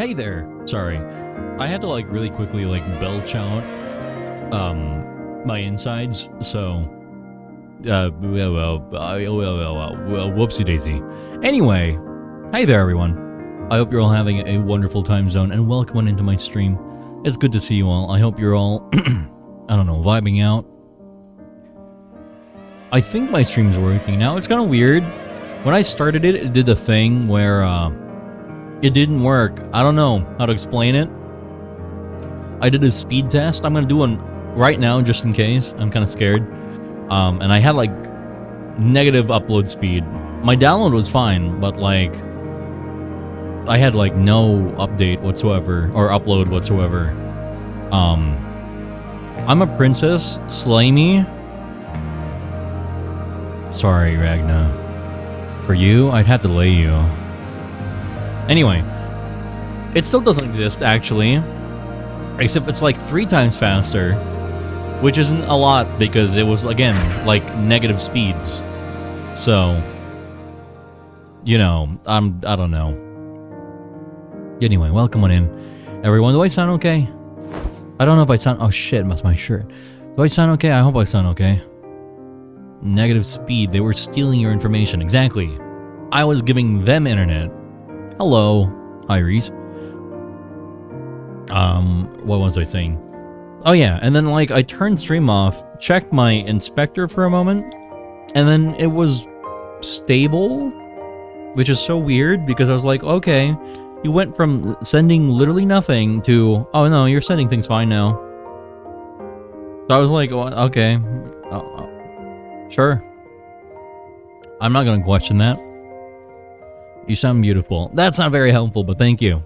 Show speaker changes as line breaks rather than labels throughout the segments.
Hey there. Sorry. I had to like really quickly like belch out my insides, so whoopsie daisy. Anyway, hey there everyone. I hope you're all having a wonderful time zone and welcome on into my stream. It's good to see you all. I hope you're all I don't know, vibing out. I think my stream's working now. It's kind of weird. When I started it, it did a thing where it didn't work. I don't know how to explain it. I did a speed test. I'm gonna do one right now just in case. I'm kind of scared. And I had like negative upload speed. My download was fine, but like I had like no update whatsoever or upload whatsoever. I'm a princess. Slay me. Sorry, Ragna. For you, I'd have to lay you. Anyway, it still doesn't exist, actually. Except it's like 3 times faster. Which isn't a lot, because it was, again, like, negative speeds. So, you know, I don't know. Anyway, welcome on in. Everyone, do I sound okay? I don't know if I sound... Oh shit, that's my shirt. Do I sound okay? I hope I sound okay. Negative speed. They were stealing your information. Exactly. I was giving them internet. Hello, Iris. What was I saying? Oh yeah, and then like I turned stream off, checked my inspector for a moment, and then it was stable, which is so weird because I was like, okay, you went from sending literally nothing to, oh no, you're sending things fine now. So I was like, well, okay. Sure. I'm not gonna question that. You sound beautiful. That's not very helpful, but thank you.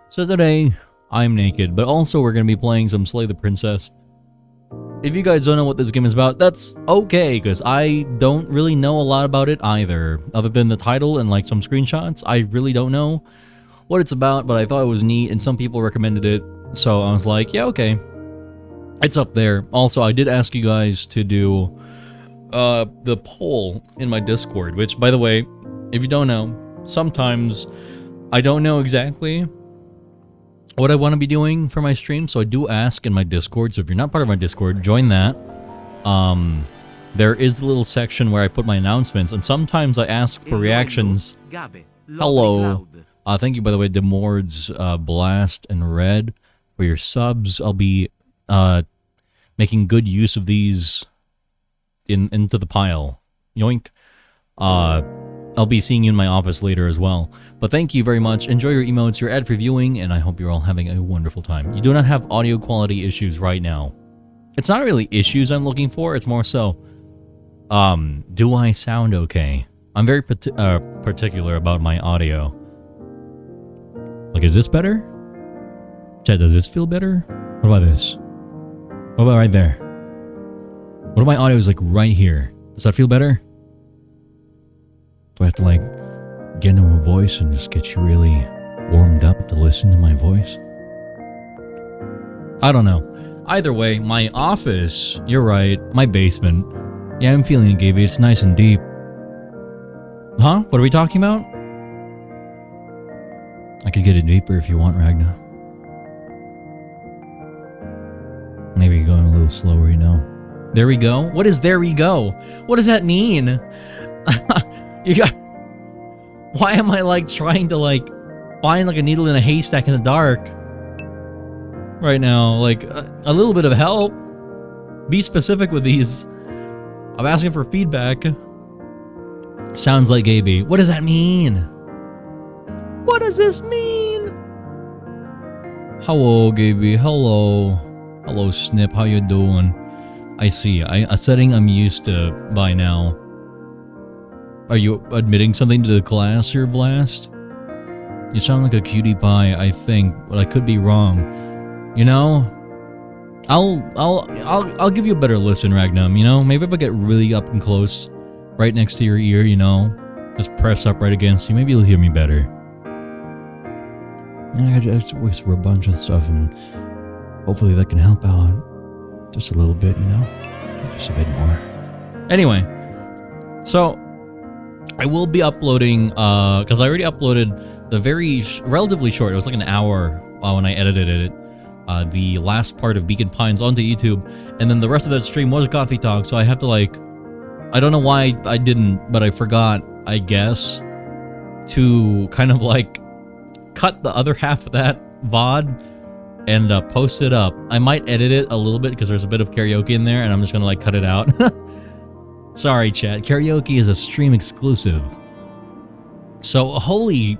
So today, I'm naked, but also we're gonna be playing some Slay the Princess. If you guys don't know what this game is about, that's okay, because I don't really know a lot about it either. Other than the title and like some screenshots, I really don't know what it's about, but I thought it was neat, and some people recommended it, so I was like, yeah, okay. It's up there. Also, I did ask you guys to do the poll in my Discord, which, by the way, if you don't know, sometimes I don't know exactly what I want to be doing for my stream, so I do ask in my Discord. So if you're not part of my Discord, join that. There is a little section where I put my announcements, and sometimes I ask for reactions. Hello. Thank you, by the way, Demords, Blast, and Red for your subs. I'll be making good use of these into the pile. Yoink. I'll be seeing you in my office later as well. But thank you very much. Enjoy your emotes, your ad-free viewing, and I hope you're all having a wonderful time. You do not have audio quality issues right now. It's not really issues I'm looking for, it's more so, do I sound okay? I'm very particular about my audio. Like, is this better? Chat, does this feel better? What about this? What about right there? What if my audio is like right here? Does that feel better? Do I have to like get into a voice and just get you really warmed up to listen to my voice? I don't know. Either way, my office, you're right, my basement. Yeah, I'm feeling it, Gaby. It's nice and deep. Huh? What are we talking about? I could get it deeper if you want, Ragna. Maybe you're going a little slower, you know. There we go. What is there we go? What does that mean? You got... Why am I like trying to like find like a needle in a haystack in the dark right now? Like a little bit of help. Be specific with these. I'm asking for feedback. Sounds like Gaby. What does that mean? What does this mean? Hello, Gaby. Hello. Hello, Snip. How you doing? I see. A setting I'm used to by now. Are you admitting something to the class here, Blast? You sound like a cutie pie, I think, but I could be wrong. You know? I'll give you a better listen, Ragnum, you know? Maybe if I get really up and close, right next to your ear, you know? Just press up right against you, maybe you'll hear me better. I just whisper a bunch of stuff, and hopefully that can help out. Just a little bit, you know? Just a bit more. Anyway, so I will be uploading, because I already uploaded the very relatively short, it was like an hour when I edited it, the last part of Beacon Pines onto YouTube, and then the rest of that stream was Coffee Talk, so I have to like, I don't know why I didn't, but I forgot, I guess, to kind of like cut the other half of that VOD and post it up. I might edit it a little bit because there's a bit of karaoke in there, and I'm just gonna like cut it out. Sorry, chat. Karaoke is a stream exclusive. So holy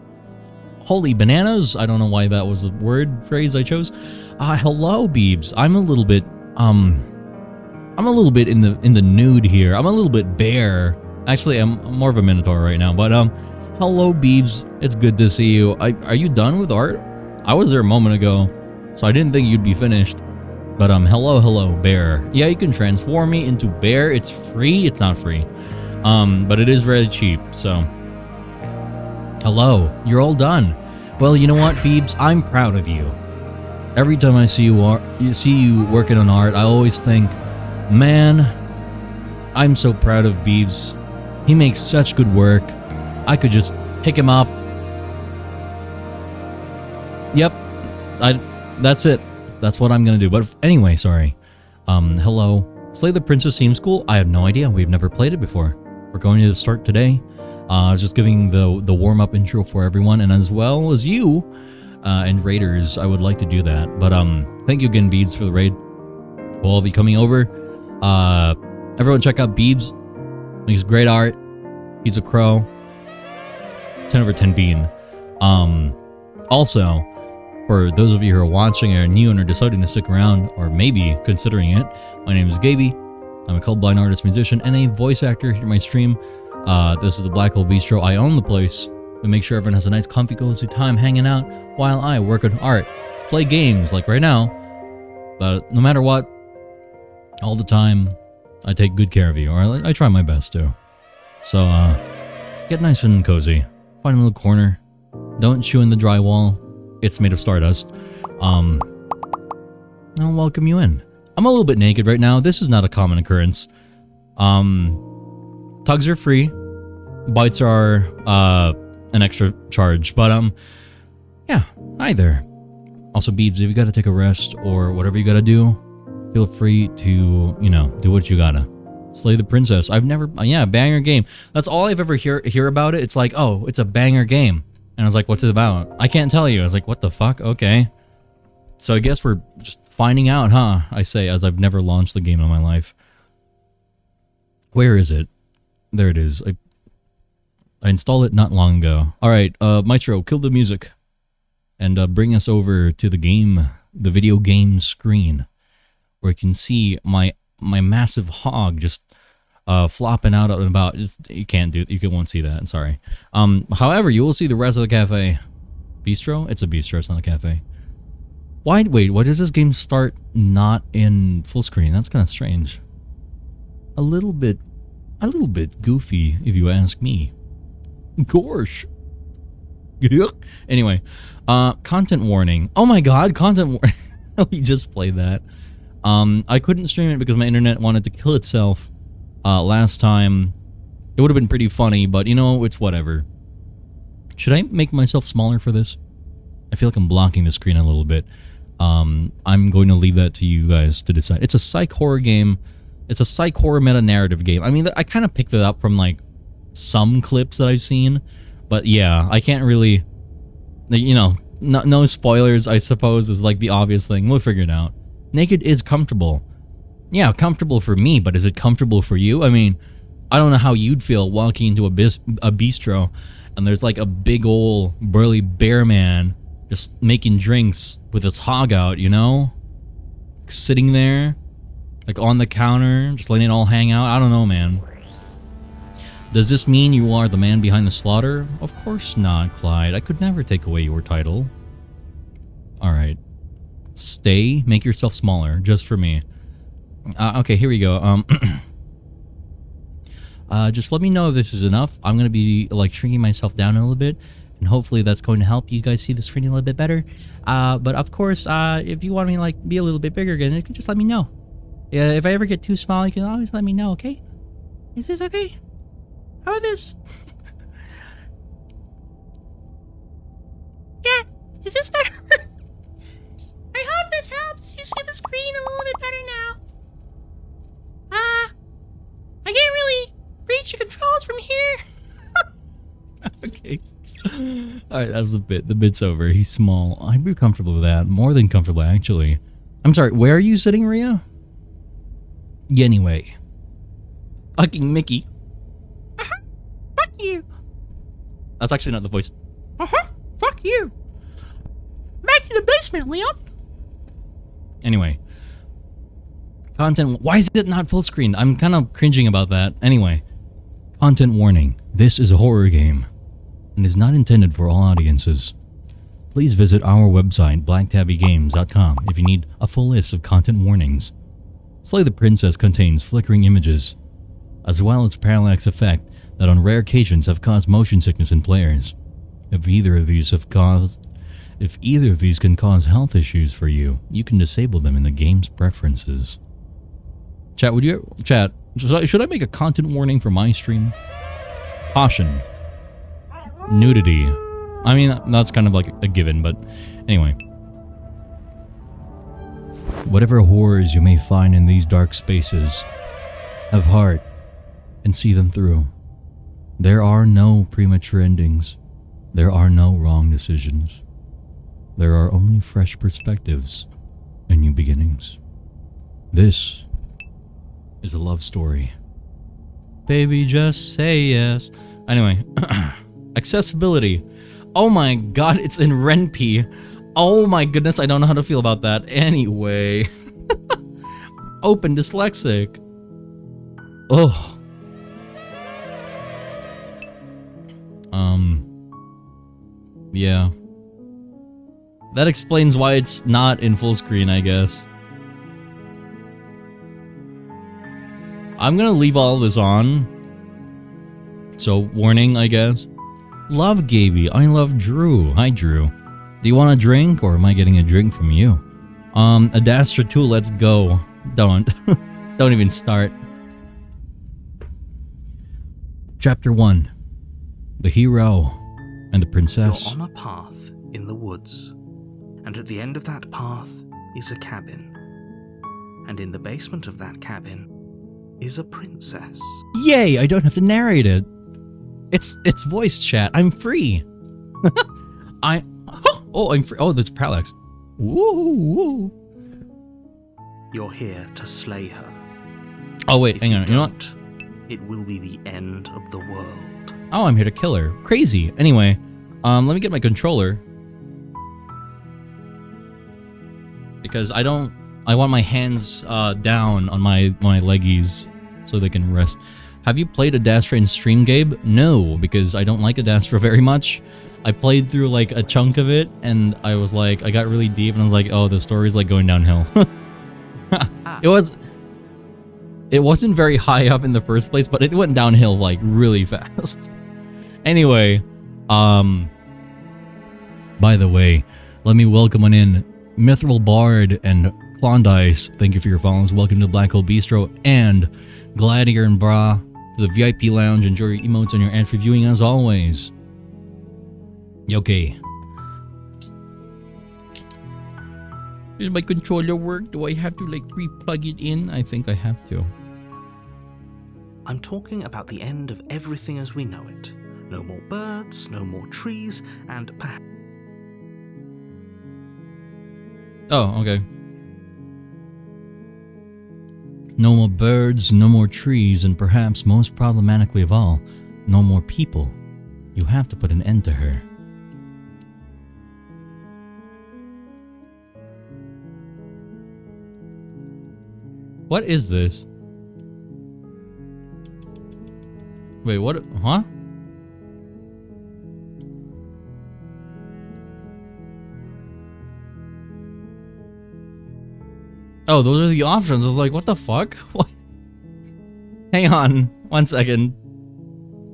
bananas! I don't know why that was the word phrase I chose. Hello, Beebs. I'm a little bit in the nude here. I'm a little bit bare. Actually, I'm more of a Minotaur right now. But hello, Beebs. It's good to see you. Are you done with art? I was there a moment ago, so I didn't think you'd be finished. But hello, bear. Yeah, you can transform me into bear. It's free. It's not free, but it is very cheap. So, hello. You're all done. Well, you know what, Beebs? I'm proud of you. Every time I see you working on art, I always think, man, I'm so proud of Beebs. He makes such good work. I could just pick him up. Yep, that's it. That's what I'm gonna do. But anyway, sorry. Hello. Slay the Princess seems cool. I have no idea. We've never played it before. We're going to start today. I was just giving the warm-up intro for everyone, and as well as you and raiders, I would like to do that. But thank you again, Beebs, for the raid. We'll all be coming over. Everyone check out Beebs. Makes great art. He's a crow. 10 over 10 bean. Also, for those of you who are watching and are new and are deciding to stick around, or maybe considering it, my name is Gaby. I'm a colorblind artist, musician, and a voice actor here at my stream. This is the Black Hole Bistro. I own the place. We make sure everyone has a nice, comfy, cozy time hanging out while I work on art, play games like right now. But no matter what, all the time, I take good care of you, or I try my best to. So, get nice and cozy. Find a little corner. Don't chew in the drywall. It's made of stardust. I'll welcome you in. I'm a little bit naked right now. This is not a common occurrence. Tugs are free. Bites are an extra charge. But yeah, hi there. Also, Beebs, if you gotta take a rest or whatever you gotta do, feel free to, you know, do what you gotta. Slay the Princess. I've never, yeah, banger game. That's all I've ever hear about it. It's like, oh, it's a banger game. And I was like, what's it about? I can't tell you. I was like, what the fuck? Okay. So I guess we're just finding out, huh? I say, as I've never launched the game in my life. Where is it? There it is. I installed it not long ago. Alright, Maestro, kill the music. And bring us over to the game, the video game screen. Where you can see my massive hog just flopping out and about. You won't see that. Sorry. However, you will see the rest of the cafe. Bistro? It's a bistro. It's not a cafe. Wait, why does this game start not in full screen? That's kind of strange. A little bit goofy, if you ask me. Gosh. Anyway, content warning. Oh my god, content warning. We just played that. I couldn't stream it because my internet wanted to kill itself. Last time. It would have been pretty funny, but you know, it's whatever. Should I make myself smaller for this? I feel like I'm blocking the screen a little bit. I'm going to leave that to you guys to decide. It's a psych horror game. It's a psych horror meta-narrative game. I mean, I kind of picked it up from, like, some clips that I've seen. But yeah, I can't really... You know, no spoilers, I suppose, is, like, the obvious thing. We'll figure it out. Naked is comfortable. Yeah, comfortable for me, but is it comfortable for you? I mean, I don't know how you'd feel walking into a bistro and there's like a big old burly bear man just making drinks with his hog out, you know? Sitting there, like on the counter, just letting it all hang out. I don't know, man. Does this mean you are the man behind the slaughter? Of course not, Clyde. I could never take away your title. Alright. Stay, make yourself smaller, just for me. Okay, here we go. Just let me know if this is enough. I'm going to be like shrinking myself down a little bit, and hopefully that's going to help you guys see the screen a little bit better. But of course, if you want me to like be a little bit bigger again, you can just let me know. Yeah, if I ever get too small, you can always let me know, okay? Is this okay? How about this? your controls from here. Okay. Alright, that's the bit. The bit's over. He's small. I'd be comfortable with that. More than comfortable, actually. I'm sorry, where are you sitting, Ria? Anyway. Fucking Mickey. Fuck you. That's actually not the voice. Fuck you. Back to the basement, Leon. Anyway. Content. Why is it not full screen? I'm kind of cringing about that. Anyway. Content warning. This is a horror game and is not intended for all audiences. Please visit our website, blacktabbygames.com, if you need a full list of content warnings. Slay the Princess contains flickering images, as well as parallax effect that on rare occasions have caused motion sickness in players. If either of these can cause health issues for you, you can disable them in the game's preferences. Chat, should I make a content warning for my stream? Caution. Nudity. I mean, that's kind of like a given, but anyway. Whatever horrors you may find in these dark spaces, have heart and see them through. There are no premature endings. There are no wrong decisions. There are only fresh perspectives and new beginnings. This is a love story. Baby, just say yes. Anyway, accessibility. Oh my god, it's in Ren'Py. Oh my goodness, I don't know how to feel about that. Anyway. Open dyslexic. Oh. Yeah. That explains why it's not in full screen, I guess. I'm gonna leave all this on. So, warning, I guess. Love Gaby. I love Drew. Hi, Drew. Do you want a drink, or am I getting a drink from you? Adastra 2, let's go. Don't. Don't even start. Chapter 1. The Hero and the Princess.
You're on a path in the woods, and at the end of that path is a cabin. And in the basement of that cabin is a princess.
Yay, I don't have to narrate it. It's voice chat. I'm free. I'm free. Oh, there's parallax. Woo.
You're here to slay her.
Oh wait,
If
hang on. You know what?
don't, it will be the end of the world.
Oh, I'm here to kill her. Crazy. Anyway, let me get my controller. Because I want my hands down on my leggies so they can rest. Have you played Adastra in stream, Gabe? No, because I don't like Adastra very much. I played through like a chunk of it, and I was like, I got really deep, and I was like, oh, the story's like going downhill. It wasn't very high up in the first place, but it went downhill like really fast. Anyway, by the way, let me welcome on in Mithril Bard and Klondice. Thank you for your follows. Welcome to Black Hole Bistro and Gladiator and Bra to the VIP lounge. Enjoy your emotes and your ad for viewing as always. Okay. Does my controller work? Do I have to like re-plug it in? I think I have to.
I'm talking about the end of everything as we know it. No more birds, no more trees, and perhaps...
Oh, okay. No more birds, no more trees, and perhaps most problematically of all, no more people. You have to put an end to her. What is this? Wait, what? Huh? Oh, those are the options. I was like, what the fuck? What? Hang on. 1 second.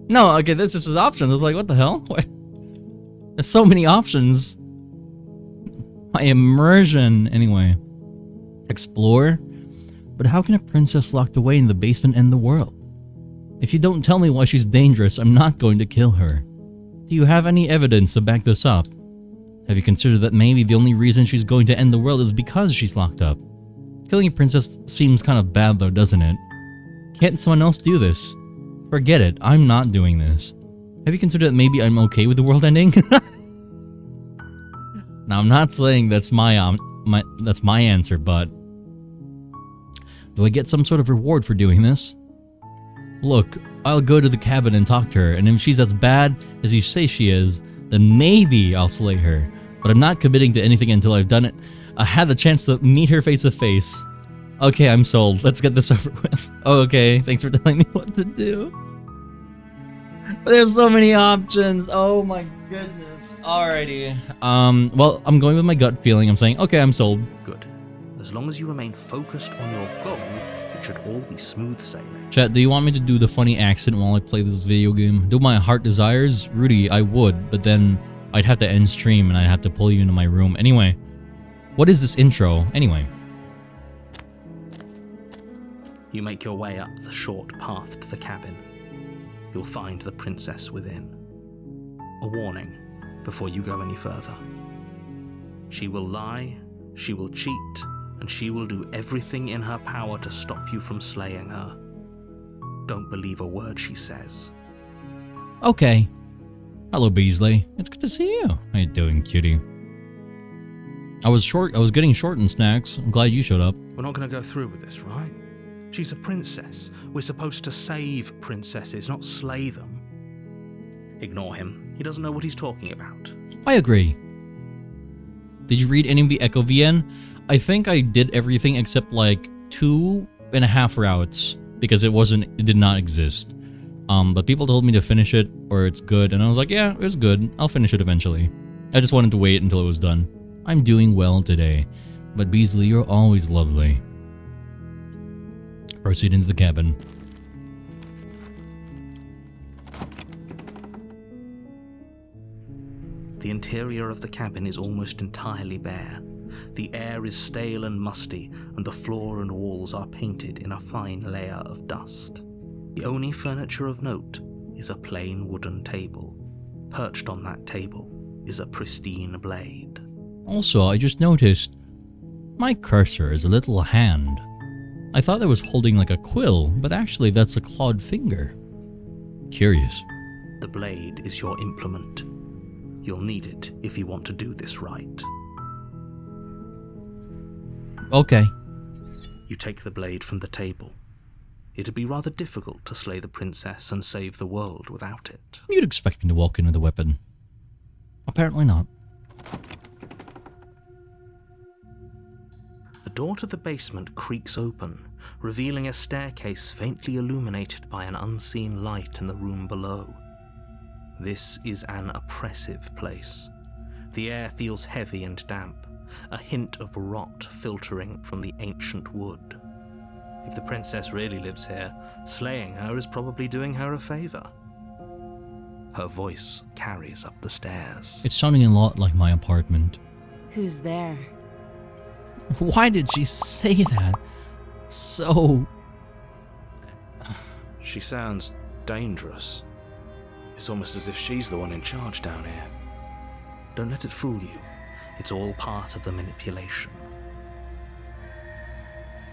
No, okay, this is his options. I was like, what the hell? What? There's so many options. My immersion. Anyway. Explore? But how can a princess locked away in the basement end the world? If you don't tell me why she's dangerous, I'm not going to kill her. Do you have any evidence to back this up? Have you considered that maybe the only reason she's going to end the world is because she's locked up? Killing a princess seems kind of bad though, doesn't it? Can't someone else do this? Forget it. I'm not doing this. Have you considered that maybe I'm okay with the world ending? Now, I'm not saying that's my answer, but do I get some sort of reward for doing this? Look, I'll go to the cabin and talk to her, and if she's as bad as you say she is, then maybe I'll slay her. But I'm not committing to anything until I've done it. I had the chance to meet her face to face. Okay, I'm sold. Let's get this over with. Oh, okay, thanks for telling me what to do. There's so many options. Oh my goodness. Alrighty. Well, I'm going with my gut feeling. I'm saying, okay, I'm sold.
Good. As long as you remain focused on your goal, it should all be smooth sailing.
Chat, do you want me to do the funny accent while I play this video game? Do my heart desires? Rudy, I would, but then I'd have to end stream and I'd have to pull you into my room. Anyway, what is this intro? Anyway.
You make your way up the short path to the cabin. You'll find the princess within. A warning before you go any further. She will lie, she will cheat, and she will do everything in her power to stop you from slaying her. Don't believe a word she says.
Okay. Hello, Beasley. It's good to see you. How you doing, cutie? I was getting short in snacks. I'm glad you showed up.
We're not going to go through with this, right? She's a princess. We're supposed to save princesses, not slay them. Ignore him. He doesn't know what he's talking about.
I agree. Did you read any of the Echo VN? I think I did everything except like 2.5 routes because it did not exist. But people told me to finish it or it's good, and I was like, yeah, it's good. I'll finish it eventually. I just wanted to wait until it was done. I'm doing well today, but Beasley, you're always lovely. Proceed into the cabin.
The interior of the cabin is almost entirely bare. The air is stale and musty, and the floor and walls are painted in a fine layer of dust. The only furniture of note is a plain wooden table. Perched on that table is a pristine blade.
Also, I just noticed my cursor is a little hand. I thought I was holding like a quill, but actually that's a clawed finger. Curious.
The blade is your implement. You'll need it if you want to do this right.
Okay.
You take the blade from the table. It'd be rather difficult to slay the princess and save the world without it.
You'd expect me to walk in with a weapon. Apparently not.
The door to the basement creaks open, revealing a staircase faintly illuminated by an unseen light in the room below. This is an oppressive place. The air feels heavy and damp, a hint of rot filtering from the ancient wood. If the princess really lives here, slaying her is probably doing her a favor. Her voice carries up the stairs.
It's sounding a lot like my apartment.
Who's there?
Why did she say that? So...
She sounds dangerous. It's almost as if she's the one in charge down here. Don't let it fool you. It's all part of the manipulation.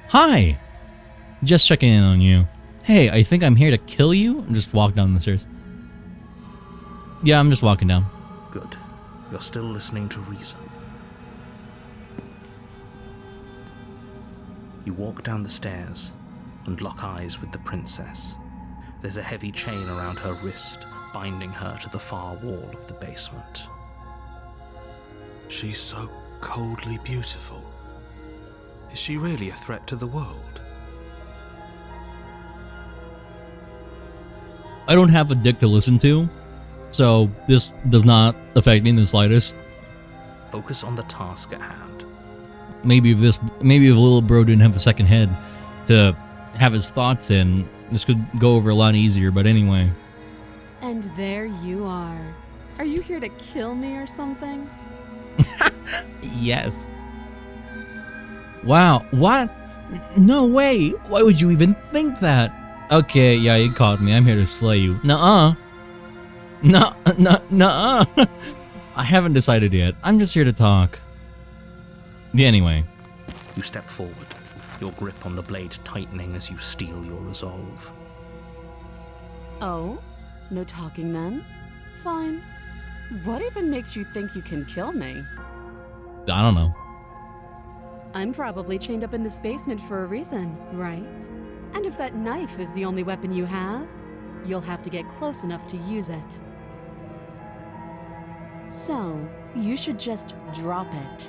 Hi! Just checking in on you. Hey, I think I'm here to kill you? And just walk down the stairs. Yeah, I'm just walking down.
Good. You're still listening to reason. You walk down the stairs and lock eyes with the princess. There's a heavy chain around her wrist, binding her to the far wall of the basement. She's so coldly beautiful. Is she really a threat to the world?
I don't have a dick to listen to, so this does not affect me in the slightest.
Focus on the task at hand.
Maybe if little bro didn't have a second head to have his thoughts in, this could go over a lot easier, but anyway.
And there you are. Are you here to kill me or something?
Yes. Wow, what? No way! Why would you even think that? Okay, yeah, you caught me. I'm here to slay you. Nuh-uh. Nuh-uh. I haven't decided yet. I'm just here to talk. Yeah, anyway.
You step forward, your grip on the blade tightening as you steel your resolve.
Oh? No talking then? Fine. What even makes you think you can kill me?
I don't know.
I'm probably chained up in this basement for a reason, right? And if that knife is the only weapon you have, you'll have to get close enough to use it. So, you should just drop it.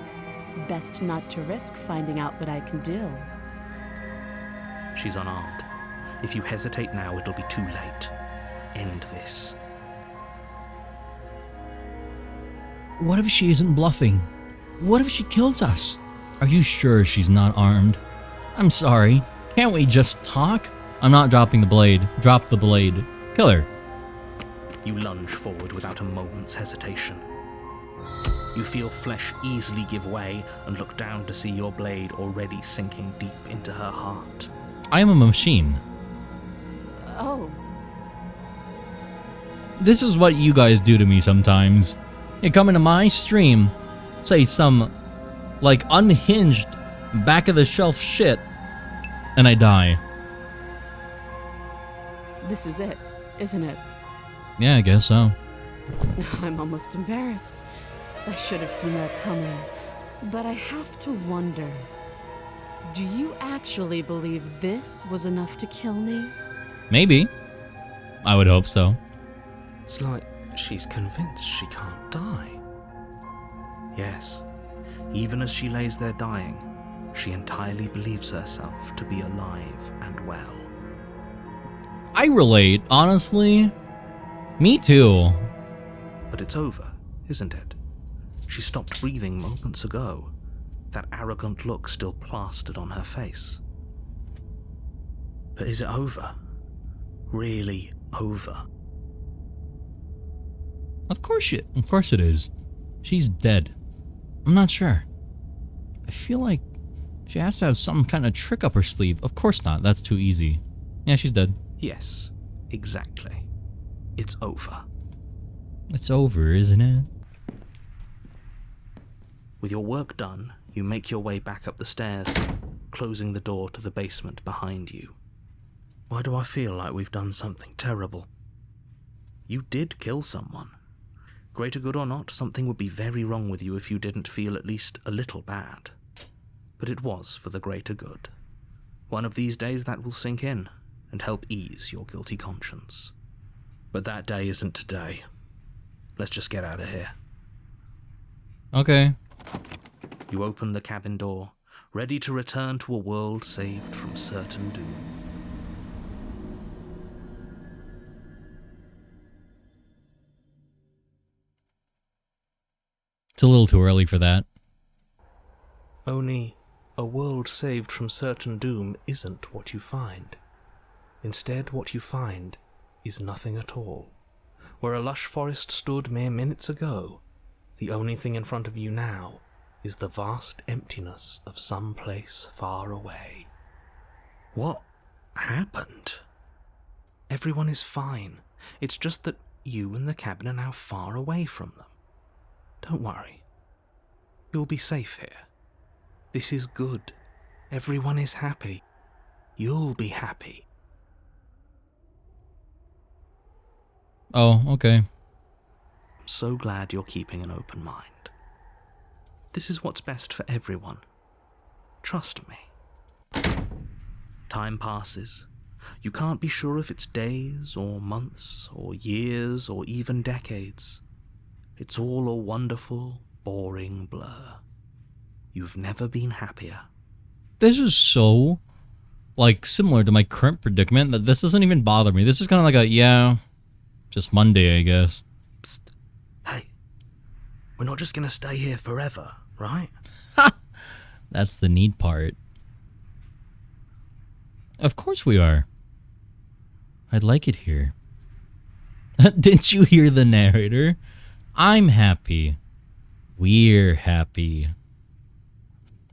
Best not to risk finding out what I can do.
She's unarmed. If you hesitate now, it'll be too late. End this.
What if she isn't bluffing? What if she kills us? Are you sure she's not armed? I'm sorry. Can't we just talk? I'm not dropping the blade. Drop the blade. Kill her.
You lunge forward without a moment's hesitation. You feel flesh easily give way and look down to see your blade already sinking deep into her heart.
I am a machine.
Oh,
This is what you guys do to me sometimes. You come into my stream, say some, like, unhinged, back-of-the-shelf shit, and I die.
this is it, isn't it?
Yeah, I guess so.
I'm almost embarrassed. I should have seen that coming. But I have to wonder, do you actually believe this was enough to kill me?
Maybe. I would hope so.
It's like she's convinced she can't die. Yes, even as she lays there dying, she entirely believes herself to be alive and well.
I relate, honestly. Me too.
But it's over, isn't it? She stopped breathing moments ago, that arrogant look still plastered on her face. But is it over? Really over?
Of course it is. She's dead. I'm not sure. I feel like she has to have some kind of trick up her sleeve. Of course not, that's too easy. Yeah, she's dead.
Yes, exactly. It's over.
It's over, isn't it?
With your work done, you make your way back up the stairs, closing the door to the basement behind you. Why do I feel like we've done something terrible? You did kill someone. Greater good or not, something would be very wrong with you if you didn't feel at least a little bad. But it was for the greater good. One of these days that will sink in and help ease your guilty conscience. But that day isn't today. Let's just get out of here.
Okay.
You open the cabin door, ready to return to a world saved from certain doom.
It's a little too early for that.
Only a world saved from certain doom isn't what you find. Instead, what you find is nothing at all. Where a lush forest stood mere minutes ago, the only thing in front of you now is the vast emptiness of some place far away. What happened? Everyone is fine. It's just that you and the cabin are now far away from them. Don't worry. You'll be safe here. This is good. Everyone is happy. You'll be happy.
Oh, okay.
I'm so glad you're keeping an open mind. This is what's best for everyone. Trust me. Time passes. You can't be sure if it's days or months or years or even decades. It's all a wonderful, boring blur. You've never been happier.
This is so, like, similar to my current predicament that this doesn't even bother me. This is kind of like a, yeah, just Monday, I guess.
Psst. Hey, we're not just gonna stay here forever, right?
That's the neat part. Of course we are. I'd like it here. Didn't you hear the narrator? I'm happy. We're happy.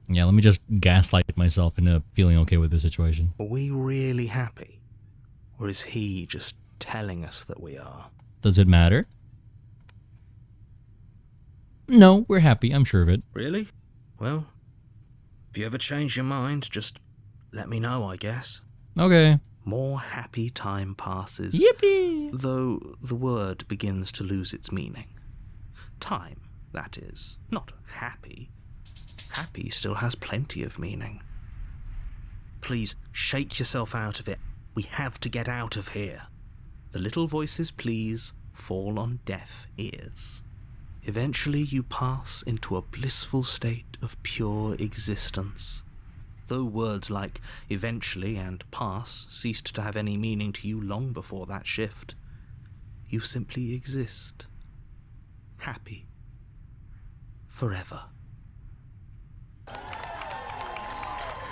Yeah, let me just gaslight myself into feeling okay with the situation.
Are we really happy? Or is he just telling us that we are?
Does it matter? No, we're happy. I'm sure of it.
Really? Well, if you ever change your mind, just let me know, I guess.
Okay.
More happy time passes.
Yippee!
Though the word begins to lose its meaning. Time, that is, not happy. Happy still has plenty of meaning. Please, shake yourself out of it. We have to get out of here. The little voices, please, fall on deaf ears. Eventually you pass into a blissful state of pure existence. Though words like eventually and pass ceased to have any meaning to you long before that shift, you simply exist. Happy. Forever.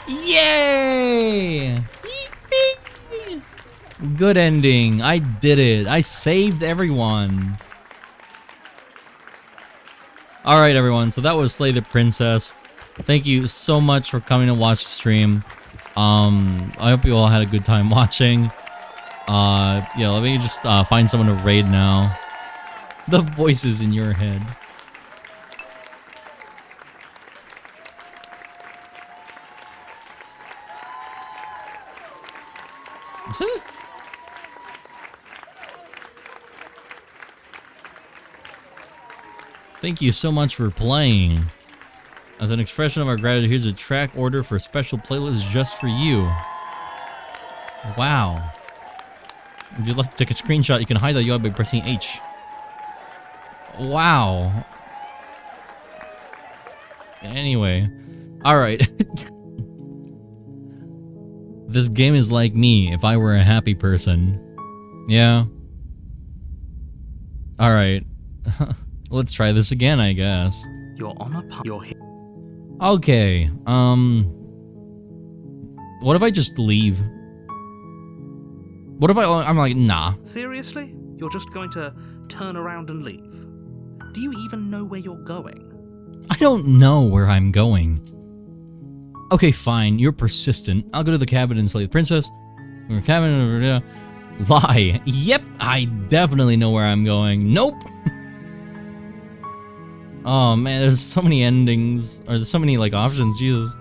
Yay! Yippee! Good ending. I did it. I saved everyone. Alright everyone, so that was Slay the Princess. Thank you so much for coming to watch the stream. I hope you all had a good time watching. Yeah, let me just find someone to raid now. The voices in your head. Thank you so much for playing. As an expression of our gratitude, here's a track order for a special playlist just for you. Wow. If you'd like to take a screenshot, you can hide that UI by pressing H. Wow. Anyway. Alright. This game is like me if I were a happy person. Yeah. Alright. Let's try this again, I guess.
You're on a path. You're here.
Okay, what if I just leave? What if I'm like, nah.
Seriously? You're just going to turn around and leave? Do you even know where you're going?
I don't know where I'm going. Okay, fine, you're persistent. I'll go to the cabin and slay the princess. Cabin, lie. Yep, I definitely know where I'm going. Nope. Oh man, there's so many endings, or there's so many like options, Jesus.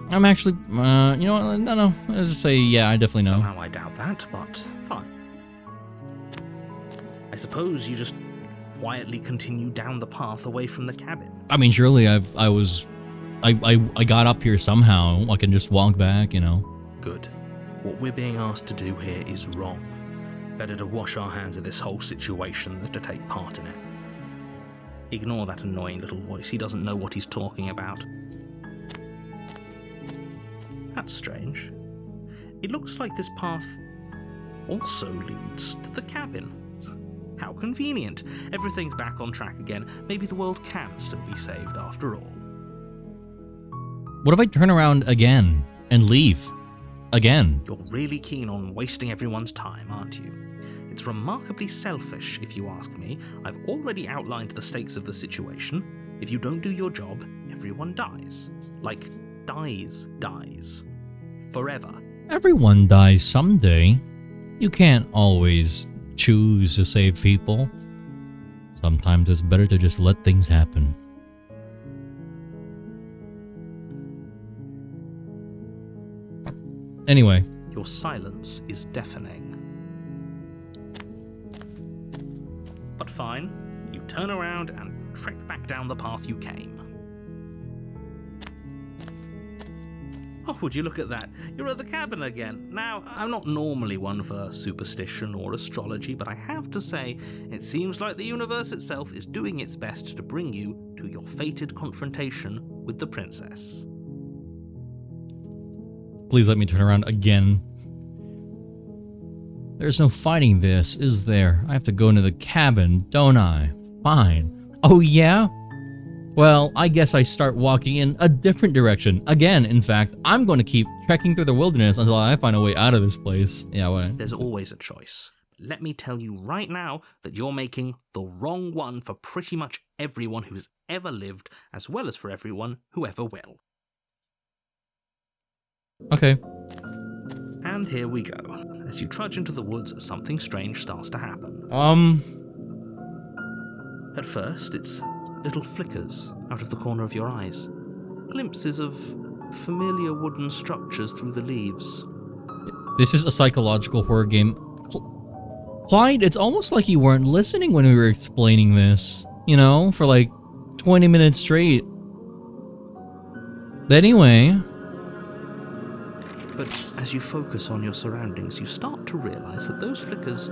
I'm actually, you know what, no, let's just say, yeah, I definitely know.
Somehow I doubt that, but fine. I suppose you just quietly continue down the path away from the cabin.
I mean, surely I got up here somehow. I can just walk back, you know.
Good. What we're being asked to do here is wrong. Better to wash our hands of this whole situation than to take part in it. Ignore that annoying little voice. He doesn't know what he's talking about. That's strange. It looks like this path also leads to the cabin. How convenient. Everything's back on track again. Maybe the world can still be saved after all.
What if I turn around again and leave? Again.
You're really keen on wasting everyone's time, aren't you? It's remarkably selfish, if you ask me. I've already outlined the stakes of the situation. If you don't do your job, everyone dies. Like, dies. Forever.
Everyone dies someday. You can't always choose to save people. Sometimes it's better to just let things happen. Anyway.
Your silence is deafening. But fine, you turn around and trek back down the path you came. Oh, would you look at that? You're at the cabin again. Now, I'm not normally one for superstition or astrology, but I have to say, it seems like the universe itself is doing its best to bring you to your fated confrontation with the princess.
Please let me turn around again. There's no fighting this, is there? I have to go into the cabin, don't I? Fine. Oh yeah? Well, I guess I start walking in a different direction. Again, in fact, I'm going to keep trekking through the wilderness until I find a way out of this place. Yeah, well,
there's always a choice. Let me tell you right now that you're making the wrong one for pretty much everyone who's ever lived, as well as for everyone who ever will.
Okay.
And here we go. As you trudge into the woods, something strange starts to happen. At first, it's little flickers out of the corner of your eyes. Glimpses of familiar wooden structures through the leaves.
This is a psychological horror game. Clyde, it's almost like you weren't listening when we were explaining this, you know, for like 20 minutes straight. But anyway.
But as you focus on your surroundings, you start to realize that those flickers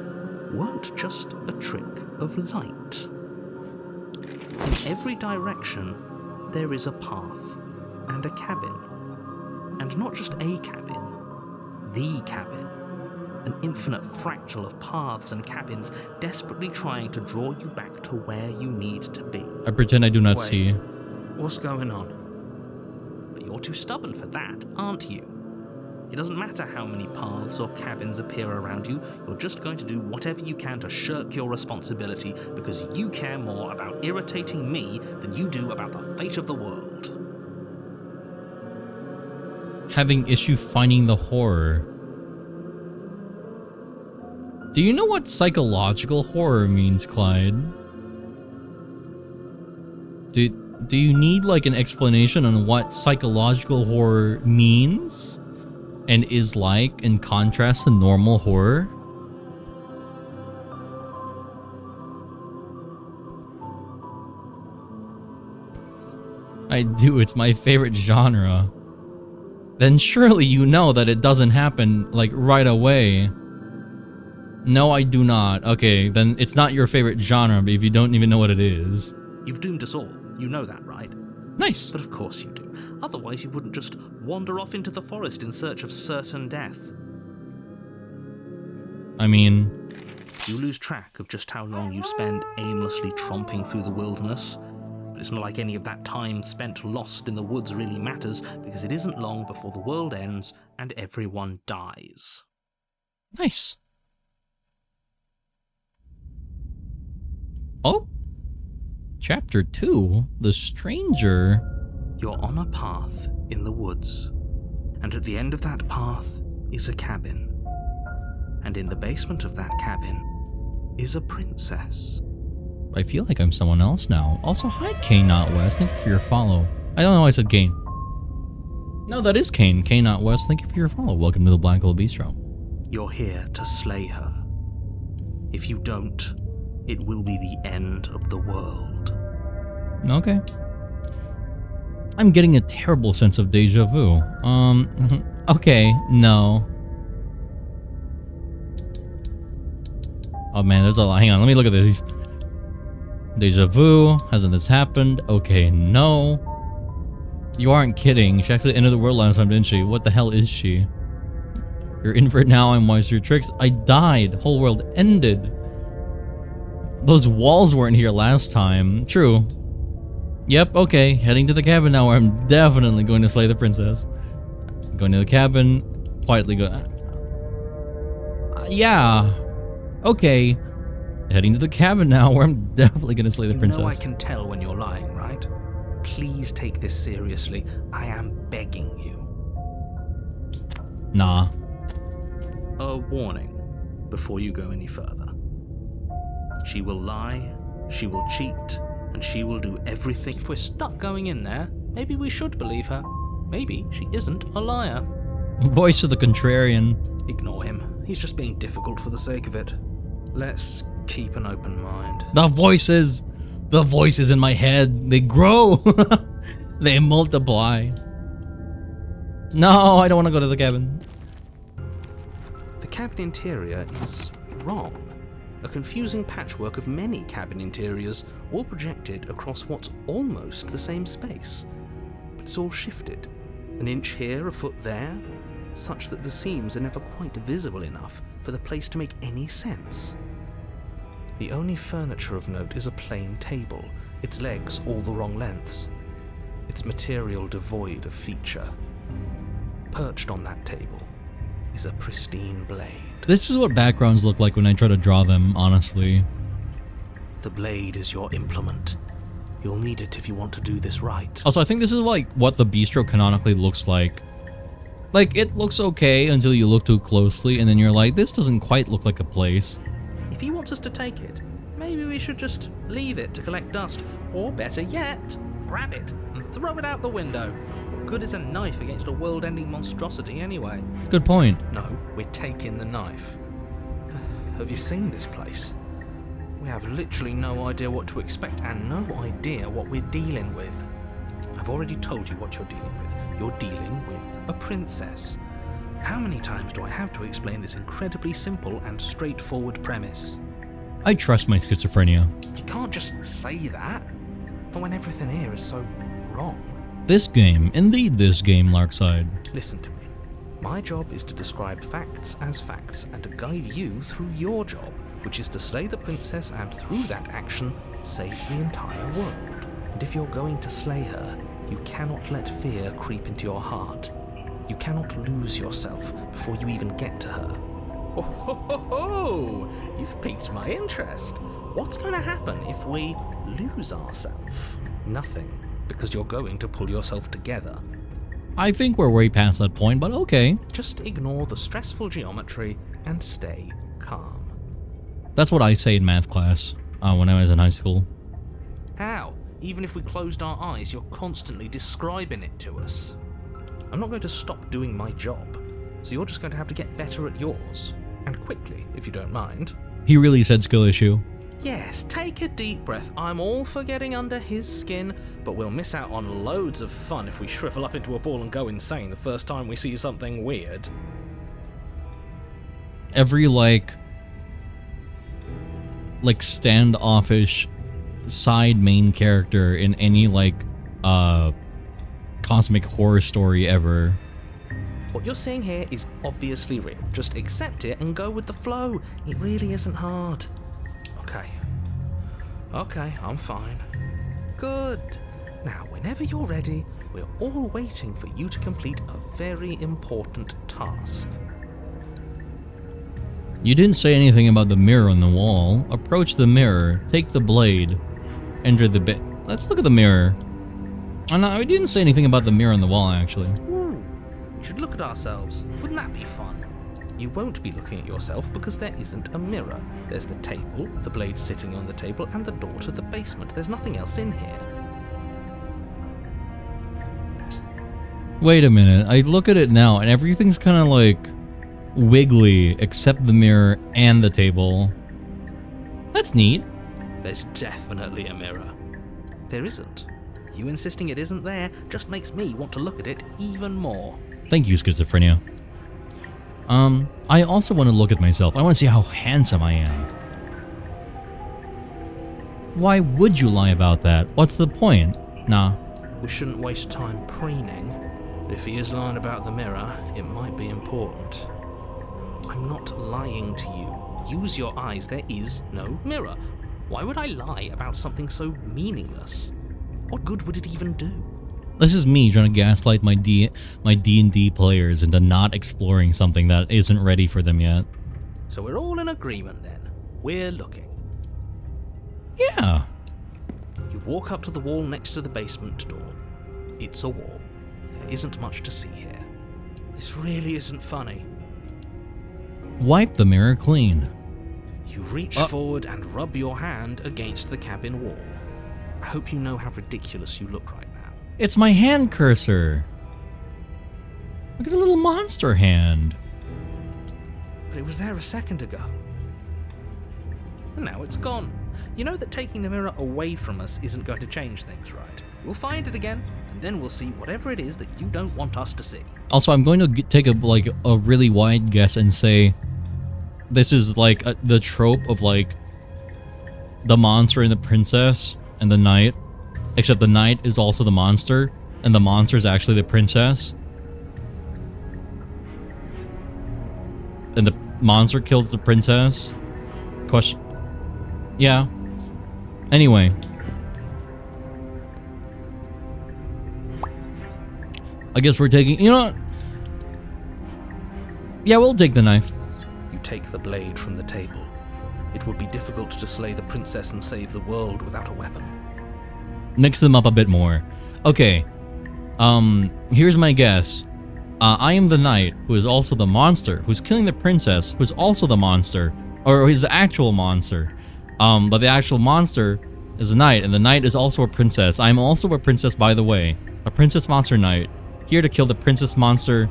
weren't just a trick of light. In every direction, there is a path and a cabin. And not just a cabin, the cabin. An infinite fractal of paths and cabins desperately trying to draw you back to where you need to be.
I pretend I do not
Wait,
see.
What's going on? But you're too stubborn for that, aren't you? It doesn't matter how many paths or cabins appear around you, you're just going to do whatever you can to shirk your responsibility because you care more about irritating me than you do about the fate of the world.
Having issue finding the horror. Do you know what psychological horror means, Clyde? Do you need like an explanation on what psychological horror means and is like in contrast to normal horror? I do, it's my favorite genre. Then surely you know that it doesn't happen like right away. No, I do not. Okay, then it's not your favorite genre, but if you don't even know what it is.
You've doomed us all. You know that, right?
Nice.
But of course you do. Otherwise you wouldn't just wander off into the forest in search of certain death.
I mean...
You lose track of just how long you spend aimlessly tromping through the wilderness. But it's not like any of that time spent lost in the woods really matters, because it isn't long before the world ends and everyone dies.
Nice. Oh. Chapter 2, The Stranger.
You're on a path in the woods, and at the end of that path is a cabin. And in the basement of that cabin is a princess.
I feel like I'm someone else now. Also, hi Kane Not West, thank you for your follow. I don't know why I said Kane. No, that is Kane. Kane Not West, thank you for your follow. Welcome to the Black Hole Bistro.
You're here to slay her. If you don't, it will be the end of the world.
Okay. I'm getting a terrible sense of deja vu. Okay, no. Oh man, there's a lot. Hang on, let me look at this. Deja vu. Hasn't this happened? Okay, no. You aren't kidding. She actually ended the world last time, didn't she? What the hell is she? You're in for it now. I'm wise to your tricks. I died. Whole world ended. Those walls weren't here last time. True. Yep, okay. Heading to the cabin now where I'm definitely going to slay the princess. Going to the cabin. Quietly go... yeah. Okay. Heading to the cabin now where I'm definitely going to slay the princess.
You know I can tell when you're lying, right? Please take this seriously. I am begging you.
Nah.
A warning before you go any further. She will lie, she will cheat, and she will do everything. If we're stuck going in there, maybe we should believe her. Maybe she isn't a liar.
Voice of the contrarian.
Ignore him. He's just being difficult for the sake of it. Let's keep an open mind.
The voices in my head, they grow. They multiply. No, I don't want to go to the cabin.
The cabin interior is wrong. A confusing patchwork of many cabin interiors, all projected across what's almost the same space. But it's all shifted. An inch here, a foot there, such that the seams are never quite visible enough for the place to make any sense. The only furniture of note is a plain table, its legs all the wrong lengths, its material devoid of feature. Perched on that table is a pristine blade.
This is what backgrounds look like when I try to draw them, honestly.
The blade is your implement. You'll need it if you want to do this right.
Also, I think this is like what the bistro canonically looks like. Like, it looks okay until you look too closely, and then you're like, this doesn't quite look like a place.
If he wants us to take it, maybe we should just leave it to collect dust. Or better yet, grab it and throw it out the window. good is a knife against a world-ending monstrosity anyway?
Good point.
No, we're taking the knife. Have you seen this place? We have literally no idea what to expect and no idea what we're dealing with. I've already told you what you're dealing with. You're dealing with a princess. How many times do I have to explain this incredibly simple and straightforward premise?
I trust my schizophrenia.
You can't just say that. But when everything here is so wrong.
This game, indeed this game, Larkside.
Listen to me. My job is to describe facts as facts and to guide you through your job, which is to slay the princess and through that action, save the entire world. And if you're going to slay her, you cannot let fear creep into your heart. You cannot lose yourself before you even get to her. Oh, ho, ho, ho. You've piqued my interest. What's going to happen if we lose ourselves? Nothing, because you're going to pull yourself together.
I think we're way past that point, but okay.
Just ignore the stressful geometry and stay calm.
That's what I say in math class when I was in high school.
How? Even if we closed our eyes, you're constantly describing it to us. I'm not going to stop doing my job, so you're just going to have to get better at yours. And quickly, if you don't mind.
He really said skill issue.
Yes, take a deep breath. I'm all for getting under his skin, but we'll miss out on loads of fun if we shrivel up into a ball and go insane the first time we see something weird.
Every, like standoffish side main character in any, cosmic horror story ever.
What you're seeing here is obviously real. Just accept it and go with the flow. It really isn't hard. Okay, I'm fine. Good. Now, whenever you're ready, we're all waiting for you to complete a very important task.
You didn't say anything about the mirror on the wall. Approach the mirror, take the blade, enter the bit. Let's look at the mirror. Oh, no, we didn't say anything about the mirror on the wall, actually.
Ooh, we should look at ourselves. Wouldn't that be fun? You won't be looking at yourself because there isn't a mirror. There's the table, the blade sitting on the table, and the door to the basement. There's nothing else in here.
Wait a minute, I look at it now and everything's kind of like wiggly except the mirror and the table. That's neat.
There's definitely a mirror. There isn't. You insisting it isn't there just makes me want to look at it even more.
Thank you, schizophrenia. I also want to look at myself. I want to see how handsome I am. Why would you lie about that? What's the point? Nah.
We shouldn't waste time preening. If he is lying about the mirror, it might be important. I'm not lying to you. Use your eyes. There is no mirror. Why would I lie about something so meaningless? What good would it even do?
This is me trying to gaslight my D&D players into not exploring something that isn't ready for them yet.
So we're all in agreement then. We're looking.
Yeah.
You walk up to the wall next to the basement door. It's a wall. There isn't much to see here. This really isn't funny.
Wipe the mirror clean.
You reach forward and rub your hand against the cabin wall. I hope you know how ridiculous you look right now.
It's my hand cursor. Look at a little monster hand.
But it was there a second ago. And now it's gone. You know that taking the mirror away from us isn't going to change things, right? We'll find it again, and then we'll see whatever it is that you don't want us to see.
Also, I'm going to take a really wide guess and say this is like the trope of like the monster and the princess and the knight, except the knight is also the monster and the monster is actually the princess. And the monster kills the princess. Question. Yeah. Anyway. I guess we're taking... You know what? Yeah, we'll take the knife.
You take the blade from the table. It would be difficult to slay the princess and save the world without a weapon.
Mix them up a bit more. Okay. Here's my guess. I am the knight, who is also the monster, who's killing the princess, who's also the monster, or his actual monster. But the actual monster is a knight, and the knight is also a princess. I'm also a princess, by the way. A princess monster knight. here to kill the princess monster,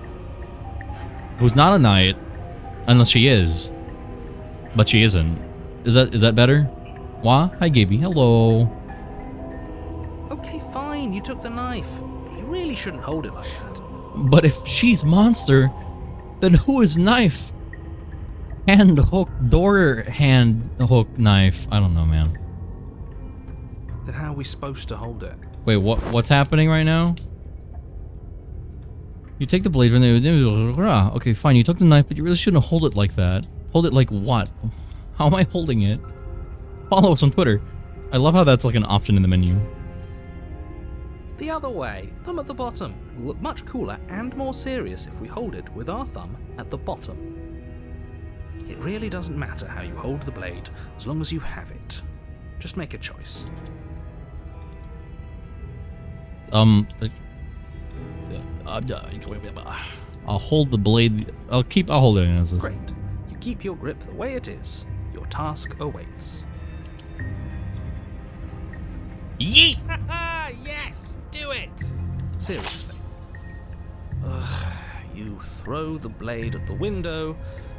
who's not a knight, unless she is. But she isn't. Is that better? Wah? Hi, Gaby. Hello.
Okay, fine, you took the knife. But you really shouldn't hold it like that.
But if she's monster, then who is knife? Hand hook, door hand hook knife. I don't know, man.
Then how are we supposed to hold it?
Wait, what's happening right now? You take the blade when they... Okay, fine, you took the knife, but you really shouldn't hold it like that. Hold it like what? How am I holding it? Follow us on Twitter. I love how that's like an option in the menu.
The other way, thumb at the bottom, will look much cooler and more serious if we hold it with our thumb at the bottom. It really doesn't matter how you hold the blade, as long as you have it. Just make a choice.
I'll hold the blade. I'll hold it as this.
Great. You keep your grip the way it is. Your task awaits.
Yeet!
Yes! Do it! Seriously. You throw the blade at the window,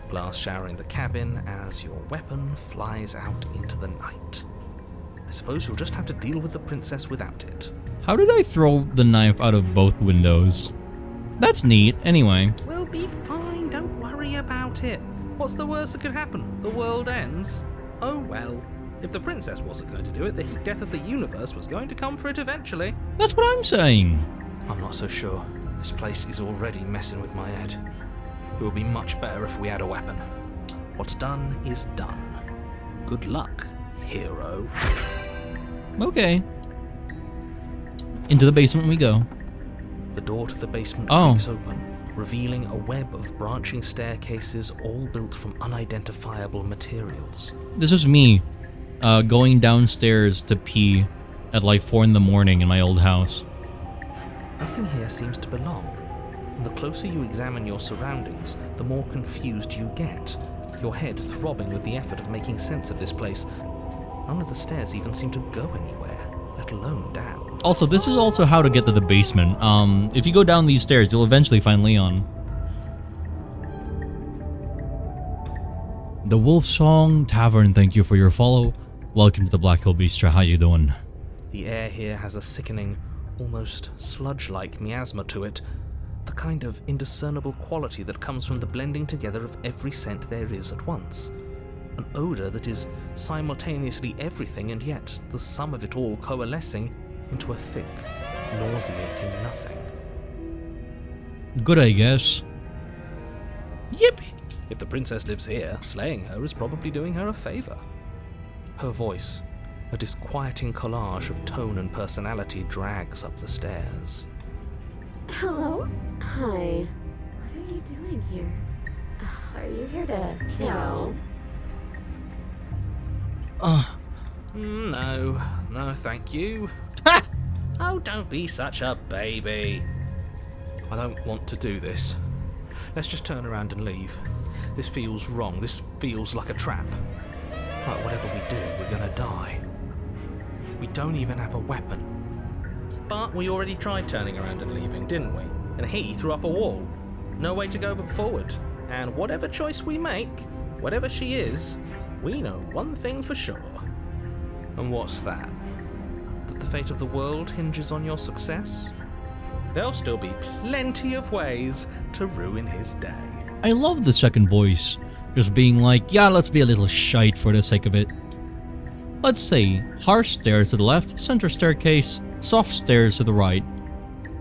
glass showering the cabin as your weapon flies out into the night. I suppose you'll just have to deal with the princess without it.
How did I throw the knife out of both windows? That's neat. Anyway.
We'll be fine, don't worry about it. What's the worst that could happen? The world ends? Oh well. If the princess wasn't going to do it, the heat death of the universe was going to come for it eventually.
That's what I'm saying.
I'm not so sure. This place is already messing with my head. It would be much better if we had a weapon. What's done is done. Good luck, hero.
Okay. Into the basement we go.
The door to the basement
Oh.
creaks open, revealing a web of branching staircases all built from unidentifiable materials.
This is me going downstairs to pee at like 4 in the morning in my old house.
Nothing here seems to belong. And the closer you examine your surroundings, the more confused you get, your head throbbing with the effort of making sense of this place. None of the stairs even seem to go anywhere, let alone down.
Also, this is also how to get to the basement. If you go down these stairs, you'll eventually find Leon. The Wolf Song Tavern, thank you for your follow. Welcome to the Black Hill Bistro. How you doing?
The air here has a sickening, almost sludge-like miasma to it, the kind of indiscernible quality that comes from the blending together of every scent there is at once. An odour that is simultaneously everything and yet the sum of it all coalescing into a thick, nauseating nothing.
Good, I guess. Yippee!
If the princess lives here, slaying her is probably doing her a favour. Her voice, a disquieting collage of tone and personality, drags up the stairs.
Hello? Hi. What are you doing here? Are you here to kill?
No, thank you. Oh, don't be such a baby. I don't want to do this. Let's just turn around and leave. This feels wrong. This feels like a trap. Like whatever we do, we're gonna die. We don't even have a weapon. But we already tried turning around and leaving, didn't we? And he threw up a wall. No way to go but forward. And whatever choice we make, whatever she is, we know one thing for sure. And what's that? That the fate of the world hinges on your success? There'll still be plenty of ways to ruin his day.
I love the second voice. Just being like, yeah, let's be a little shite for the sake of it. Let's say, harsh stairs to the left, center staircase, soft stairs to the right.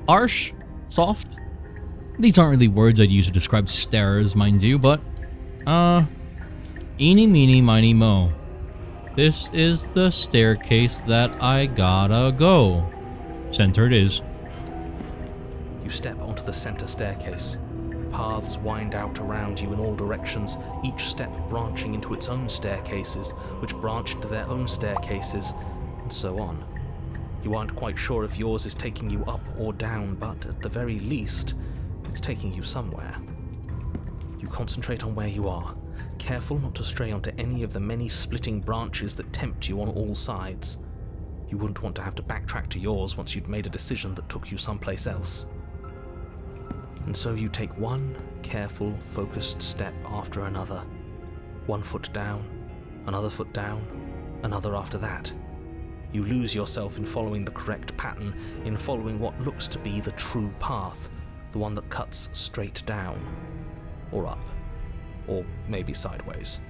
Harsh? Soft? These aren't really words I'd use to describe stairs, mind you, but... eeny, meeny, miny, mo. This is the staircase that I gotta go. Center it is.
You step onto the center staircase. Paths wind out around you in all directions, each step branching into its own staircases, which branch into their own staircases, and so on. You aren't quite sure if yours is taking you up or down, but at the very least, it's taking you somewhere. You concentrate on where you are, careful not to stray onto any of the many splitting branches that tempt you on all sides. You wouldn't want to have to backtrack to yours once you'd made a decision that took you someplace else. And so you take one careful, focused step after another. 1 foot down, another foot down, another after that. You lose yourself in following the correct pattern, in following what looks to be the true path, the one that cuts straight down, or up, or maybe sideways.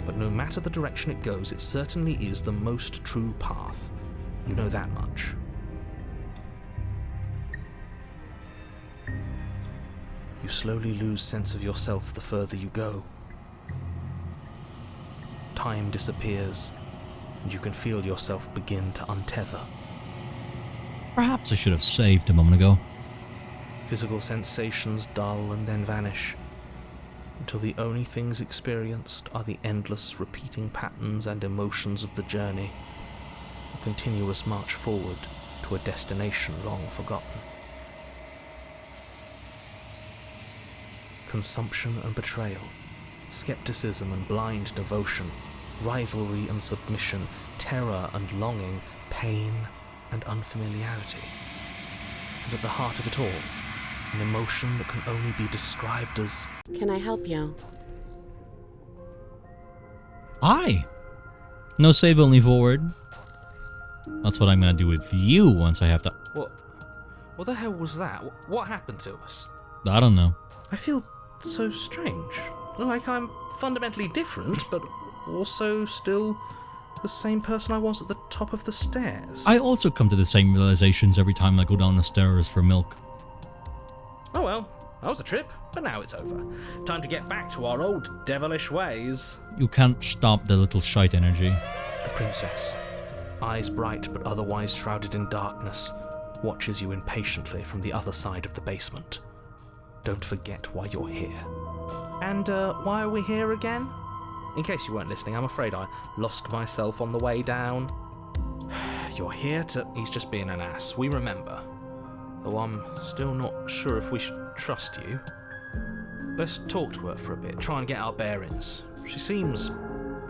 But no matter the direction it goes, it certainly is the most true path. You know that much. You slowly lose sense of yourself the further you go. Time disappears, and you can feel yourself begin to untether.
Perhaps I should have saved a moment ago.
Physical sensations dull and then vanish, until the only things experienced are the endless repeating patterns and emotions of the journey, a continuous march forward to a destination long forgotten. Consumption and betrayal, skepticism and blind devotion, rivalry and submission, terror and longing, pain and unfamiliarity. And at the heart of it all, an emotion that can only be described as...
Can I help you?
Aye. No save, only forward. That's what I'm gonna do with you once I have to...
What the hell was that? What happened to us?
I don't know.
I feel so strange. Like I'm fundamentally different, but also still the same person I was at the top of the stairs.
I also come to the same realizations every time I go down the stairs for milk.
Oh well, that was a trip, but now it's over. Time to get back to our old devilish ways.
You can't stop the little shite energy.
The princess, eyes bright but otherwise shrouded in darkness, watches you impatiently from the other side of the basement. Don't forget why you're here. And why are we here again? In case you weren't listening, I'm afraid I lost myself on the way down. You're here to... He's just being an ass, we remember. Though I'm still not sure if we should trust you. Let's talk to her for a bit, try and get our bearings. She seems...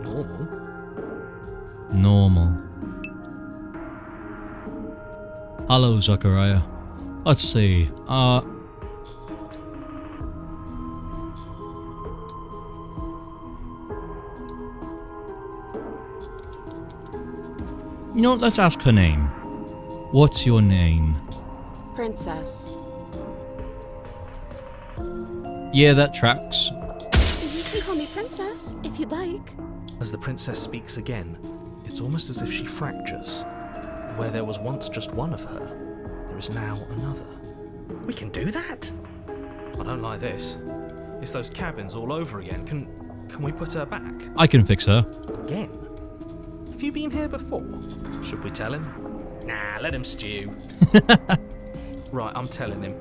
normal.
Normal. Hello, Zachariah. Let's see, you know, let's ask her name. What's your name?
Princess.
Yeah, that tracks.
You can call me Princess, if you'd like.
As the princess speaks again, it's almost as if she fractures. Where there was once just one of her, there is now another. We can do that? I don't like this. It's those cabins all over again. Can we put her back?
I can fix her.
Again? Have you been here before? Should we tell him? Nah, let him stew. Right, I'm telling him.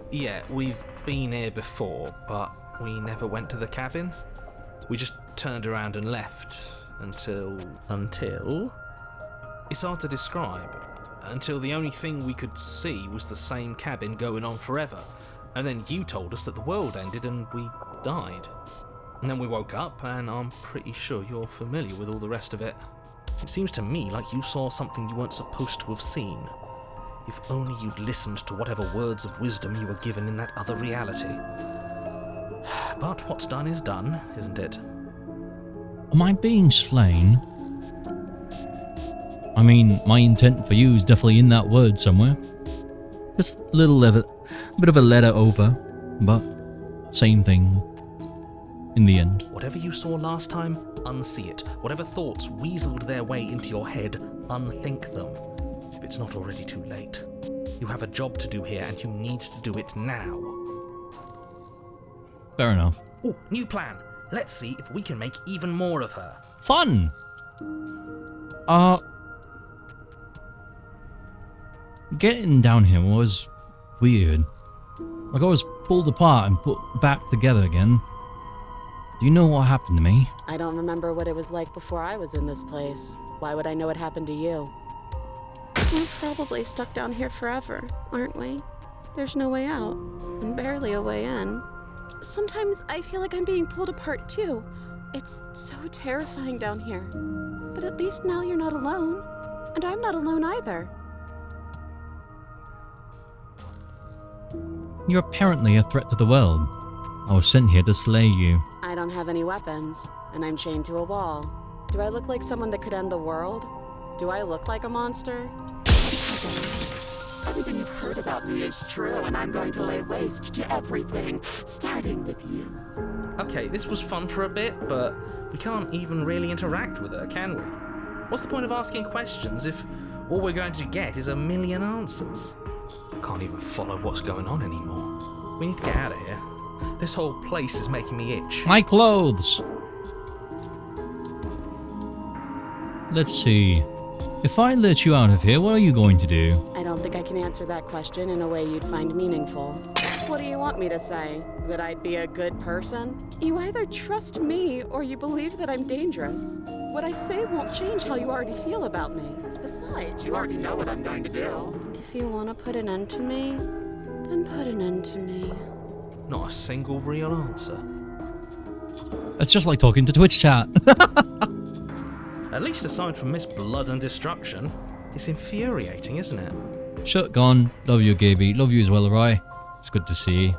Yeah, we've been here before, but we never went to the cabin. We just turned around and left until... It's hard to describe. Until the only thing we could see was the same cabin going on forever. And then you told us that the world ended and we died. And then we woke up, and I'm pretty sure you're familiar with all the rest of it. It seems to me like you saw something you weren't supposed to have seen. If only you'd listened to whatever words of wisdom you were given in that other reality. But what's done is done, isn't it?
Am I being slain? I mean, my intent for you is definitely in that word somewhere. Just a bit of a letter over, but same thing in the end.
Whatever you saw last time, unsee it. Whatever thoughts weaseled their way into your head, unthink them. If it's not already too late. You have a job to do here, and you need to do it now.
Fair enough.
Oh, new plan. Let's see if we can make even more of her.
Fun! Getting down here was weird. Like I was pulled apart and put back together again. Do you know what happened to me?
I don't remember what it was like before I was in this place. Why would I know what happened to you?
We're probably stuck down here forever, aren't we? There's no way out, and barely a way in. Sometimes I feel like I'm being pulled apart too. It's so terrifying down here. But at least now you're not alone. And I'm not alone either.
You're apparently a threat to the world. I was sent here to slay you.
I don't have any weapons, and I'm chained to a wall. Do I look like someone that could end the world? Do I look like a monster?
Everything you've heard about me is true, and I'm going to lay waste to everything, starting with you.
Okay, this was fun for a bit, but we can't even really interact with her, can we? What's the point of asking questions if all we're going to get is a million answers? I can't even follow what's going on anymore. We need to get out of here. This whole place is making me itch.
My clothes! Let's see. If I let you out of here, what are you going to do?
I don't think I can answer that question in a way you'd find meaningful. What do you want me to say? That I'd be a good person? You either trust me or you believe that I'm dangerous. What I say won't change how you already feel about me.
Besides, you already know what I'm going to do.
If you want to put an end to me, then put an end to me.
Not a single real answer.
It's just like talking to Twitch chat.
At least aside from Miss Blood and Destruction, it's infuriating, isn't it?
Shotgun. Love you, Gaby. Love you as well, Roy. It's good to see.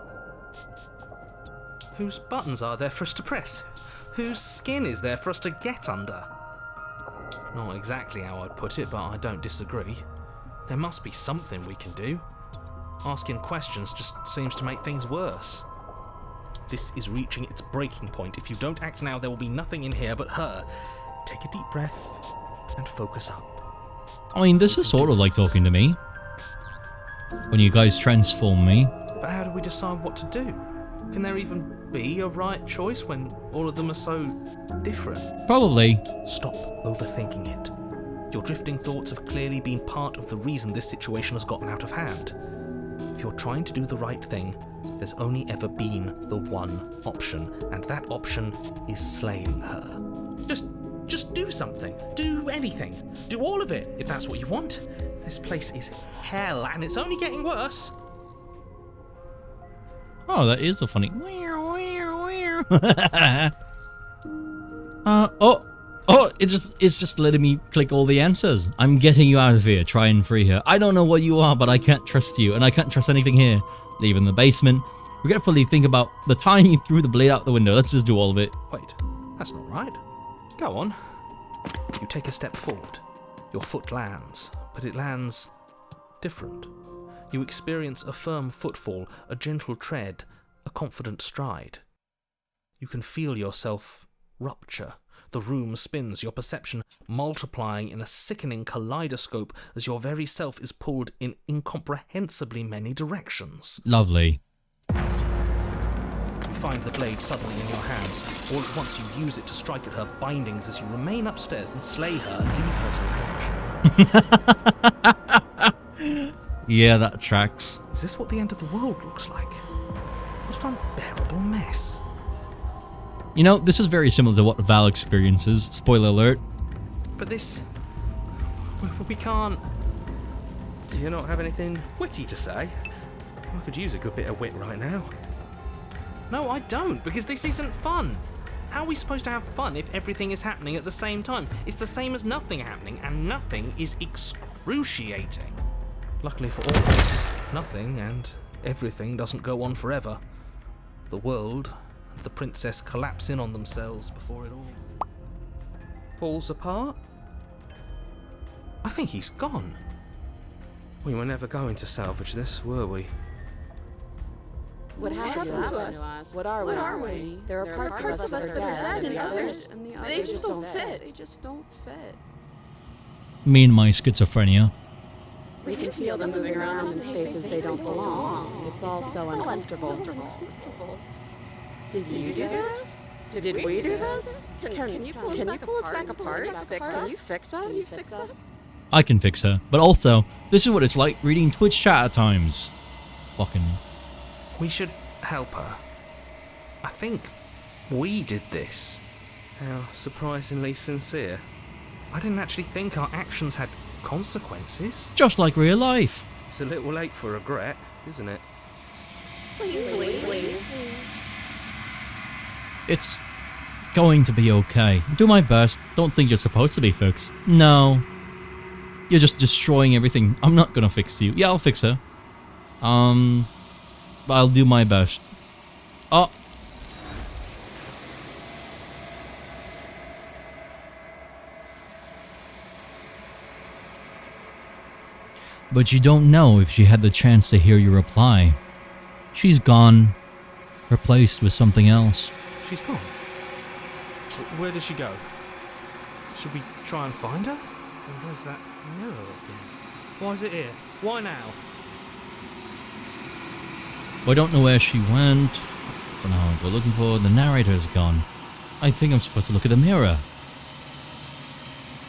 Whose buttons are there for us to press? Whose skin is there for us to get under? Not exactly how I'd put it, but I don't disagree. There must be something we can do. Asking questions just seems to make things worse. This is reaching its breaking point. If you don't act now, there will be nothing in here but her. Take a deep breath and focus up.
I mean, this is sort of like talking to me. When you guys transform me.
But how do we decide what to do? Can there even be a right choice when all of them are so different?
Probably.
Stop overthinking it. Your drifting thoughts have clearly been part of the reason this situation has gotten out of hand. If you're trying to do the right thing, there's only ever been the one option, and that option is slaying her. Just do something. Do anything. Do all of it, if that's what you want. This place is hell, and it's only getting worse.
Oh, that is a funny. It's just letting me click all the answers. I'm getting you out of here. Try and free her. I don't know what you are, but I can't trust you, and I can't trust anything here. Leave in the basement. Regretfully think about the time you threw the blade out the window. Let's just do all of it.
Wait, that's not right. Go on. You take a step forward. Your foot lands, but it lands different. You experience a firm footfall, a gentle tread, a confident stride. You can feel yourself rupture. The room spins, your perception multiplying in a sickening kaleidoscope as your very self is pulled in incomprehensibly many directions.
Lovely.
You find the blade suddenly in your hands. All at once you use it to strike at her bindings as you remain upstairs and slay her and leave her to perish.
Yeah, that tracks.
Is this what the end of the world looks like? What an unbearable mess.
You know, this is very similar to what Val experiences. Spoiler alert.
But this... we can't... Do you not have anything witty to say? I could use a good bit of wit right now. No, I don't, because this isn't fun. How are we supposed to have fun if everything is happening at the same time? It's the same as nothing happening, and nothing is excruciating. Luckily for all of us, nothing and everything doesn't go on forever. The world and the princess collapse in on themselves before it all falls apart. I think he's gone. We were never going to salvage this, were we?
What happened to us? What are we? There are parts of us that are dead, and others, they just don't fit. They just don't fit.
Me and my schizophrenia.
We can feel them moving around in spaces they don't belong. It's all so uncomfortable. Did you do this? Did we do this? Can you pull us back apart? Can you fix us?
I can fix her. But also, this is what it's like reading Twitch chat at times. Fucking...
We should help her. I think we did this. How surprisingly sincere. I didn't actually think our actions had consequences.
Just like real life.
It's a little late for regret, isn't it?
Please.
It's going to be okay. Do my best. Don't think you're supposed to be fixed. No. You're just destroying everything. I'm not gonna fix you. Yeah, I'll fix her. I'll do my best. Oh! But you don't know if she had the chance to hear your reply. She's gone, replaced with something else.
She's gone. Where did she go? Should we try and find her? And there's that mirror again. Why is it here? Why now?
I don't know where she went. Don't know what we're looking for. The narrator's gone. I think I'm supposed to look at the mirror.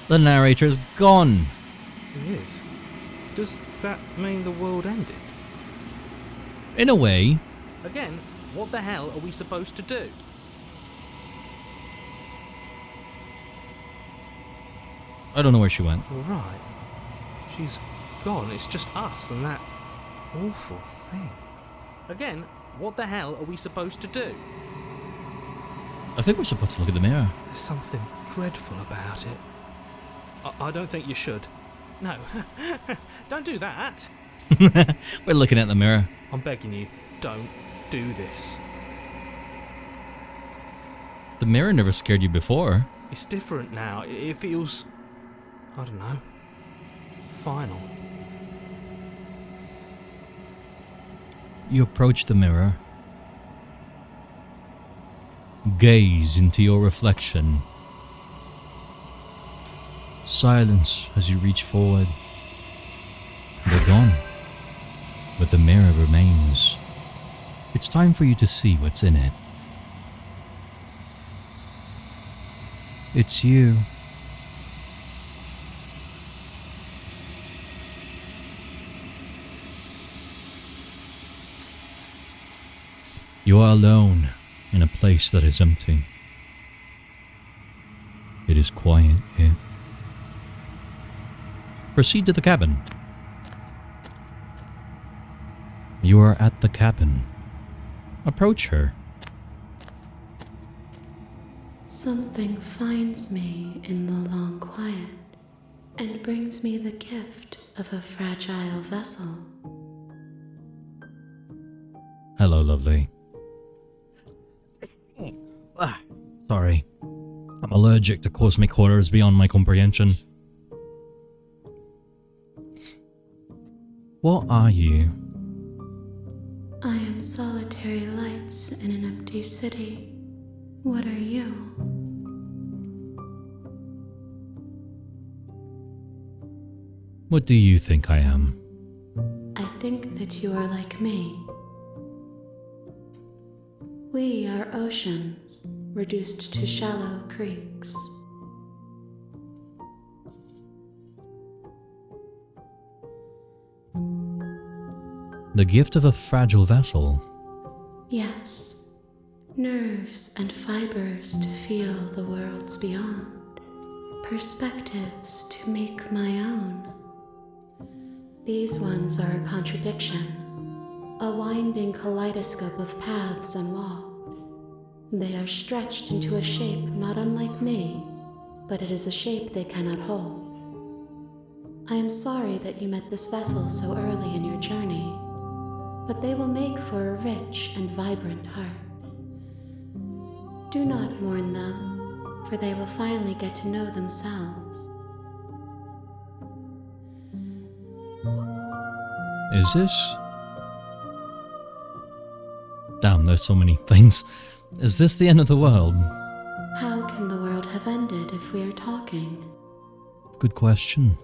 The narrator's gone.
It is. Does that mean the world ended?
In a way.
Again, what the hell are we supposed to do?
I don't know where she went.
Right. She's gone. It's just us and that awful thing. Again, what the hell are we supposed to do?
I think we're supposed to look at the mirror.
There's something dreadful about it. I don't think you should. No. Don't do that.
We're looking at the mirror.
I'm begging you, don't do this.
The mirror never scared you before.
It's different now. It feels... I don't know. Final.
You approach the mirror. Gaze into your reflection. Silence as you reach forward. They're gone, but the mirror remains. It's time for you to see what's in it. It's you. You are alone in a place that is empty. It is quiet here. Proceed to the cabin. You are at the cabin. Approach her.
Something finds me in the long quiet and brings me the gift of a fragile vessel.
Hello, lovely. Sorry. I'm allergic to cosmic horrors beyond my comprehension. What are you?
I am solitary lights in an empty city. What are you?
What do you think I am?
I think that you are like me. We are oceans, reduced to shallow creeks.
The gift of a fragile vessel.
Yes, nerves and fibers to feel the worlds beyond, perspectives to make my own. These ones are a contradiction, a winding kaleidoscope of paths and walks. They are stretched into a shape not unlike me, but it is a shape they cannot hold. I am sorry that you met this vessel so early in your journey, but they will make for a rich and vibrant heart. Do not mourn them, for they will finally get to know themselves.
Is this... Damn, there's so many things. Is this the end of the world?
How can the world have ended if we are talking?
Good question.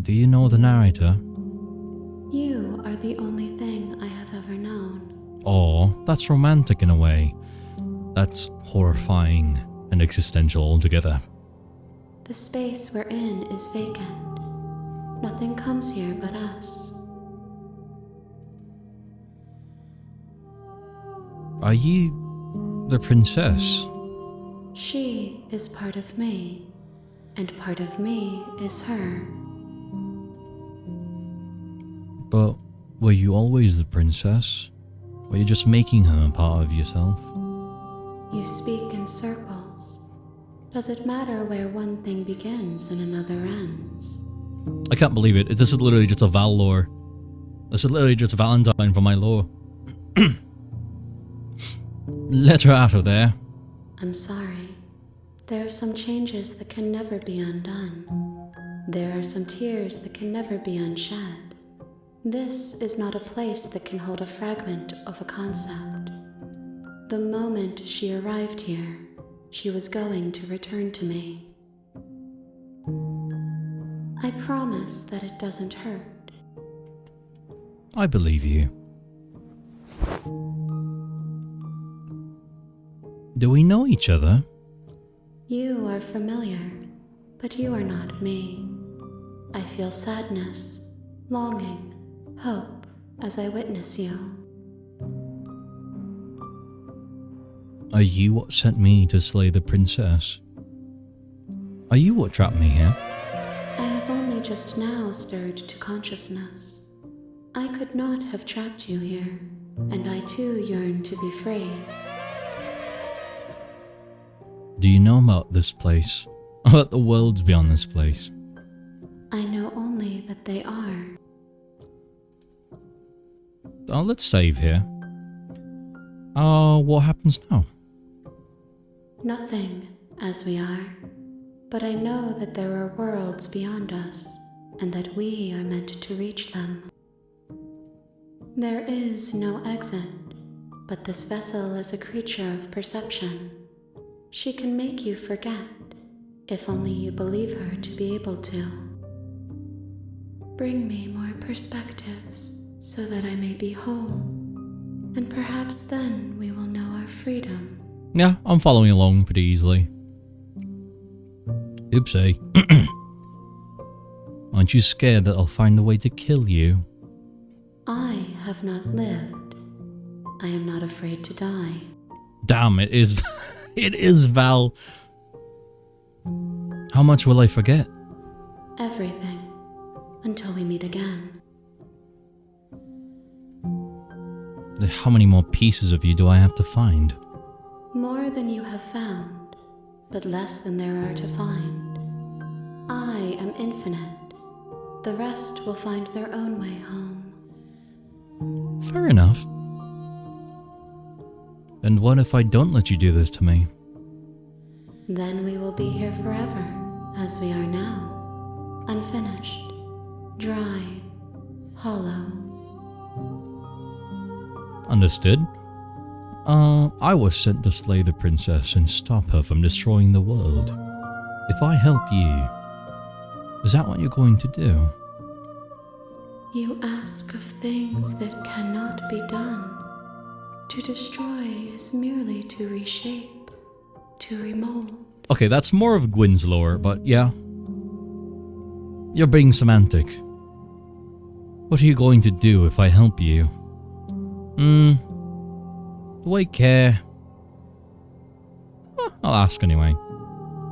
Do you know the narrator?
You are the only thing I have ever known.
Oh, that's romantic in a way. That's horrifying and existential altogether.
The space we're in is vacant. Nothing comes here but us.
Are you the princess?
She is part of me, and part of me is her.
But were you always the princess? Or are you just making her a part of yourself?
You speak in circles. Does it matter where one thing begins and another ends?
I can't believe it. This is literally just a Val lore. This is literally just Valentine for my lore. Let her out of there.
I'm sorry. There are some changes that can never be undone. There are some tears that can never be unshed. This is not a place that can hold a fragment of a concept. The moment she arrived here, she was going to return to me. I promise that it doesn't hurt.
I believe you. Do we know each other?
You are familiar, but you are not me. I feel sadness, longing, hope as I witness you.
Are you what sent me to slay the princess? Are you what trapped me here?
I have only just now stirred to consciousness. I could not have trapped you here, and I too yearn to be free.
Do you know about this place? About the worlds beyond this place?
I know only that they are.
Oh, let's save here. What happens now?
Nothing, as we are. But I know that there are worlds beyond us, and that we are meant to reach them. There is no exit, but this vessel is a creature of perception. She can make you forget, if only you believe her to be able to. Bring me more perspectives, so that I may be whole, and perhaps then we will know our freedom.
Yeah, I'm following along pretty easily. Oopsie. Aren't you scared that I'll find a way to kill you?
I have not lived. I am not afraid to die.
Damn, it is... it is Val. How much will I forget?
Everything. Until we meet again.
How many more pieces of you do I have to find?
More than you have found, but less than there are to find. I am infinite. The rest will find their own way home.
Fair enough. And what if I don't let you do this to me?
Then we will be here forever, as we are now. Unfinished, dry, hollow.
Understood. I was sent to slay the princess and stop her from destroying the world. If I help you, is that what you're going to do?
You ask of things that cannot be done. To destroy is merely to reshape, to remold.
Okay, that's more of Gwyn's lore, but yeah. You're being semantic. What are you going to do if I help you? Do I care? I'll ask anyway.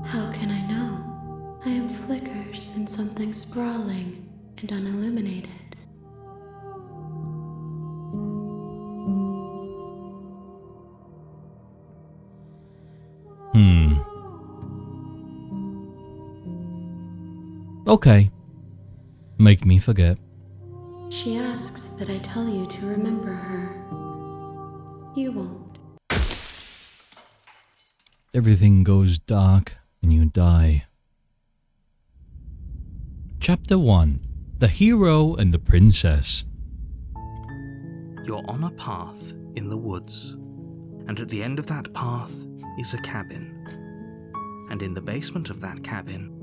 How can I know? I am flickers in something sprawling and unilluminated.
Okay. Make me forget.
She asks that I tell you to remember her. You won't.
Everything goes dark when you die. Chapter 1. The Hero and the Princess.
You're on a path in the woods, and at the end of that path is a cabin. And in the basement of that cabin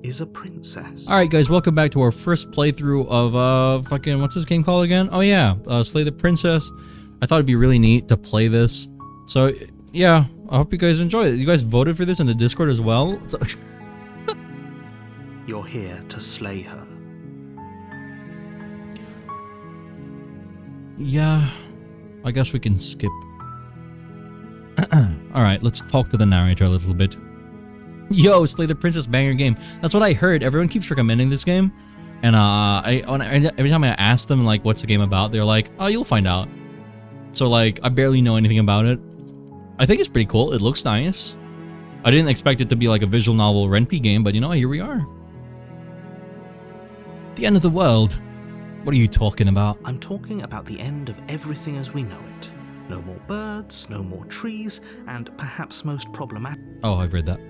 is a princess.
Alright guys, welcome back to our first playthrough of fucking, what's this game called again? Oh yeah, Slay the Princess. I thought it'd be really neat to play this. So yeah, I hope you guys enjoy it. You guys voted for this in the Discord as well? So
You're here to slay her.
yeah, I guess we can skip. Alright, let's talk to the narrator a little bit. Yo, Slay the Princess, banger game. That's what I heard. Everyone keeps recommending this game. And every time I ask them, like, what's the game about, they're like, oh, you'll find out. So, like, I barely know anything about it. I think it's pretty cool. It looks nice. I didn't expect it to be like a visual novel Ren'Py game, but you know, here we are. The end of the world. What are you talking about?
I'm talking about the end of everything as we know it. No more birds, no more trees, and perhaps most problematic.
Oh, I've read that.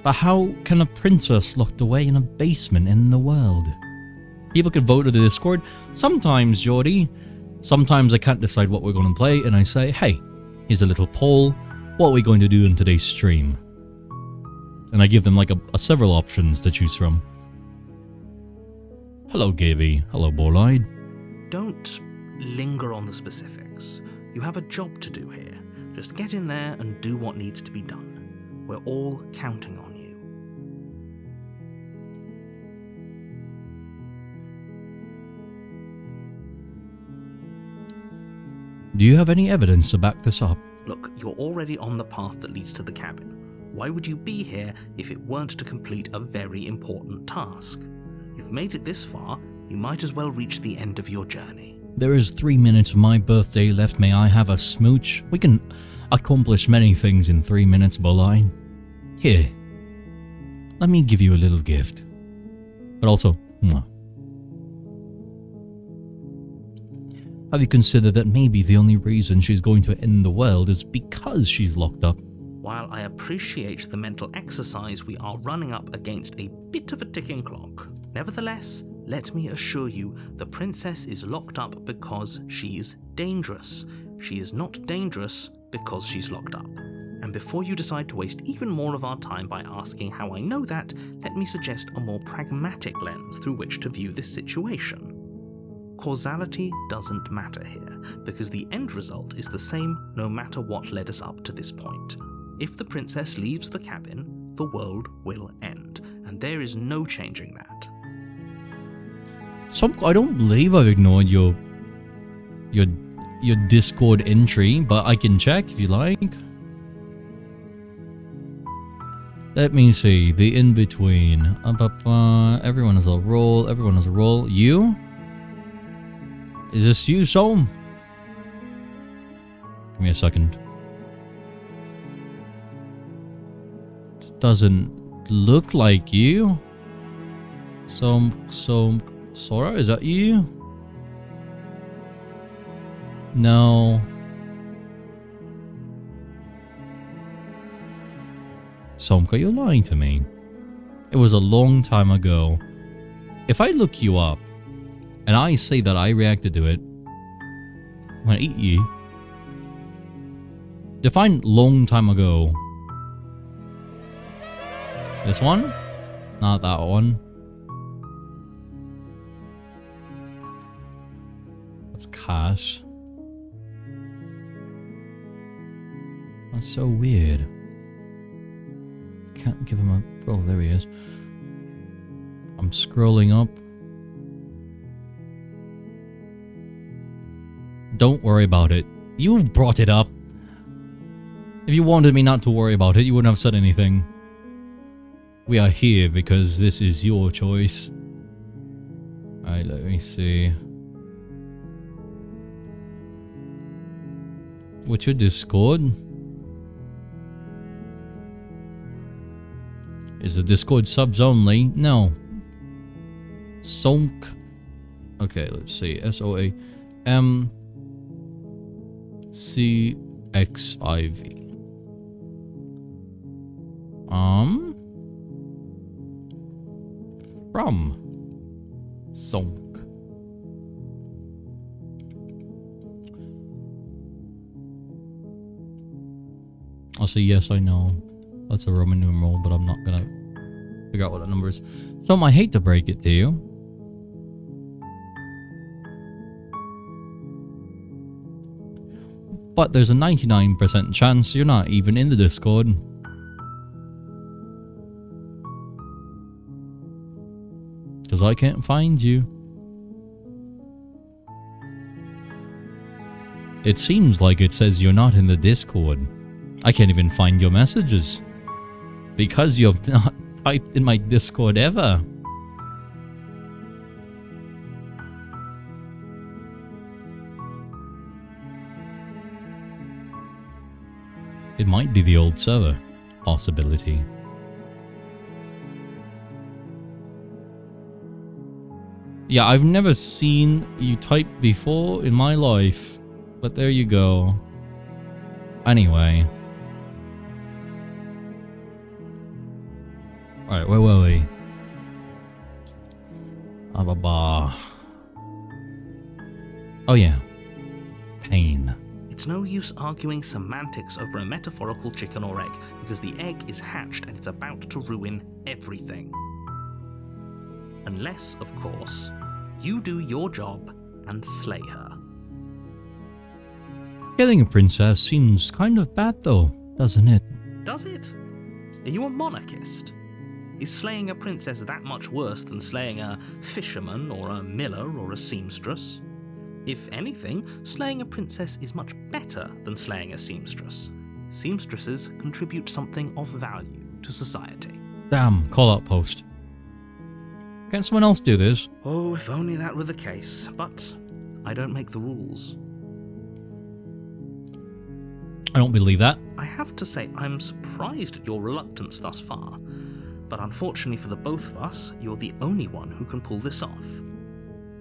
But how can a princess locked away in a basement in the world? People can vote to the Discord. Sometimes, Jordy, sometimes I can't decide what we're going to play, and I say, hey, here's a little poll. What are we going to do in today's stream? And I give them like a several options to choose from. Hello, Gaby. Hello, Bolide.
Don't linger on the specifics. You have a job to do here. Just get in there and do what needs to be done. We're all counting on you.
Do you have any evidence to back this up?
Look, you're already on the path that leads to the cabin. Why would you be here if it weren't to complete a very important task? You've made it this far, you might as well reach the end of your journey.
There is 3 minutes of my birthday left. May I have a smooch? We can accomplish many things in 3 minutes, Bolide. Here, let me give you a little gift. But also, mwah. Have you considered that maybe the only reason she's going to end the world is because she's locked up?
While I appreciate the mental exercise, we are running up against a bit of a ticking clock. Nevertheless, let me assure you, the princess is locked up because she's dangerous. She is not dangerous because she's locked up. And before you decide to waste even more of our time by asking how I know that, let me suggest a more pragmatic lens through which to view this situation. Causality doesn't matter here, because the end result is the same no matter what led us up to this point. If the princess leaves the cabin, the world will end, and there is no changing that.
I don't believe I've ignored your Discord entry, but I can check if you like. Let me see, the in-between. Everyone has a role, everyone has a role. You? Is this you, Soam? Give me a second. It doesn't look like you. Sora, is that you? No. Somka, you're lying to me. It was a long time ago. If I look you up, and I say that I reacted to it, I'm gonna eat you. Define long time ago. This one? Not that one. That's Cash. That's so weird. Can't give him a... Oh, there he is. I'm scrolling up. Don't worry about it. You brought it up. If you wanted me not to worry about it, you wouldn't have said anything. We are here because this is your choice. Alright, let me see. What's your Discord? Is the Discord subs only? No. Sonk. Okay, let's see. SOAM. CXIV. From Sonk. I'll say yes, I know. That's a Roman numeral, but I'm not gonna figure out what that number is. So I hate to break it to you. But there's a 99% chance you're not even in the Discord. Because I can't find you. It seems like it says you're not in the Discord. I can't even find your messages. Because you have not typed in my Discord ever. It might be the old server. Possibility. Yeah, I've never seen you type before in my life. But there you go. Anyway. Alright, where were we? Oh yeah. Pain.
It's no use arguing semantics over a metaphorical chicken or egg, because the egg is hatched and it's about to ruin everything. Unless, of course, you do your job and slay her.
Killing a princess seems kind of bad though, doesn't it?
Does it? Are you a monarchist? Is slaying a princess that much worse than slaying a fisherman or a miller or a seamstress? If anything, slaying a princess is much better than slaying a seamstress. Seamstresses contribute something of value to society.
Damn, call out post. Can someone else do this?
Oh, if only that were the case, but I don't make the rules.
I don't believe that.
I have to say, I'm surprised at your reluctance thus far, but unfortunately for the both of us, you're the only one who can pull this off.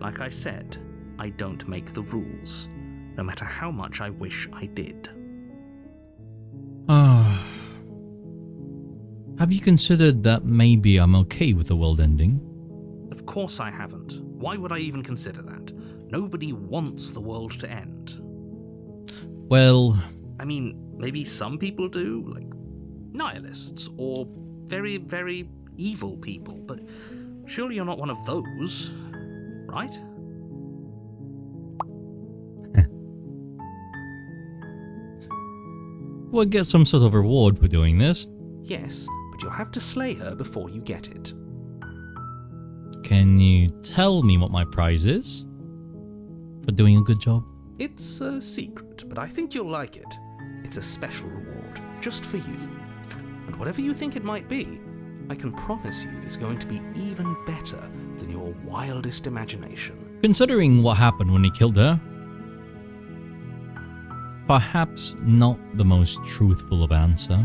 Like I said, I don't make the rules, no matter how much I wish I did.
Have you considered that maybe I'm okay with the world ending?
Of course I haven't. Why would I even consider that? Nobody wants the world to end.
Well,
I mean, maybe some people do, like nihilists or very, very evil people, but surely you're not one of those, right?
we'll get some sort of reward for doing this.
Yes, but you'll have to slay her before you get it.
Can you tell me what my prize is? For doing a good job?
It's a secret, but I think you'll like it. It's a special reward, just for you. And whatever you think it might be, I can promise you it's going to be even better than your wildest imagination.
Considering what happened when he killed her, perhaps not the most truthful of answer.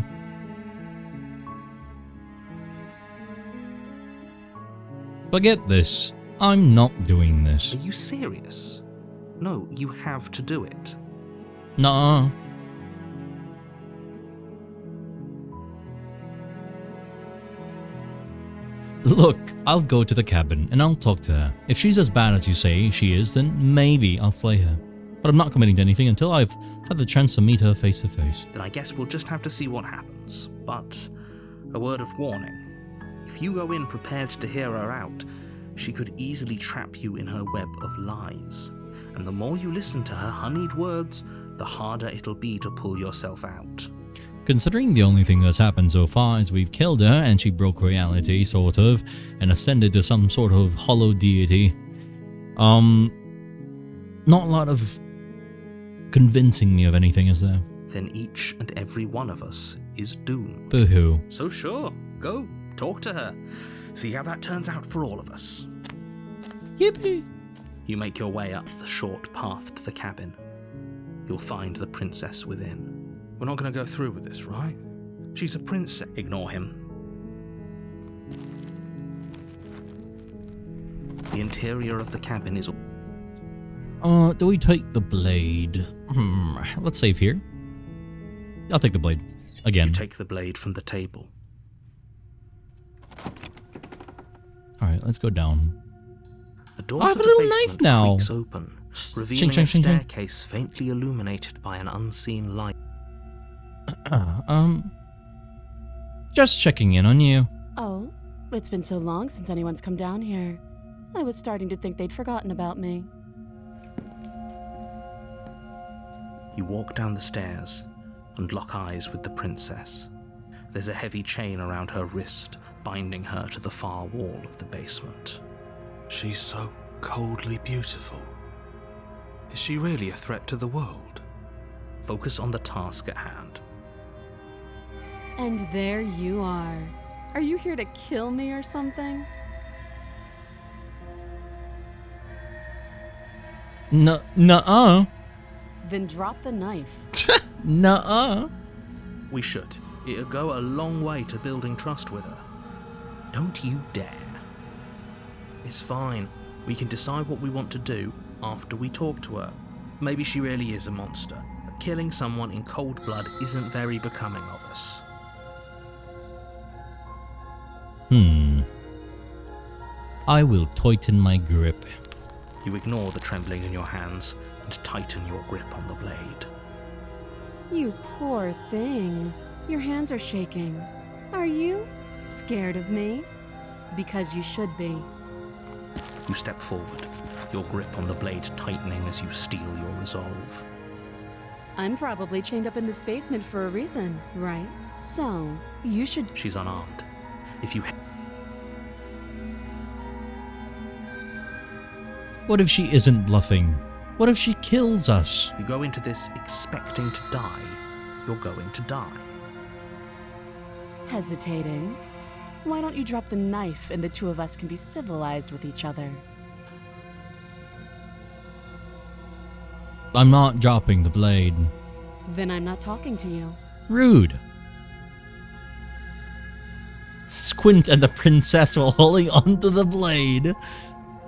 But get this, I'm not doing this.
Are you serious? No, you have to do it.
Nuh-uh. Look, I'll go to the cabin and I'll talk to her. If she's as bad as you say she is, then maybe I'll slay her. But I'm not committing to anything until I've had the chance to meet her face to face.
Then I guess we'll just have to see what happens. But a word of warning. If you go in prepared to hear her out, she could easily trap you in her web of lies. And the more you listen to her honeyed words, the harder it'll be to pull yourself out.
Considering the only thing that's happened so far is we've killed her and she broke reality, sort of, and ascended to some sort of hollow deity. Not a lot of convincing me of anything, is there?
Then each and every one of us is doomed.
Boo-hoo.
So sure, go, talk to her. See how that turns out for all of us.
Yippee!
You make your way up the short path to the cabin. You'll find the princess within. We're not going to go through with this, right? She's a princess. Ignore him. The interior of the cabin is...
Do we take the blade? Let's save here. I'll take the blade. Again.
You take the blade from the table.
Alright, let's go down.
The door
I
to
have a
the
little
basement
knife now.
creaks open, revealing
ching,
a
ching, ching.
staircase faintly illuminated by an unseen light.
Just checking in on you.
Oh, it's been so long since anyone's come down here. I was starting to think they'd forgotten about me.
You walk down the stairs and lock eyes with the princess. There's a heavy chain around her wrist, binding her to the far wall of the basement. She's so coldly beautiful. Is she really a threat to the world? Focus on the task at hand.
And there you are. Are you here to kill me or something?
Nuh-uh.
Then drop the knife.
Nuh-uh.
We should. It'll go a long way to building trust with her. Don't you dare. It's fine. We can decide what we want to do after we talk to her. Maybe she really is a monster, but killing someone in cold blood isn't very becoming of us.
I will tighten my grip.
You ignore the trembling in your hands and tighten your grip on the blade.
You poor thing. Your hands are shaking. Are you scared of me? Because you should be.
You step forward, your grip on the blade tightening as you steel your resolve.
I'm probably chained up in this basement for a reason, right? So, you should...
She's unarmed. If you...
What if she isn't bluffing? What if she kills us?
You go into this expecting to die, you're going to die.
Hesitating? Why don't you drop the knife and the two of us can be civilized with each other?
I'm not dropping the blade.
Then I'm not talking to you.
Rude. Squint at the princess while holding onto the blade.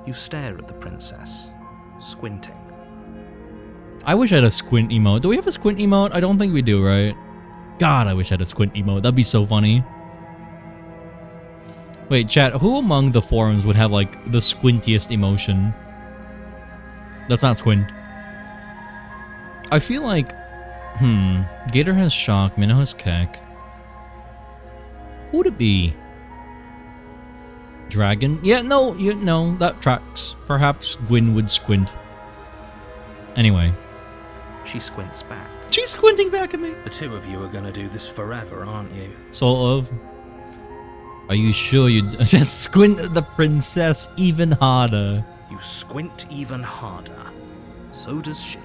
You stare at the princess, squinting.
I wish I had a squint emote. Do we have a squint emote? I don't think we do, right? God, I wish I had a squint emote. That'd be so funny. Wait, chat, who among the forums would have, like, the squintiest emotion? That's not squint. I feel like... Gator has shock, Minnow has cack. Who would it be? Dragon? Yeah, no, that tracks. Perhaps Gwyn would squint. Anyway.
She squints back.
She's squinting back at me.
The two of you are gonna do this forever, aren't you?
Sort of. Are you sure you just squint at the princess even harder?
You squint even harder. So does she.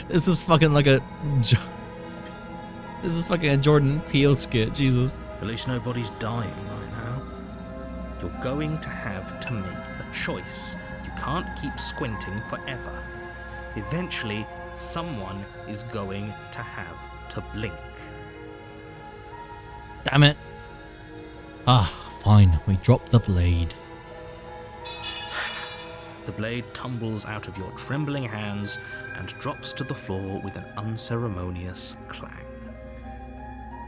This is fucking like a... This is fucking a Jordan Peele skit, Jesus.
At least nobody's dying right now. You're going to have to make a choice. You can't keep squinting forever. Eventually, someone is going to have to blink.
Damn it. Ah, fine. We drop the blade.
The blade tumbles out of your trembling hands and drops to the floor with an unceremonious clang.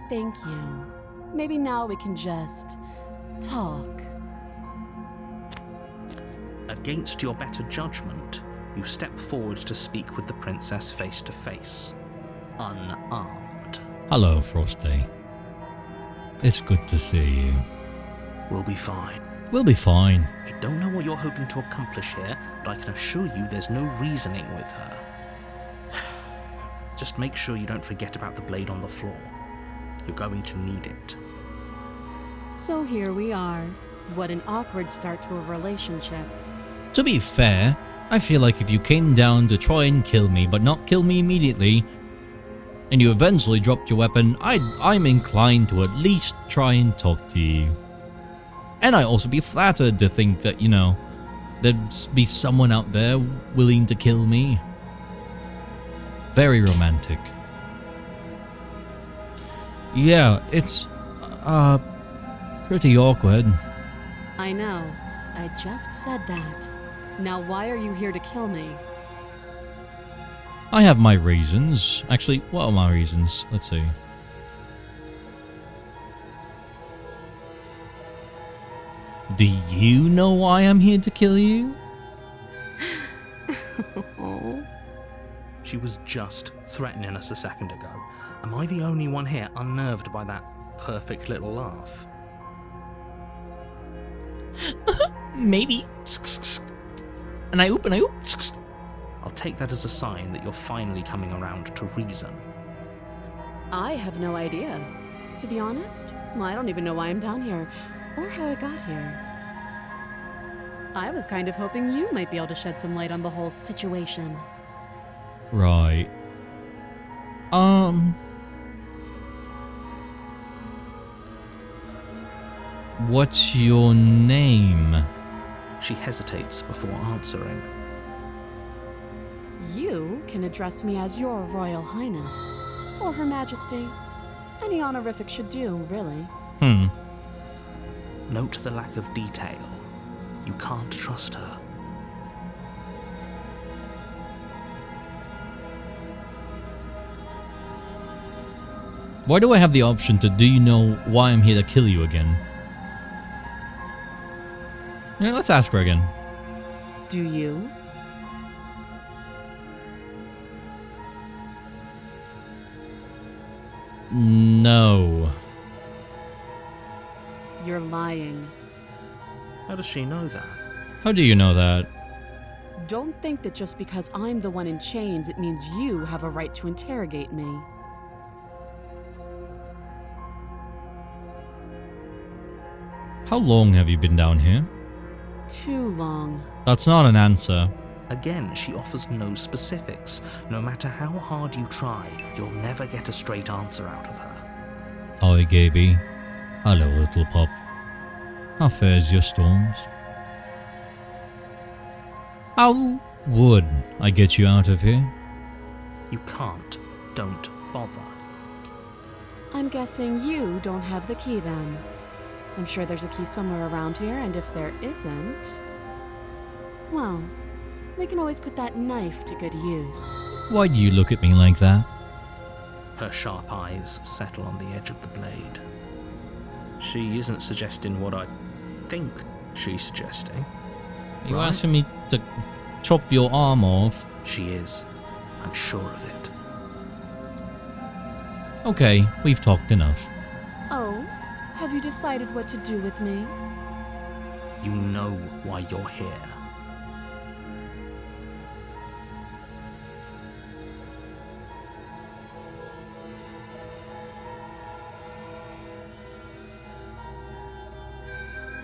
Thank you. Maybe now we can just... talk.
Against your better judgment, you step forward to speak with the princess face to face, unarmed.
Hello, Frosty. It's good to see you.
We'll be fine.
We'll be fine.
I don't know what you're hoping to accomplish here, but I can assure you there's no reasoning with her. Just make sure you don't forget about the blade on the floor. You're going to need it.
So here we are. What an awkward start to a relationship.
To be fair, I feel like if you came down to try and kill me, but not kill me immediately, and you eventually dropped your weapon, I'm inclined to at least try and talk to you. And I'd also be flattered to think that, you know, there'd be someone out there willing to kill me. Very romantic. Yeah, it's, pretty awkward.
I know. I just said that. Now why are you here to kill me?
I have my reasons. Actually, what are my reasons? Let's see. Do you know why I'm here to kill you?
She was just threatening us a second ago. Am I the only one here unnerved by that perfect little laugh?
Maybe. And I oop.
I'll take that as a sign that you're finally coming around to reason.
I have no idea. To be honest, I don't even know why I'm down here, or how I got here. I was kind of hoping you might be able to shed some light on the whole situation.
Right. What's your name?
She hesitates before answering.
You can address me as your Royal Highness, or Her Majesty. Any honorific should do, really.
Note the lack of detail. You can't trust her.
Why do I have the option to do you know why I'm here to kill you again? Yeah, let's ask her again.
Do you?
No.
You're lying.
How does she know that?
How do you know that?
Don't think that just because I'm the one in chains, it means you have a right to interrogate me.
How long have you been down here?
Too long.
That's not an answer.
Again, she offers no specifics. No matter how hard you try, you'll never get a straight answer out of her.
Hi, Gaby. Hello, little pup. How fares your storms? How would I get you out of here?
You can't. Don't bother.
I'm guessing you don't have the key then. I'm sure there's a key somewhere around here, and if there isn't, well, we can always put that knife to good use.
Why do you look at me like that?
Her sharp eyes settle on the edge of the blade. She isn't suggesting what I think she's suggesting.
Are you
Right.
asking me to chop your arm off?
She is. I'm sure of it.
Okay, we've talked enough.
Oh, have you decided what to do with me?
You know why you're here.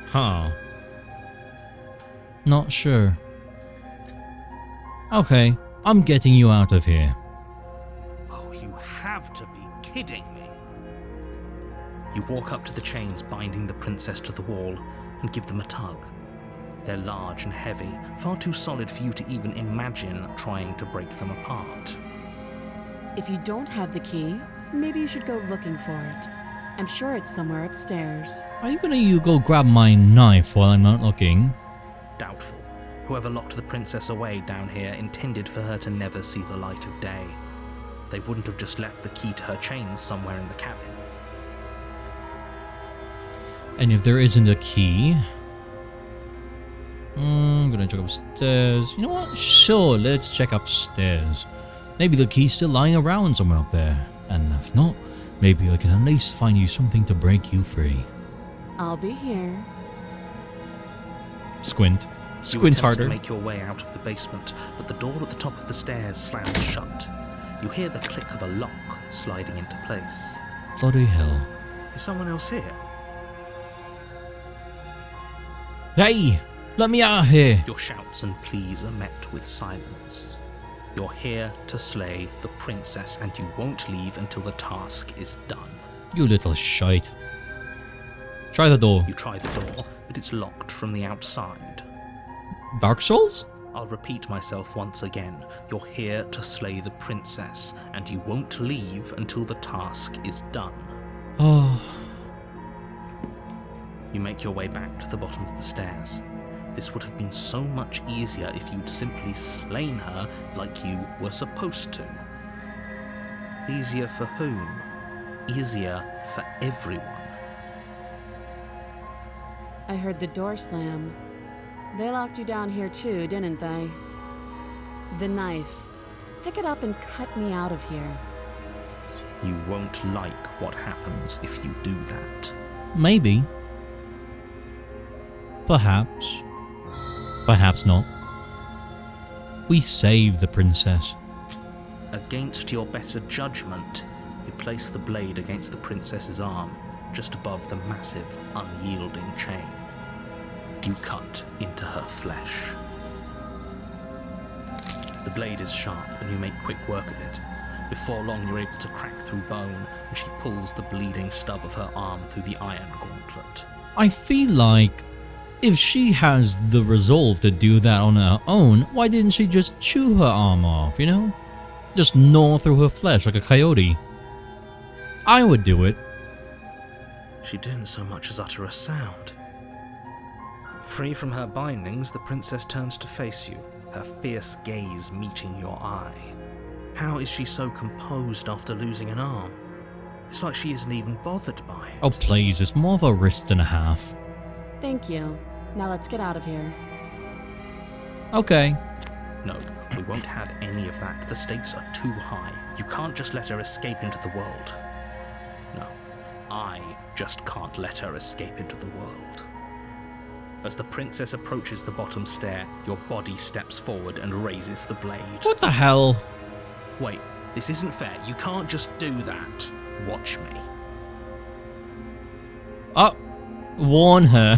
Huh. Not sure. Okay, I'm getting you out of here.
Oh, you have to be kidding me. You walk up to the chains binding the princess to the wall and give them a tug. They're large and heavy, far too solid for you to even imagine trying to break them apart.
If you don't have the key, maybe you should go looking for it. I'm sure it's somewhere upstairs.
Are you gonna go grab my knife while I'm not looking?
Doubtful. Whoever locked the princess away down here intended for her to never see the light of day. They wouldn't have just left the key to her chains somewhere in the cabin.
And if there isn't a key... I'm gonna check upstairs. You know what? Sure, let's check upstairs. Maybe the key's still lying around somewhere up there. And if not, maybe I can at least find you something to break you free.
I'll be here.
Squint.
You
Squint's
attempt
harder.
to make your way out of the basement, but the door at the top of the stairs slams shut. You hear the click of a lock sliding into place.
Bloody hell.
Is someone else here?
Hey! Let me out of here!
Your shouts and pleas are met with silence. You're here to slay the princess, and you won't leave until the task is done.
You little shite. Try the door.
You try the door, but it's locked from the outside.
Dark Souls?
I'll repeat myself once again. You're here to slay the princess, and you won't leave until the task is done.
Oh.
You make your way back to the bottom of the stairs. This would have been so much easier if you'd simply slain her like you were supposed to. Easier for whom? Easier for everyone.
I heard the door slam. They locked you down here too, didn't they? The knife. Pick it up and cut me out of here.
You won't like what happens if you do that.
Maybe. Perhaps. Perhaps not. We save the princess.
Against your better judgment, you place the blade against the princess's arm, just above the massive, unyielding chain. You cut into her flesh. The blade is sharp, and you make quick work of it. Before long, you're able to crack through bone, and she pulls the bleeding stub of her arm through the iron gauntlet.
I feel like if she has the resolve to do that on her own, why didn't she just chew her arm off, you know? Just gnaw through her flesh like a coyote. I would do it.
She didn't so much as utter a sound. Free from her bindings, the princess turns to face you, her fierce gaze meeting your eye. How is she so composed after losing an arm? It's like she isn't even bothered by it.
Oh, please, it's more of a wrist and a half.
Thank you. Now let's get out of here.
Okay.
No, we won't have any of that. The stakes are too high. You can't just let her escape into the world. No, I just can't let her escape into the world. As the princess approaches the bottom stair, your body steps forward and raises the blade.
What the hell?
Wait, this isn't fair. You can't just do that. Watch me.
Oh, warn her.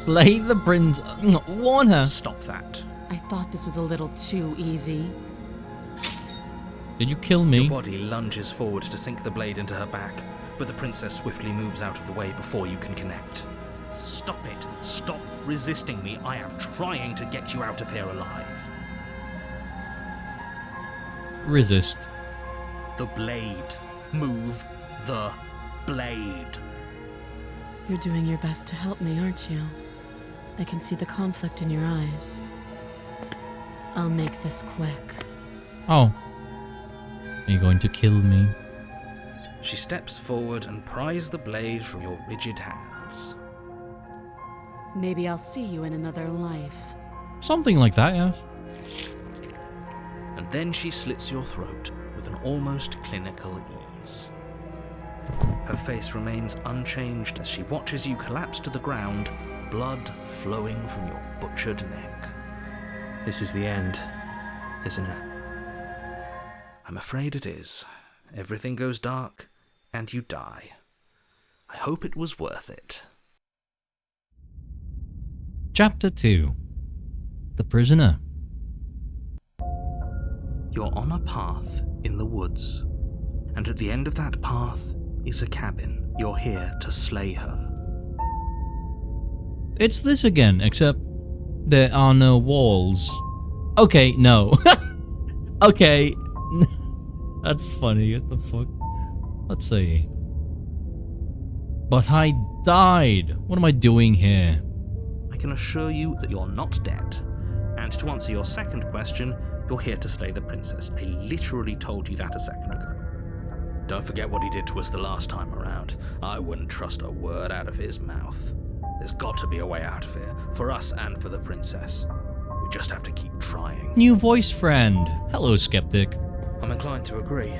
Play the prince. Warn her.
Stop that.
I thought this was a little too easy.
Did you kill me?
Your body lunges forward to sink the blade into her back, but the princess swiftly moves out of the way before you can connect. Stop it. Stop resisting me. I am trying to get you out of here alive.
Resist.
The blade. Move the blade.
You're doing your best to help me, aren't you? I can see the conflict in your eyes. I'll make this quick.
Oh. Are you going to kill me?
She steps forward and pries the blade from your rigid hands.
Maybe I'll see you in another life.
Something like that, yes.
And then she slits your throat with an almost clinical ease. Her face remains unchanged as she watches you collapse to the ground, blood flowing from your butchered neck. This is the end, isn't it? I'm afraid it is. Everything goes dark, and you die. I hope it was worth it.
Chapter 2. The Prisoner.
You're on a path in the woods, and at the end of that path is a cabin. You're here to slay her.
It's this again, except there are no walls. Okay, no. Okay. That's funny, what the fuck? Let's see. But I died. What am I doing here?
I can assure you that you're not dead. And to answer your second question, you're here to slay the princess. I literally told you that a second ago. Don't forget what he did to us the last time around. I wouldn't trust a word out of his mouth. There's got to be a way out of here, for us and for the princess. We just have to keep trying.
New voice friend. Hello, skeptic.
I'm inclined to agree.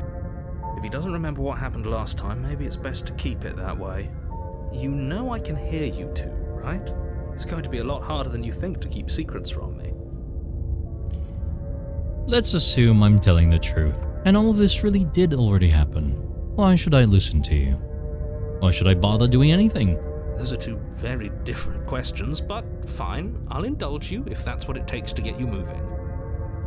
If he doesn't remember what happened last time, maybe it's best to keep it that way. You know I can hear you two, right? It's going to be a lot harder than you think to keep secrets from me.
Let's assume I'm telling the truth, and all of this really did already happen. Why should I listen to you? Why should I bother doing anything?
Those are two very different questions, but fine, I'll indulge you if that's what it takes to get you moving.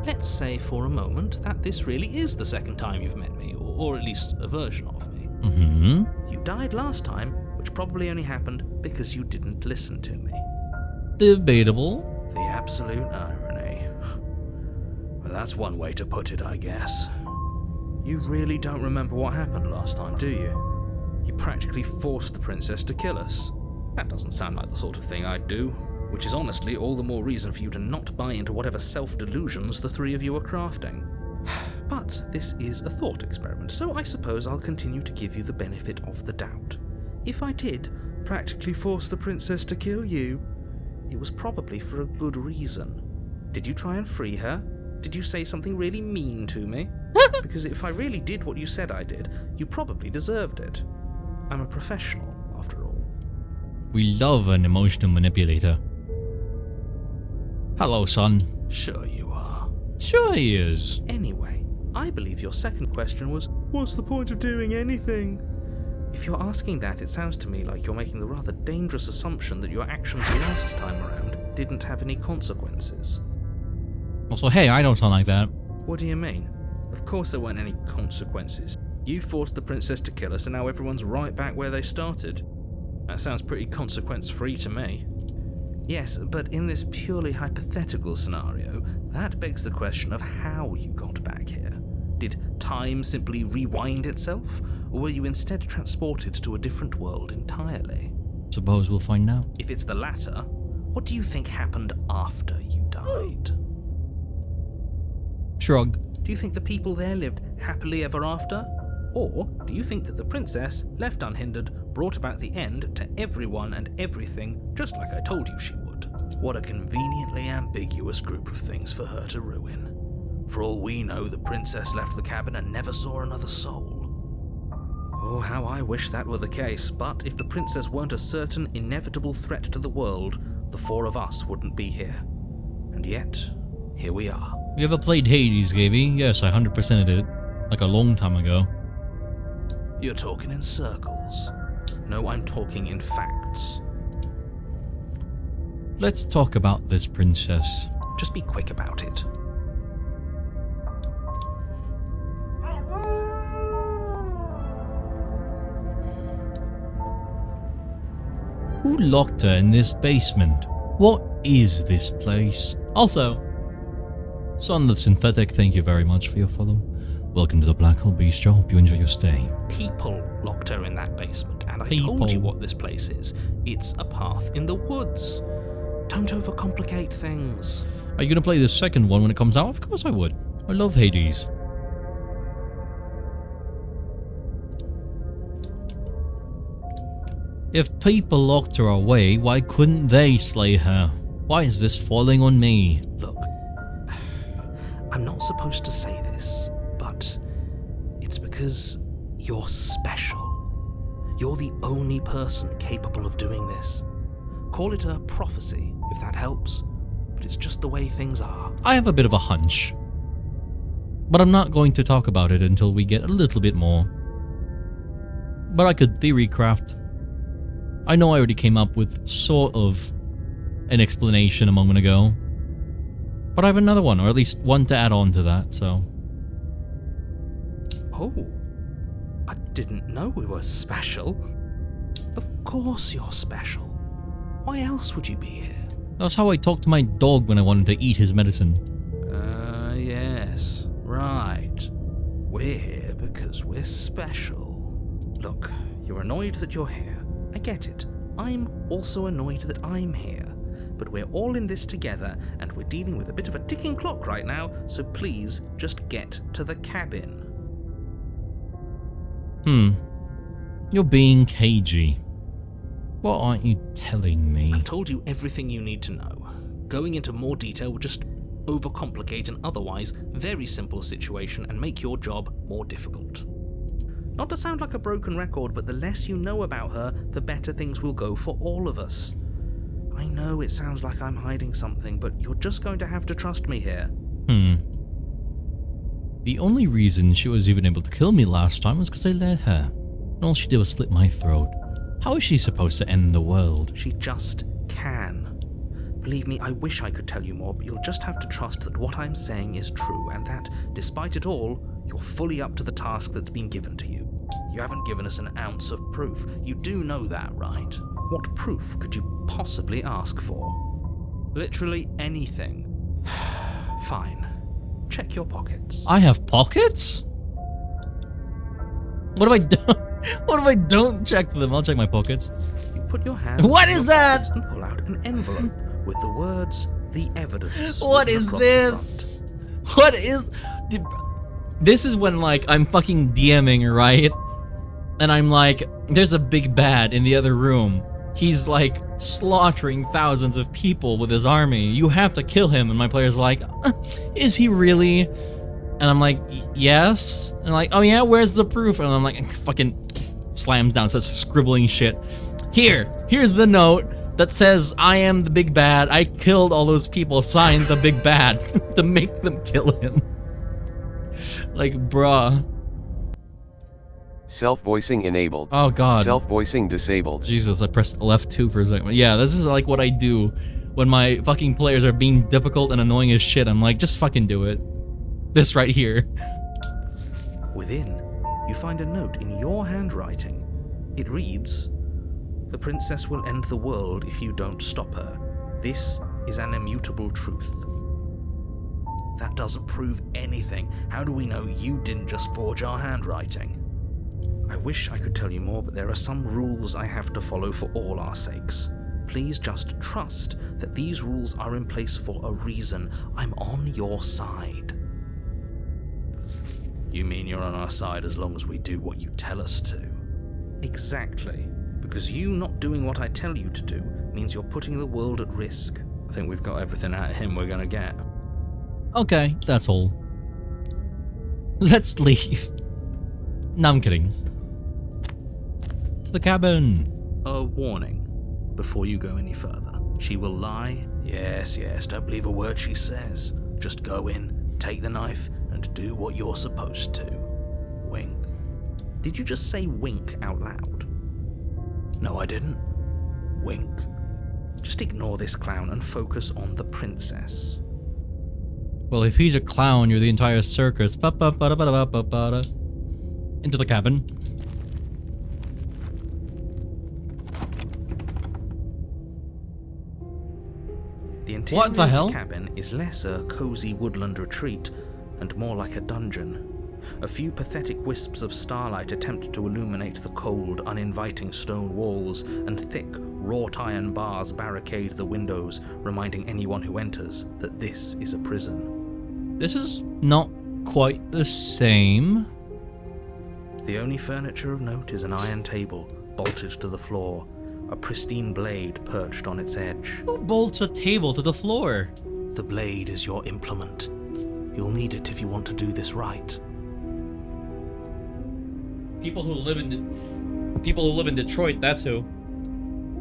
Let's say for a moment that this really is the second time you've met me, or at least a version of me.
Mm-hmm.
You died last time, which probably only happened because you didn't listen to me.
Debatable.
The absolute irony. Well, that's one way to put it, I guess. You really don't remember what happened last time, do you? You practically forced the princess to kill us. That doesn't sound like the sort of thing I'd do, which is honestly all the more reason for you to not buy into whatever self-delusions the three of you are crafting. But this is a thought experiment, so I suppose I'll continue to give you the benefit of the doubt. If I did practically force the princess to kill you, it was probably for a good reason. Did you try and free her? Did you say something really mean to me? Because if I really did what you said I did, you probably deserved it. I'm a professional, after all.
We love an emotional manipulator. Hello, son.
Sure you are.
Sure he is.
Anyway, I believe your second question was, what's the point of doing anything? If you're asking that, it sounds to me like you're making the rather dangerous assumption that your actions last time around didn't have any consequences.
Also, hey, I don't sound like that.
What do you mean? Of course there weren't any consequences. You forced the princess to kill us and now everyone's right back where they started. That sounds pretty consequence-free to me. Yes, but in this purely hypothetical scenario, that begs the question of how you got back here. Did time simply rewind itself, or were you instead transported to a different world entirely?
Suppose we'll find out.
If it's the latter, What do you think happened after you died?
Shrug.
Do you think the people there lived happily ever after? Or do you think that the princess, left unhindered, brought about the end to everyone and everything, just like I told you she would? What a conveniently ambiguous group of things for her to ruin. For all we know, the princess left the cabin and never saw another soul. Oh, how I wish that were the case, but if the princess weren't a certain, inevitable threat to the world, the four of us wouldn't be here. And yet, here we are.
You ever played Hades, Gaby? Yes, I 100%ed it. Like a long time ago.
You're talking in circles. No, I'm talking in facts.
Let's talk about this princess.
Just be quick about it.
Who locked her in this basement? What is this place? Also, Son the Synthetic, thank you very much for your follow. Welcome to the Black Hole Bistro. Hope you enjoy your stay.
People locked her in that basement, and I told you what this place is. It's a path in the woods. Don't overcomplicate things.
Are you going to play the second one when it comes out? Of course I would. I love Hades. If people locked her away, why couldn't they slay her? Why is this falling on me?
Look, I'm not supposed to say this, but it's because you're special. You're the only person capable of doing this. Call it a prophecy, if that helps, but it's just the way things are.
I have a bit of a hunch, but I'm not going to talk about it until we get a little bit more. But I could theory craft. I know I already came up with sort of an explanation a moment ago, but I have another one, or at least one to add on to that, so.
Oh, I didn't know we were special. Of course you're special. Why else would you be here?
That's how I talked to my dog when I wanted to eat his medicine.
Yes, right. We're here because we're special. Look, you're annoyed that you're here. I get it. I'm also annoyed that I'm here. But we're all in this together, and we're dealing with a bit of a ticking clock right now, so please just get to the cabin.
You're being cagey. What aren't you telling me?
I've told you everything you need to know. Going into more detail would just overcomplicate an otherwise very simple situation and make your job more difficult. Not to sound like a broken record, but the less you know about her, the better things will go for all of us. I know it sounds like I'm hiding something, but you're just going to have to trust me here.
The only reason she was even able to kill me last time was because I let her. And all she did was slit my throat. How is she supposed to end the world?
She just can. Believe me, I wish I could tell you more, but you'll just have to trust that what I'm saying is true, and that, despite it all, you're fully up to the task that's been given to you. You haven't given us an ounce of proof. You do know that, right? What proof could you possibly ask for? Literally anything. Fine. Check your pockets.
I have pockets? What if I don't? What if I don't check them? I'll check my pockets.
You put your hand
What
in
is
your
that?
pockets and pull out an envelope with the words, "The evidence."
What
written
is
across the
this? What is... This is when, like, I'm fucking DMing, right? And I'm like, there's a big bad in the other room. He's, like, slaughtering thousands of people with his army. You have to kill him. And my player's like, is he really? And I'm like, yes. And I'm like, oh yeah, where's the proof? And I'm like, fucking slams down, starts scribbling shit. Here's the note that says, I am the big bad. I killed all those people, signed the big bad to make them kill him. Like, bruh.
Self-voicing enabled.
Oh god.
Self-voicing disabled.
Jesus, I pressed left 2 for a second. Yeah, this is like what I do when my fucking players are being difficult and annoying as shit. I'm like, just fucking do it. This right here.
Within, you find a note in your handwriting. It reads, "The princess will end the world if you don't stop her. This is an immutable truth." That doesn't prove anything. How do we know you didn't just forge our handwriting? I wish I could tell you more, but there are some rules I have to follow for all our sakes. Please just trust that these rules are in place for a reason. I'm on your side. You mean you're on our side as long as we do what you tell us to? Exactly. Because you not doing what I tell you to do means you're putting the world at risk. I think we've got everything out of him we're gonna get.
Okay, that's all. Let's leave. No, I'm kidding. To the cabin.
A warning before you go any further. She will lie. Yes, don't believe a word she says. Just go in, take the knife, and do what you're supposed to. Wink. Did you just say wink out loud? No, I didn't. Wink. Just ignore this clown and focus on the princess.
Well, if he's a clown, you're the entire circus. Ba-ba-ba-da-ba-da-ba-ba-da. Into the cabin.
The interior
What the hell?
of the cabin is less a cozy woodland retreat and more like a dungeon. A few pathetic wisps of starlight attempt to illuminate the cold, uninviting stone walls, and thick, wrought iron bars barricade the windows, reminding anyone who enters that this is a prison.
This is not quite the same.
The only furniture of note is an iron table, bolted to the floor, a pristine blade perched on its edge.
Who bolts a table to the floor?
The blade is your implement. You'll need it if you want to do this right.
People who live in Detroit, that's who.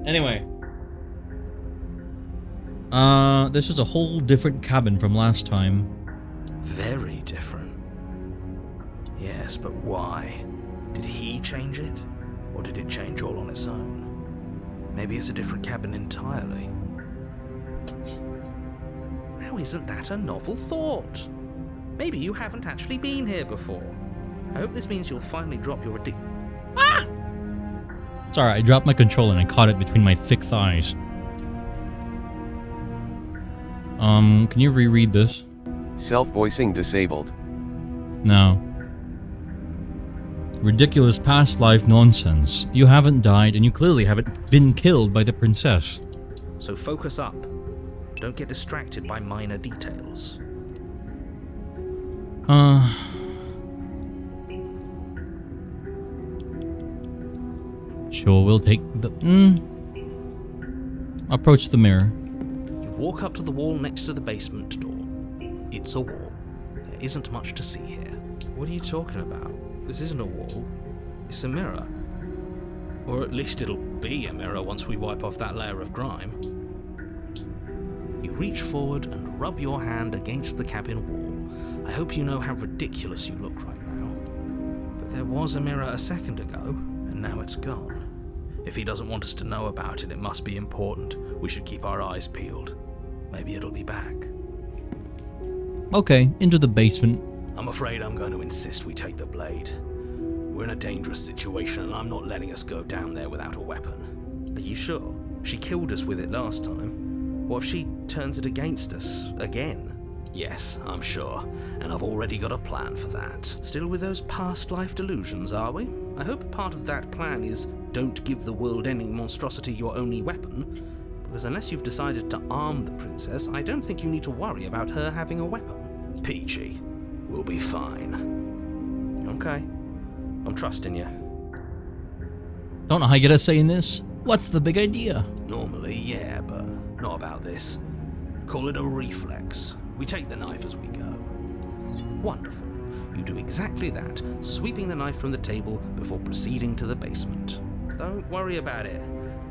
Anyway. This is a whole different cabin from last time.
Very different. Yes, but why? Did he change it? Or did it change all on its own? Maybe it's a different cabin entirely. Now isn't that a novel thought? Maybe you haven't actually been here before. I hope this means you'll finally drop your
Sorry, I dropped my controller and I caught it between my thick thighs. Can you reread this?
Self-voicing disabled.
No. Ridiculous past life nonsense. You haven't died and you clearly haven't been killed by the princess.
So focus up. Don't get distracted by minor details.
Sure, we'll take the... Approach the mirror.
You walk up to the wall next to the basement door. It's a wall. There isn't much to see here. What are you talking about? This isn't a wall. It's a mirror. Or at least it'll be a mirror once we wipe off that layer of grime. You reach forward and rub your hand against the cabin wall. I hope you know how ridiculous you look right now. But there was a mirror a second ago, and now it's gone. If he doesn't want us to know about it, it must be important. We should keep our eyes peeled. Maybe it'll be back.
Okay, into the basement.
I'm afraid I'm going to insist we take the blade. We're in a dangerous situation and I'm not letting us go down there without a weapon. Are you sure? She killed us with it last time. What if she turns it against us again? Yes, I'm sure, and I've already got a plan for that. Still with those past life delusions, are we? I hope part of that plan is don't give the world-ending monstrosity your only weapon, because unless you've decided to arm the princess, I don't think you need to worry about her having a weapon. Peachy, we'll be fine. Okay, I'm trusting you.
Don't know how you get a say in this. What's the big idea?
Normally, yeah, but not about this. Call it a reflex. We take the knife as we go. Wonderful. You do exactly that, sweeping the knife from the table before proceeding to the basement. Don't worry about it.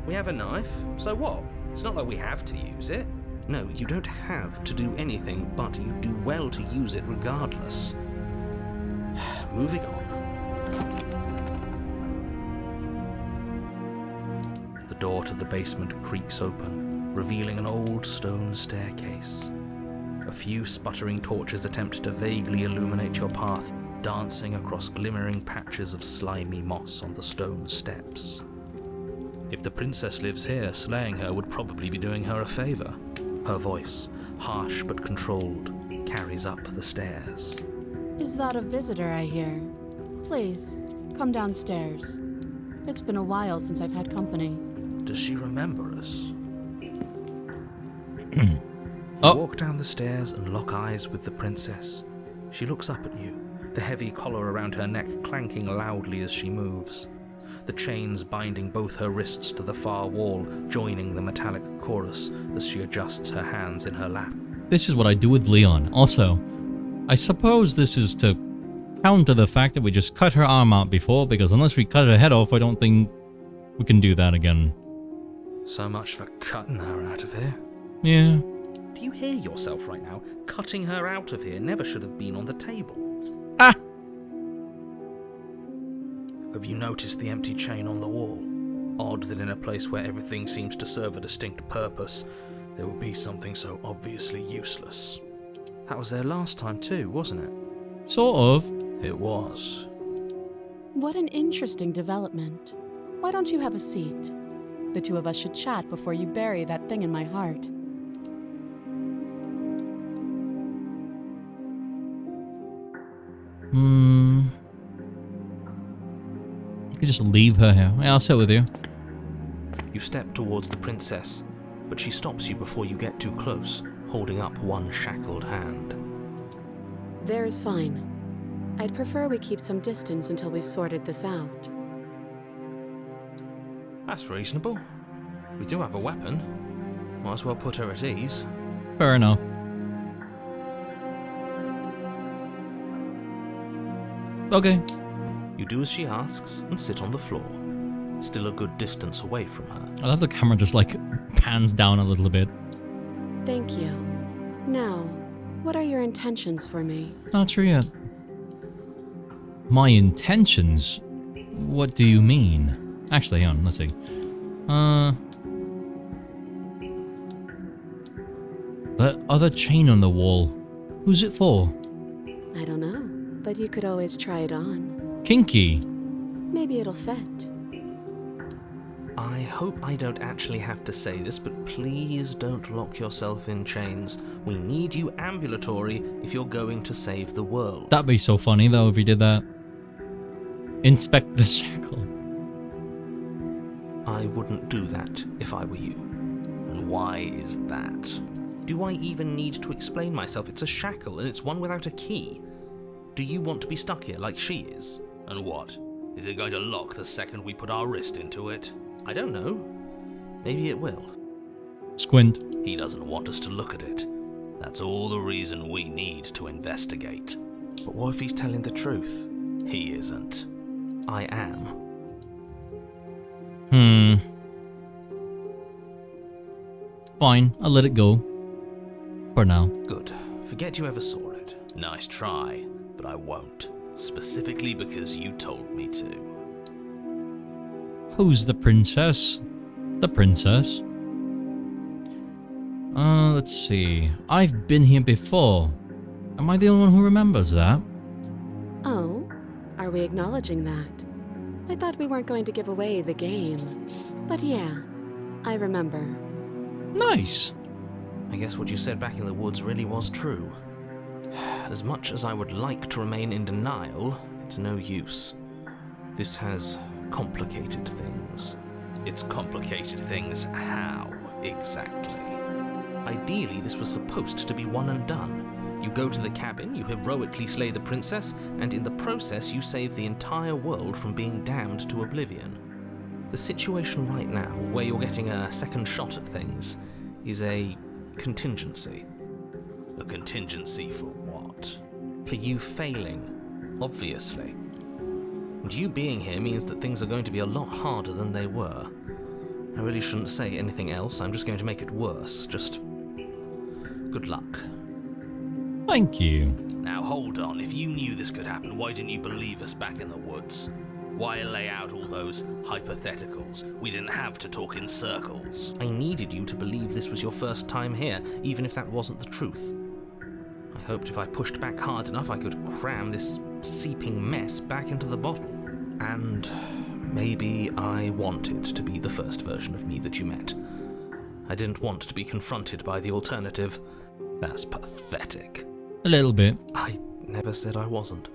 We have a knife, so what? It's not like we have to use it. No, you don't have to do anything, but you do well to use it regardless. Moving on. The door to the basement creaks open, revealing an old stone staircase. A few sputtering torches attempt to vaguely illuminate your path, dancing across glimmering patches of slimy moss on the stone steps. If the princess lives here, slaying her would probably be doing her a favor. Her voice, harsh but controlled, carries up the stairs.
Is that a visitor I hear? Please, come downstairs. It's been a while since I've had company.
Does she remember us? You walk down the stairs and lock eyes with the princess. She looks up at you, the heavy collar around her neck clanking loudly as she moves. The chains binding both her wrists to the far wall, joining the metallic chorus as she adjusts her hands in her lap.
This is what I do with Leon. Also, I suppose this is to counter the fact that we just cut her arm out before, because unless we cut her head off, I don't think we can do that again.
So much for cutting her out of here.
Yeah.
Do you hear yourself right now? Cutting her out of here never should have been on the table.
Ah!
Have you noticed the empty chain on the wall? Odd that in a place where everything seems to serve a distinct purpose, there would be something so obviously useless. That was there last time too, wasn't it?
Sort of.
It was.
What an interesting development. Why don't you have a seat? The two of us should chat before you bury that thing in my heart.
You could just leave her here. Yeah, I'll sit with you.
You step towards the princess, but she stops you before you get too close, holding up one shackled hand.
There's fine. I'd prefer we keep some distance until we've sorted this out.
That's reasonable. We do have a weapon. Might as well put her at ease.
Fair enough. Okay.
You do as she asks and sit on the floor, still a good distance away from her.
I love the camera just like pans down a little bit.
Thank you. Now, what are your intentions for me?
Not sure yet. My intentions? What do you mean? Actually, hang on, let's see. That other chain on the wall. Who's it for?
I don't know, but you could always try it on.
Kinky.
Maybe it'll fit.
I hope I don't actually have to say this, but please don't lock yourself in chains. We need you ambulatory if you're going to save the world.
That'd be so funny though if you did that. Inspect the shackle.
I wouldn't do that if I were you. And why is that? Do I even need to explain myself? It's a shackle and it's one without a key. Do you want to be stuck here like she is? And what? Is it going to lock the second we put our wrist into it? I don't know. Maybe it will.
Squint.
He doesn't want us to look at it. That's all the reason we need to investigate. But what if he's telling the truth? He isn't. I am.
Fine, I'll let it go. For now.
Good. Forget you ever saw it. Nice try, but I won't. Specifically because you told me to.
Who's the princess? The princess? Let's see. I've been here before. Am I the only one who remembers that?
Oh, are we acknowledging that? I thought we weren't going to give away the game. But yeah, I remember.
Nice.
I guess what you said back in the woods really was true. As much as I would like to remain in denial, it's no use. This has complicated things. It's complicated things how, exactly? Ideally, this was supposed to be one and done. You go to the cabin, you heroically slay the princess, and in the process you save the entire world from being damned to oblivion. The situation right now, where you're getting a second shot at things, is a contingency. A contingency for what? For you failing, obviously. And you being here means that things are going to be a lot harder than they were. I really shouldn't say anything else, I'm just going to make it worse. Just good luck.
Thank you.
Now hold on, if you knew this could happen, why didn't you believe us back in the woods? Why lay out all those hypotheticals? We didn't have to talk in circles. I needed you to believe this was your first time here, even if that wasn't the truth. I hoped if I pushed back hard enough I could cram this seeping mess back into the bottle. And maybe I wanted to be the first version of me that you met. I didn't want to be confronted by the alternative. That's pathetic.
A little bit.
I never said I wasn't.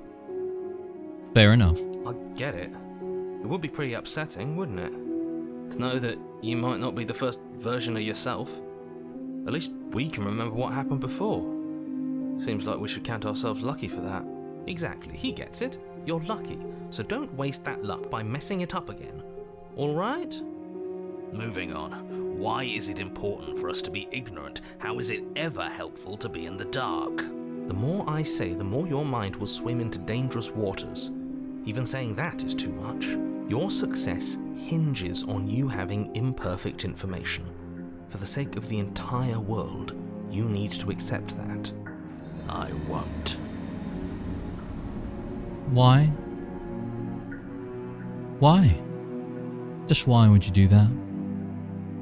Fair enough.
I get it. It would be pretty upsetting, wouldn't it? To know that you might not be the first version of yourself. At least we can remember what happened before. Seems like we should count ourselves lucky for that. Exactly, he gets it. You're lucky, so don't waste that luck by messing it up again. Alright?
Moving on. Why is it important for us to be ignorant? How is it ever helpful to be in the dark?
The more I say, the more your mind will swim into dangerous waters. Even saying that is too much. Your success hinges on you having imperfect information. For the sake of the entire world, you need to accept that.
I won't.
Why? Why? Just why would you do that?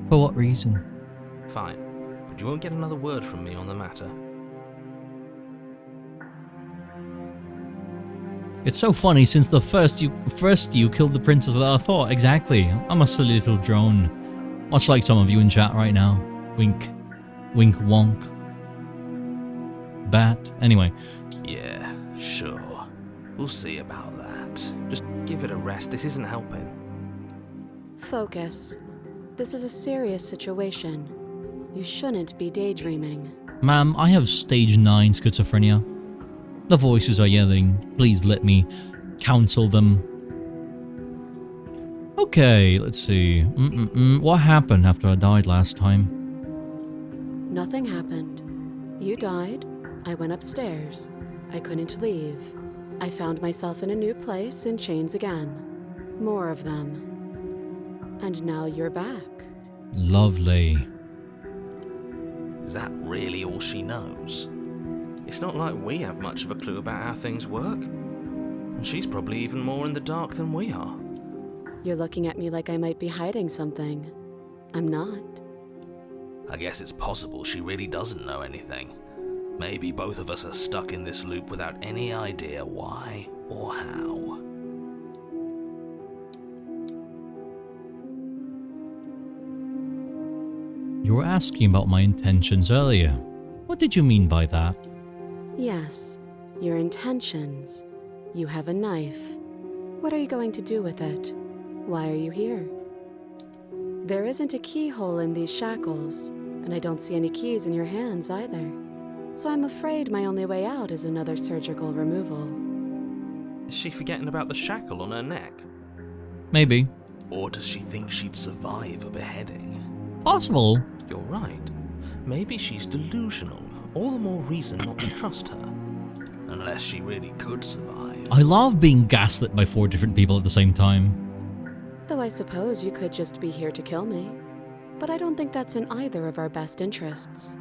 For what reason?
Fine, but you won't get another word from me on the matter.
It's so funny since the first you killed the princess without a thought. Exactly. I'm a silly little drone. Much like some of you in chat right now. Wink. Wink wonk. Bat. Anyway.
Yeah, sure. We'll see about that.
Just give it a rest, this isn't helping.
Focus. This is a serious situation. You shouldn't be daydreaming.
Ma'am, I have stage 9 schizophrenia. The voices are yelling. Please let me counsel them. Okay, let's see. What happened after I died last time?
Nothing happened. You died. I went upstairs. I couldn't leave. I found myself in a new place in chains again. More of them. And now you're back.
Lovely.
Is that really all she knows?
It's not like we have much of a clue about how things work. And she's probably even more in the dark than we are.
You're looking at me like I might be hiding something. I'm not.
I guess it's possible she really doesn't know anything. Maybe both of us are stuck in this loop without any idea why or how.
You were asking about my intentions earlier. What did you mean by that?
Yes, your intentions. You have a knife. What are you going to do with it? Why are you here? There isn't a keyhole in these shackles, and I don't see any keys in your hands either. So I'm afraid my only way out is another surgical removal.
Is she forgetting about the shackle on her neck?
Maybe.
Or does she think she'd survive a beheading?
Possible.
You're right. Maybe she's delusional. All the more reason not to trust her.
Unless she really could survive.
I love being gaslit by 4 different people at the same time.
Though I suppose you could just be here to kill me. But I don't think that's in either of our best interests.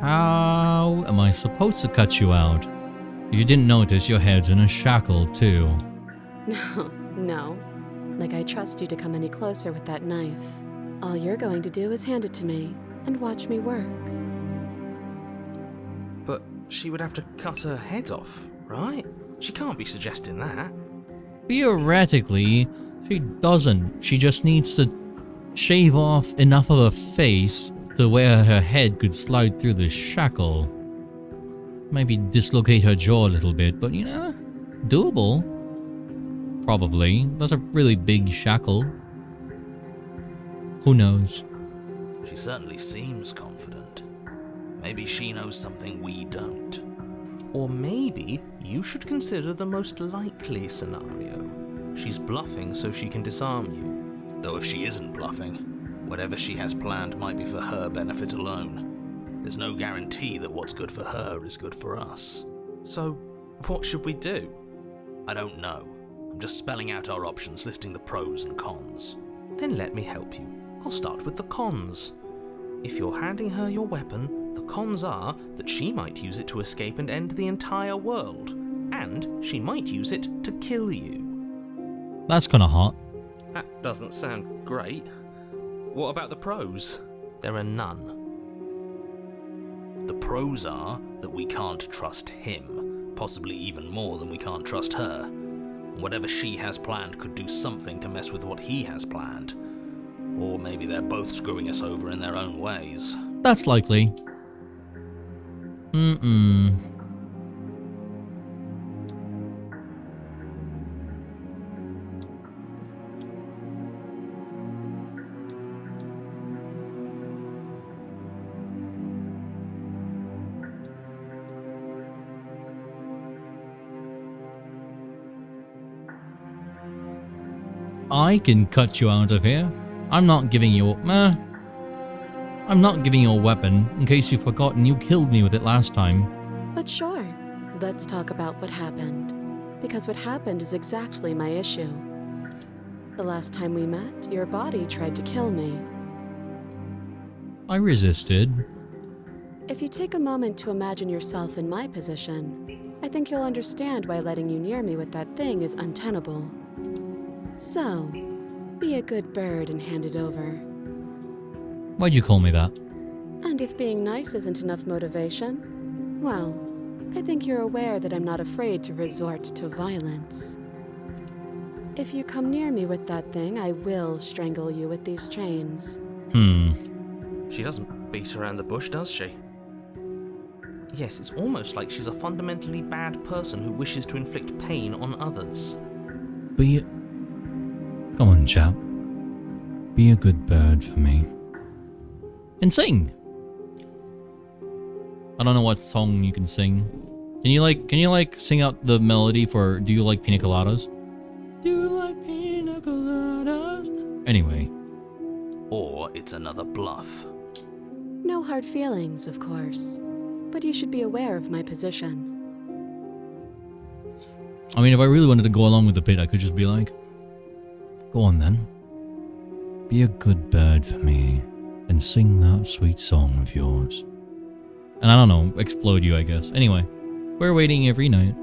How am I supposed to cut you out? If you didn't notice, your head's in a shackle too.
No. Like I trust you to come any closer with that knife. All you're going to do is hand it to me and watch me work.
But she would have to cut her head off, right? She can't be suggesting that.
Theoretically, she doesn't. She just needs to shave off enough of her face to where her head could slide through the shackle. Maybe dislocate her jaw a little bit, but you know, doable. Probably. That's a really big shackle. Who knows?
She certainly seems confident. Maybe she knows something we don't.
Or maybe you should consider the most likely scenario. She's bluffing so she can disarm you.
Though if she isn't bluffing, whatever she has planned might be for her benefit alone. There's no guarantee that what's good for her is good for us.
So, what should we do?
I don't know. I'm just spelling out our options, listing the pros and cons.
Then let me help you. I'll start with the cons. If you're handing her your weapon, the cons are that she might use it to escape and end the entire world. And she might use it to kill you.
That's kinda hot.
That doesn't sound great. What about the pros? There are none.
The pros are that we can't trust him, possibly even more than we can't trust her. And whatever she has planned could do something to mess with what he has planned. Or maybe they're both screwing us over in their own ways.
That's likely. I can cut you out of here. I'm not giving you I'm not giving you a weapon. In case you've forgotten, you killed me with it last time.
But sure, let's talk about what happened. Because what happened is exactly my issue. The last time we met, your body tried to kill me.
I resisted.
If you take a moment to imagine yourself in my position, I think you'll understand why letting you near me with that thing is untenable. So, be a good bird and hand it over.
Why'd you call me that?
And if being nice isn't enough motivation, well, I think you're aware that I'm not afraid to resort to violence. If you come near me with that thing, I will strangle you with these chains.
She doesn't beat around the bush, does she? Yes, it's almost like she's a fundamentally bad person who wishes to inflict pain on others.
Come on, chap. Be a good bird for me. And sing! I don't know what song you can sing. Can you like sing out the melody for Do You Like Pina Coladas? Do you like pina coladas? Anyway.
Or it's another bluff.
No hard feelings, of course. But you should be aware of my position.
I mean, if I really wanted to go along with the bit, I could just be like, go on then. Be a good bird for me and sing that sweet song of yours. And I don't know, explode you, I guess. Anyway, we're waiting every night.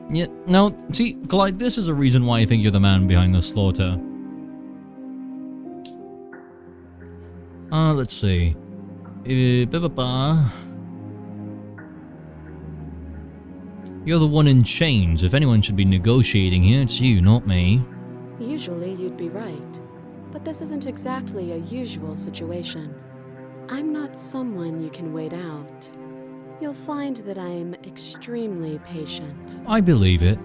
Yeah, no, see, Clyde, this is a reason why I think you're the man behind the slaughter. Let's see. You're the one in chains. If anyone should be negotiating here, it's you, not me.
Usually you'd be right. But this isn't exactly a usual situation. I'm not someone you can wait out. You'll find that I'm extremely patient.
I believe it.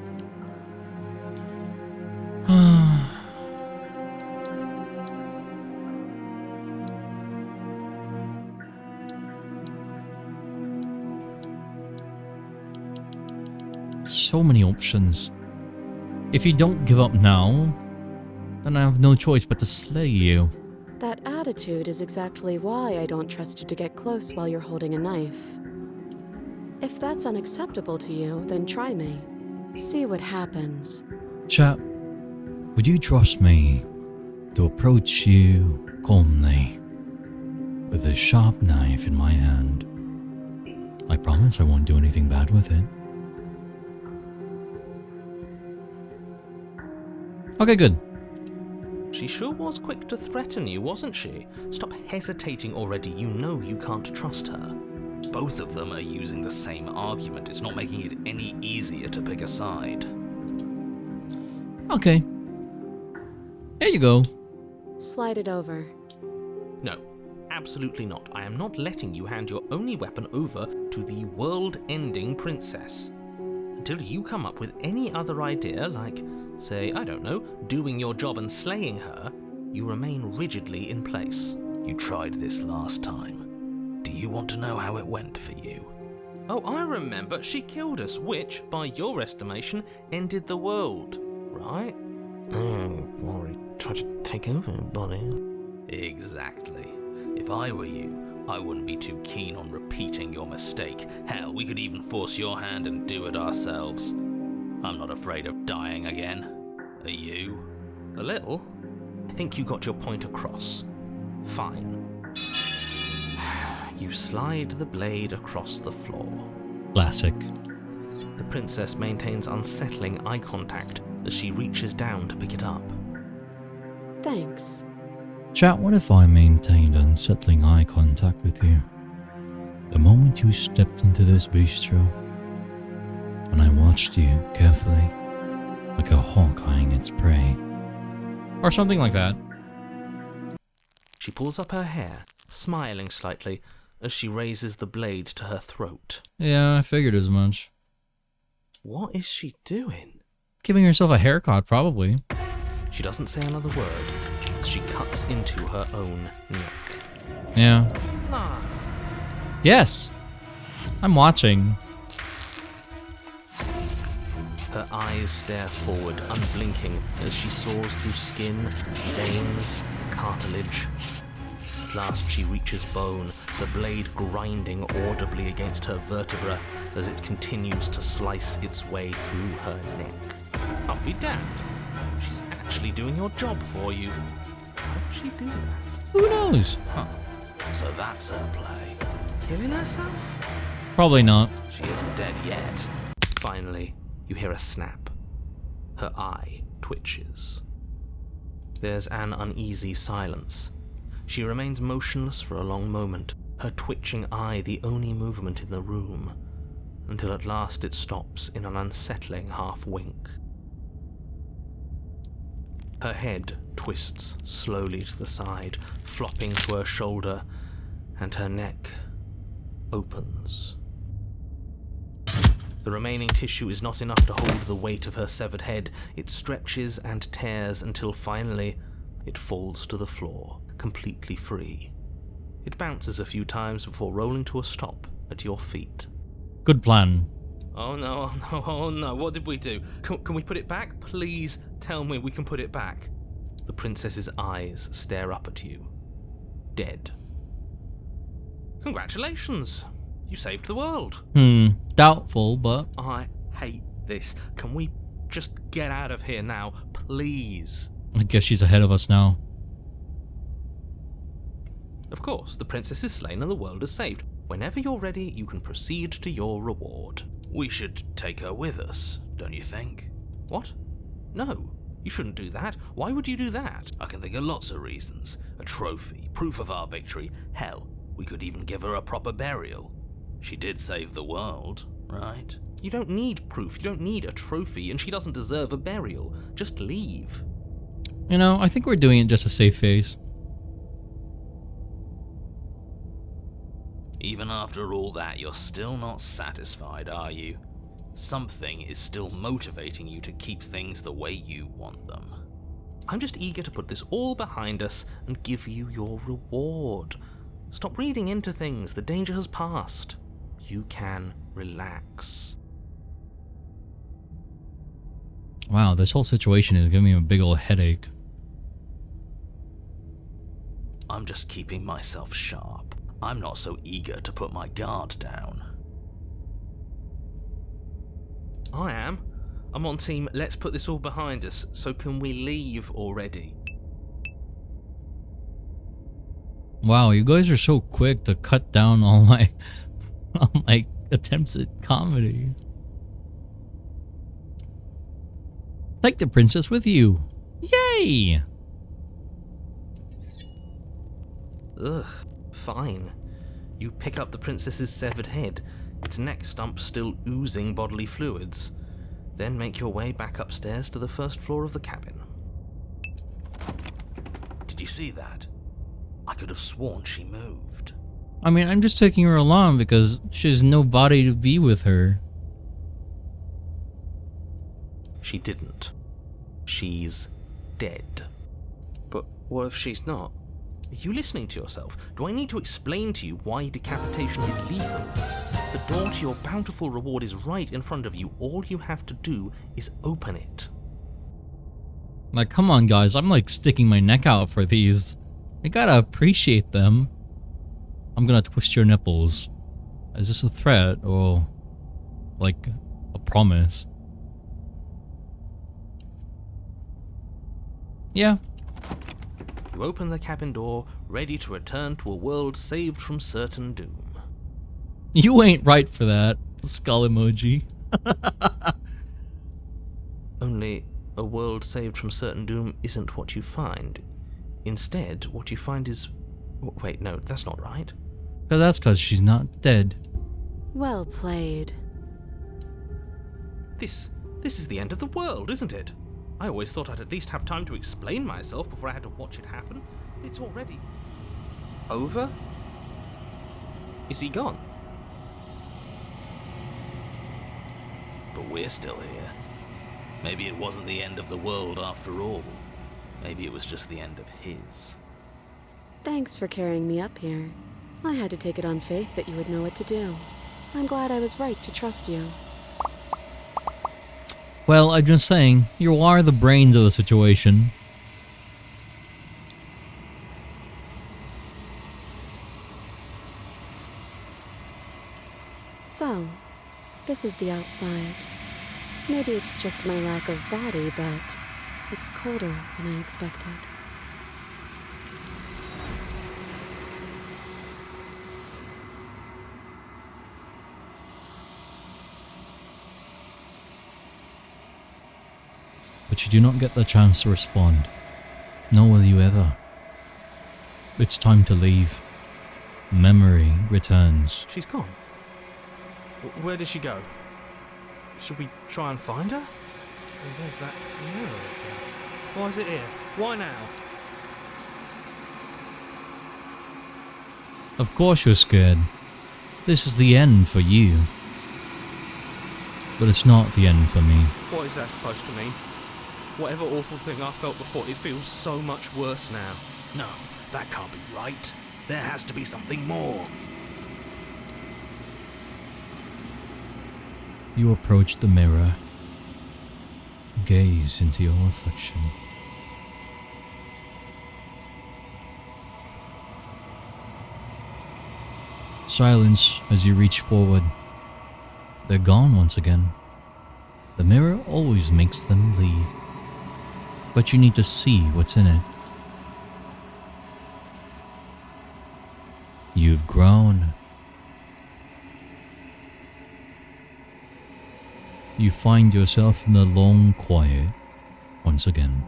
So many options. If you don't give up now, then I have no choice but to slay you.
That attitude is exactly why I don't trust you to get close while you're holding a knife. If that's unacceptable to you, then try me. See what happens.
Chap, would you trust me to approach you calmly with a sharp knife in my hand? I promise I won't do anything bad with it. Okay, good.
She sure was quick to threaten you, wasn't she? Stop hesitating already, you know you can't trust her.
Both of them are using the same argument. It's not making it any easier to pick a side.
Okay. Here you go.
Slide it over.
No, absolutely not. I am not letting you hand your only weapon over to the world-ending princess. Until you come up with any other idea, like, say, I don't know, doing your job and slaying her, you remain rigidly in place.
You tried this last time. Do you want to know how it went for you?
Oh, I remember. She killed us, which, by your estimation, ended the world, right? Oh, Rory tried to take over, buddy.
Exactly. If I were you, I wouldn't be too keen on repeating your mistake. Hell, we could even force your hand and do it ourselves. I'm not afraid of dying again. Are you?
A little. I think you got your point across. Fine. You slide the blade across the floor.
Classic.
The princess maintains unsettling eye contact as she reaches down to pick it up.
Thanks.
Chat, what if I maintained unsettling eye contact with you? The moment you stepped into this bistro, and I watched you carefully, like a hawk eyeing its prey. Or something like that.
She pulls up her hair, smiling slightly, as she raises the blade to her throat.
Yeah, I figured as much.
What is she doing?
Giving herself a haircut, probably.
She doesn't say another word as she cuts into her own neck.
Yeah.
Ah.
Yes! I'm watching.
Her Her eyes stare forward, unblinking, as she soars through skin, veins, cartilage. At last she reaches bone, the blade grinding audibly against her vertebra as it continues to slice its way through her neck. I'll be damned. She's actually doing your job for you. How would she do that?
Who knows?
Huh. So that's her play.
Killing herself?
Probably not.
She isn't dead yet.
Finally, you hear a snap. Her eye twitches. There's an uneasy silence. She remains motionless for a long moment, her twitching eye the only movement in the room, until at last it stops in an unsettling half-wink. Her head twists slowly to the side, flopping to her shoulder, and her neck opens. The remaining tissue is not enough to hold the weight of her severed head. It stretches and tears until finally it falls to the floor, completely free. It bounces a few times before rolling to a stop at your feet.
Good plan.
Oh no, oh no, oh no, what did we do? Can we put it back? Please tell me we can put it back. The princess's eyes stare up at you. Dead. Congratulations! You saved the world.
Doubtful, but...
I hate this. Can we just get out of here now, please?
I guess she's ahead of us now.
Of course, the princess is slain and the world is saved. Whenever you're ready, you can proceed to your reward.
We should take her with us, don't you think?
What? No, you shouldn't do that. Why would you do that?
I can think of lots of reasons. A trophy, proof of our victory. Hell, we could even give her a proper burial. She did save the world, right?
You don't need proof, you don't need a trophy, and she doesn't deserve a burial. Just leave.
You know, I think we're doing it just to save face.
Even after all that, you're still not satisfied, are you? Something is still motivating you to keep things the way you want them.
I'm just eager to put this all behind us and give you your reward. Stop reading into things, the danger has passed. You can relax.
Wow, this whole situation is giving me a big old headache.
I'm just keeping myself sharp. I'm not so eager to put my guard down.
I am. I'm on team, let's put this all behind us, so can we leave already?
Wow, you guys are so quick to cut down all my attempts at comedy. Take the princess with you. Yay!
Ugh, fine. You pick up the princess's severed head, its neck stump still oozing bodily fluids. Then make your way back upstairs to the first floor of the cabin.
Did you see that? I could have sworn she moved.
I mean, I'm just taking her along because she has nobody to be with her.
She didn't. She's dead. But what if she's not? Are you listening to yourself? Do I need to explain to you why decapitation is legal? The door to your bountiful reward is right in front of you. All you have to do is open it.
Like, come on, guys. I'm like sticking my neck out for these. I gotta appreciate them. I'm gonna twist your nipples. Is this a threat or like a promise? Yeah.
You open the cabin door, ready to return to a world saved from certain doom.
You ain't right for that. Skull emoji.
Only a world saved from certain doom isn't what you find. Instead, what you find is... Wait, no, that's not right.
But that's because she's not dead.
Well played.
This is the end of the world, isn't it? I always thought I'd at least have time to explain myself before I had to watch it happen. It's already... over? Is he gone?
But we're still here. Maybe it wasn't the end of the world after all. Maybe it was just the end of his.
Thanks for carrying me up here. I had to take it on faith that you would know what to do. I'm glad I was right to trust you.
Well, I'm just saying, you are the brains of the situation.
So, this is the outside. Maybe it's just my lack of body, but it's colder than I expected.
But you do not get the chance to respond. Nor will you ever. It's time to leave. Memory returns.
She's gone. Where did she go? Should we try and find her? And there's that mirror again. Why is it here? Why now?
Of course you're scared. This is the end for you. But it's not the end for me.
What is that supposed to mean? Whatever awful thing I felt before, it feels so much worse now.
No, that can't be right. There has to be something more.
You approach the mirror. Gaze into your reflection. Silence as you reach forward. They're gone once again. The mirror always makes them leave. But you need to see what's in it. You've grown. You find yourself in the long quiet once again.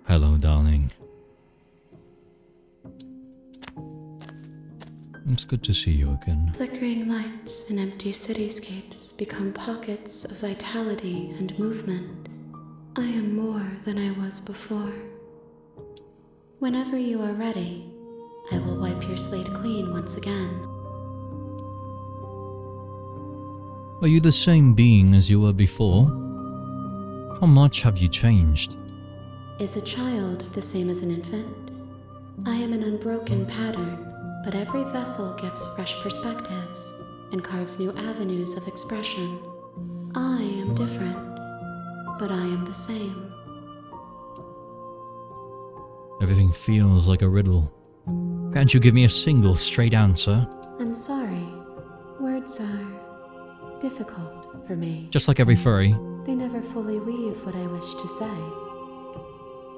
Hello, darling. It's good to see you again.
Flickering lights and empty cityscapes become pockets of vitality and movement. I am more than I was before. Whenever you are ready, I will wipe your slate clean once again.
Are you the same being as you were before? How much have you changed?
Is a child the same as an infant? I am an unbroken pattern, but every vessel gives fresh perspectives and carves new avenues of expression. I am different, but I am the same.
Everything feels like a riddle. Can't you give me a single straight answer?
I'm sorry. Words are difficult for me.
Just like every furry.
They never fully weave what I wish to say.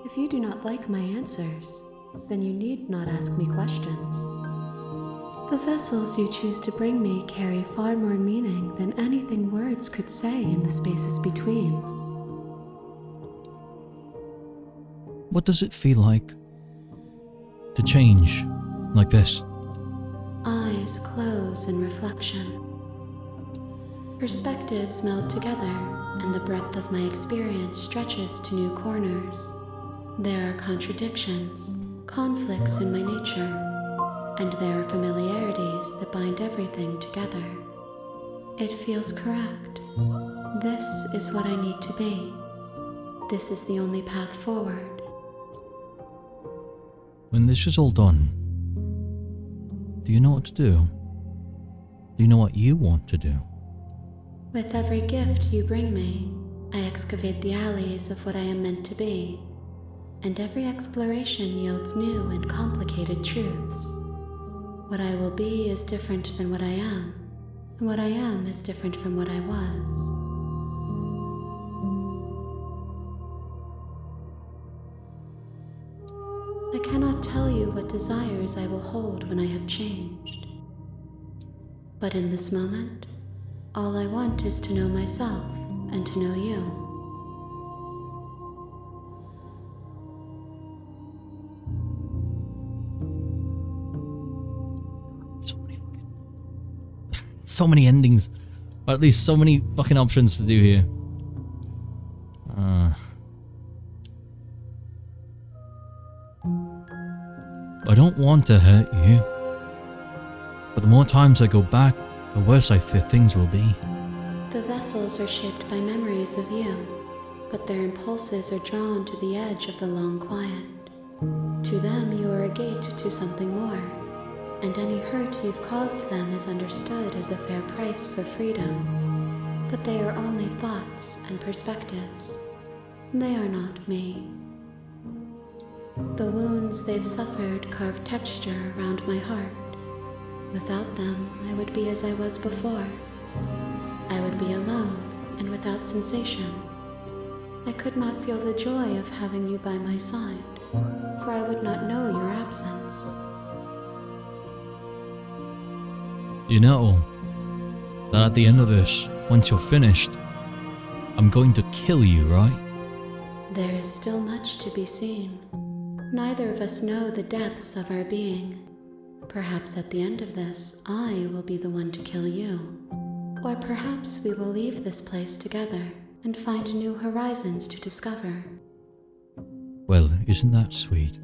If you do not like my answers, then you need not ask me questions. The vessels you choose to bring me carry far more meaning than anything words could say in the spaces between.
What does it feel like to change like this?
Eyes close in reflection. Perspectives meld together, and the breadth of my experience stretches to new corners. There are contradictions, conflicts in my nature, and there are familiarities that bind everything together. It feels correct. This is what I need to be. This is the only path forward.
When this is all done, do you know what to do? Do you know what you want to do?
With every gift you bring me, I excavate the alleys of what I am meant to be, and every exploration yields new and complicated truths. What I will be is different than what I am, and what I am is different from what I was. I cannot tell you what desires I will hold when I have changed. But in this moment, all I want is to know myself and to know you.
So many endings, or at least so many fucking options to do here. I don't want to hurt you, but the more times I go back, the worse I fear things will be.
The vessels are shaped by memories of you, but their impulses are drawn to the edge of the long quiet. To them, you are a gate to something more, and any hurt you've caused them is understood as a fair price for freedom. but they are only thoughts and perspectives. They are not me. The wounds they've suffered carve texture around my heart. Without them, I would be as I was before. I would be alone and without sensation. I could not feel the joy of having you by my side, for I would not know your absence.
You know that at the end of this, once you're finished, I'm going to kill you, right?
There is still much to be seen. Neither of us know the depths of our being. Perhaps at the end of this, I will be the one to kill you. Or perhaps we will leave this place together and find new horizons to discover.
Well, isn't that sweet?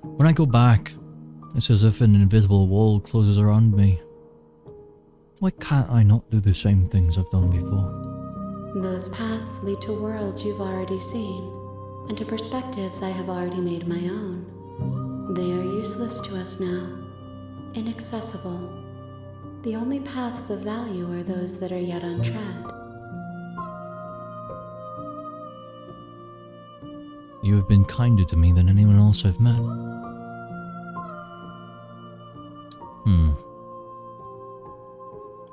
When I go back, it's as if an invisible wall closes around me. Why can't I not do the same things I've done before?
Those paths lead to worlds you've already seen, and to perspectives I have already made my own. They are useless to us now, inaccessible. The only paths of value are those that are yet untread.
You have been kinder to me than anyone else I've met.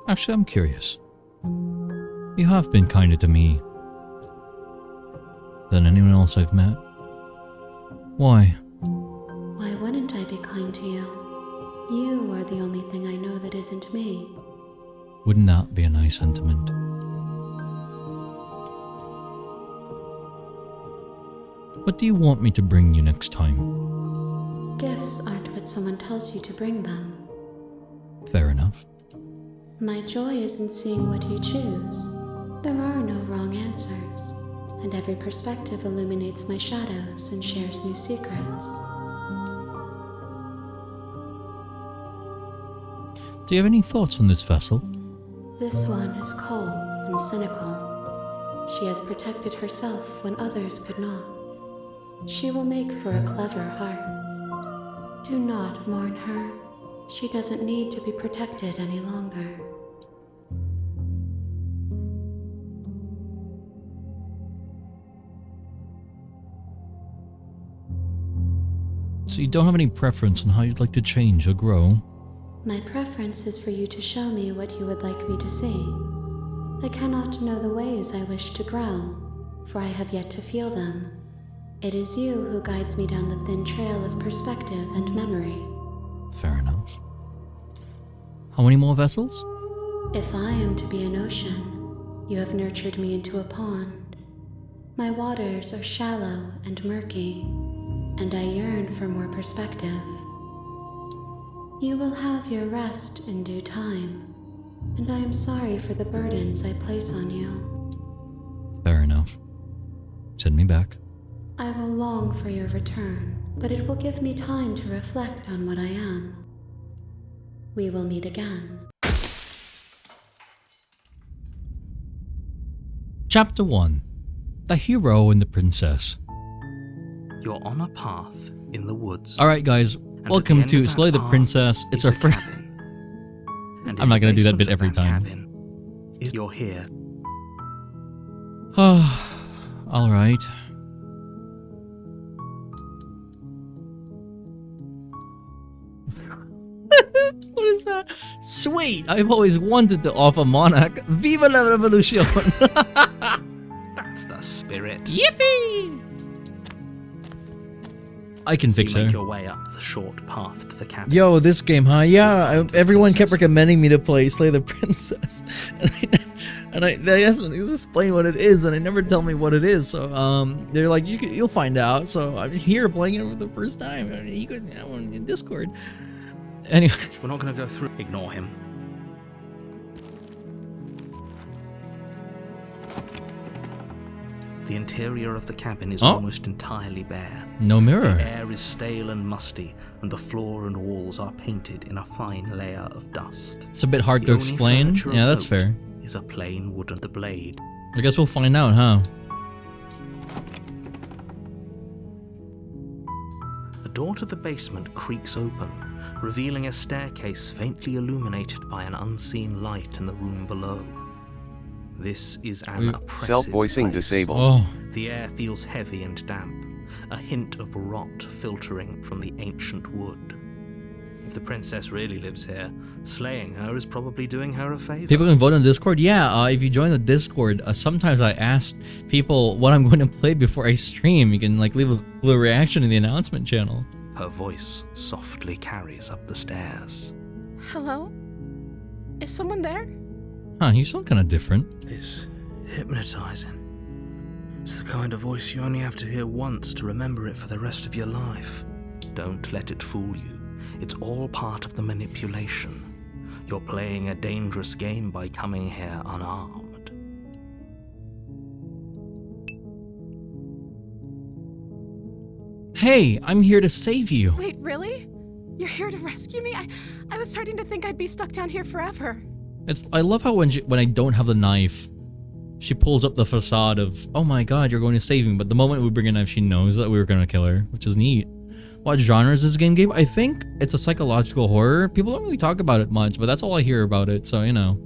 Actually, I'm curious. You have been kinder to me than anyone else I've met. Why?
Why wouldn't I be kind to you? You are the only thing I know that isn't me.
Wouldn't that be a nice sentiment? What do you want me to bring you next time?
Gifts aren't what someone tells you to bring them.
Fair enough.
My joy is in seeing what you choose. There are no wrong answers, and every perspective illuminates my shadows and shares new secrets.
Do you have any thoughts on this vessel?
This one is cold and cynical. She has protected herself when others could not. She will make for a clever heart. Do not mourn her. She doesn't need to be protected any longer.
So you don't have any preference on how you'd like to change or grow?
My preference is for you to show me what you would like me to see. I cannot know the ways I wish to grow, for I have yet to feel them. It is you who guides me down the thin trail of perspective and memory.
Fair enough. How many more vessels?
If I am to be an ocean, you have nurtured me into a pond. My waters are shallow and murky, and I yearn for more perspective. You will have your rest in due time, and I am sorry for the burdens I place on you.
Fair enough. Send me back.
I will long for your return, but it will give me time to reflect on what I am. We will meet again.
Chapter 1. The Hero and the Princess.
You're on a path in the woods.
Alright guys,
And
welcome
at the
to
end of
Slay
that
the Princess.
path
It's
is
our
a
first...
cabin. And
I'm not
in
gonna
the
do that bit
basement
every
of that
time.
cabin you're here.
Alright. What is that? Sweet! I've always wanted to offer Monarch. Viva la revolution!
That's the spirit.
Yippee! I can fix
You
her.
make your way up the short path to the cabin.
Yo, this game, huh? Yeah, everyone kept recommending me to play Slay the Princess, and they asked me to explain what it is, and they never tell me what it is. So they're like, you'll find out. So I'm here playing it for the first time. I mean, you guys in Discord. Anyway,
We're not going to go through. Ignore him. The interior of the cabin is
Oh.
almost entirely bare.
no mirror.
The air is stale and musty, and the floor and walls are painted in a fine layer of dust.
It's a bit hard
The
to
only
explain.
furniture
Yeah, that's
afloat
fair.
Is a plain wooden blade.
I guess we'll find out, huh?
The door to the basement creaks open, revealing a staircase faintly illuminated by an unseen light in the room below. This is an oppressive
Self-voicing
place.
disabled.
Oh,
The air feels heavy and damp, a hint of rot filtering from the ancient wood. If the princess really lives here, slaying her is probably doing her a favor.
people can vote on Discord. Yeah, if you join the Discord, sometimes I ask people what I'm going to play before I stream. You can like leave a little reaction in the announcement channel.
Her voice softly carries up the stairs.
Hello? Is someone there?
Huh, you sound kind of different.
It's hypnotizing. It's the kind of voice you only have to hear once to remember it for the rest of your life. Don't let it fool you. It's all part of the manipulation. You're playing a dangerous game by coming here unarmed.
Hey, I'm here to save you.
Wait, really? You're here to rescue me? I was starting to think I'd be stuck down here forever.
I love how when I don't have the knife, she pulls up the facade of, oh my god, you're going to save me. But the moment we bring a knife, she knows that we were going to kill her, which is neat. What genre is this game, Gabe? I think it's a psychological horror. People don't really talk about it much, but that's all I hear about it, so you know.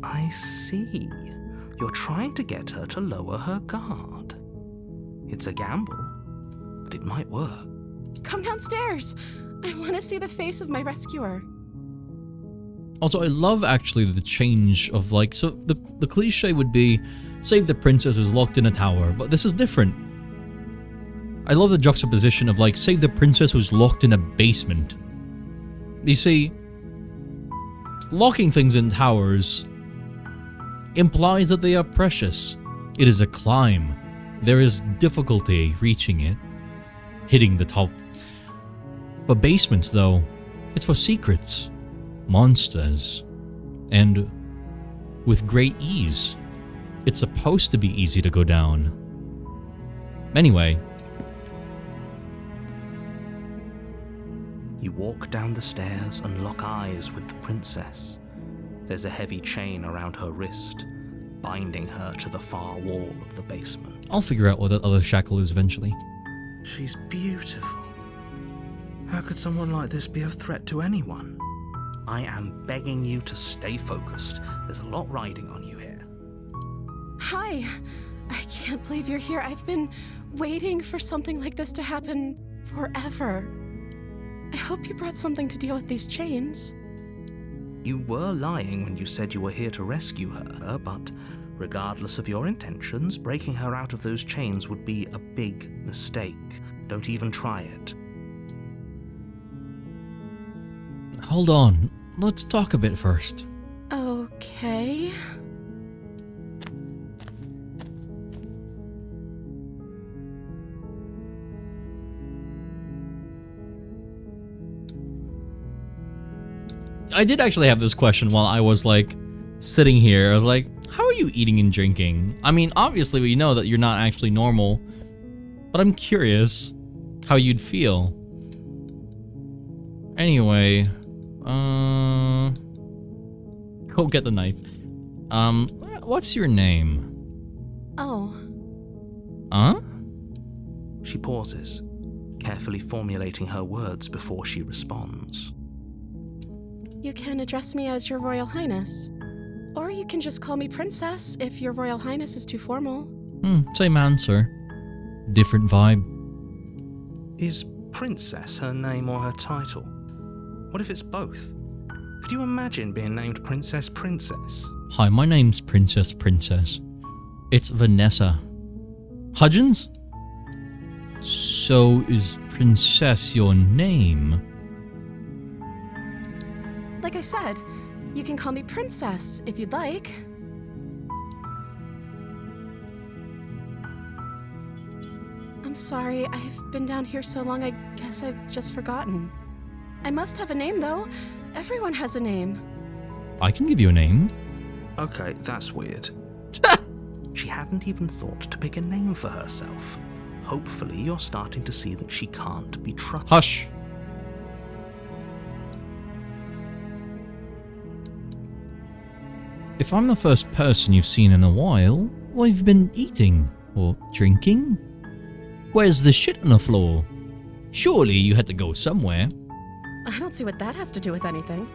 I see. You're trying to get her to lower her guard. It's a gamble, but it might work.
Come downstairs. I want to see the face of my rescuer.
Also, I love actually the change of like, so the cliche would be, save the princess who's locked in a tower, but this is different. I love the juxtaposition of like, save the princess who's locked in a basement. You see, locking things in towers implies that they are precious. It is a climb. There is difficulty reaching it, hitting the top. For basements though, it's for secrets, monsters, and with great ease. It's supposed to be easy to go down. Anyway.
You walk down the stairs and lock eyes with the princess. There's a heavy chain around her wrist, binding her to the far wall of the basement.
I'll figure out what that other shackle is eventually.
She's beautiful. How could someone like this be of threat to anyone? I am begging you to stay focused. There's a lot riding on you here.
Hi. I can't believe you're here. I've been waiting for something like this to happen forever. I hope you brought something to deal with these chains.
You were lying when you said you were here to rescue her, but regardless of your intentions, breaking her out of those chains would be a big mistake. Don't even try it.
Hold on, let's talk a bit first.
Okay.
I did actually have this question while I was like sitting here. I was like, how are you eating and drinking? I mean, obviously we know that you're not actually normal, but I'm curious how you'd feel. Anyway, go get the knife. What's your name?
Oh.
Huh?
She pauses, carefully formulating her words before she responds.
You can address me as Your Royal Highness. Or you can just call me Princess if Your Royal Highness is too formal.
Same answer. Different vibe.
Is Princess her name or her title? What if it's both? Could you imagine being named Princess Princess?
Hi, my name's Princess. It's Vanessa. Hudgens? So is Princess your name?
Like I said, you can call me Princess if you'd like. I'm sorry, I've been down here so long I guess I've just forgotten. I must have a name though. Everyone has a name.
I can give you a name.
Okay, that's weird. She hadn't even thought to pick a name for herself. Hopefully you're starting to see that she can't be trusted.
Hush. If I'm the first person you've seen in a while, what have you been eating? Or drinking? Where's the shit on the floor? Surely you had to go somewhere.
I don't see what that has to do with anything.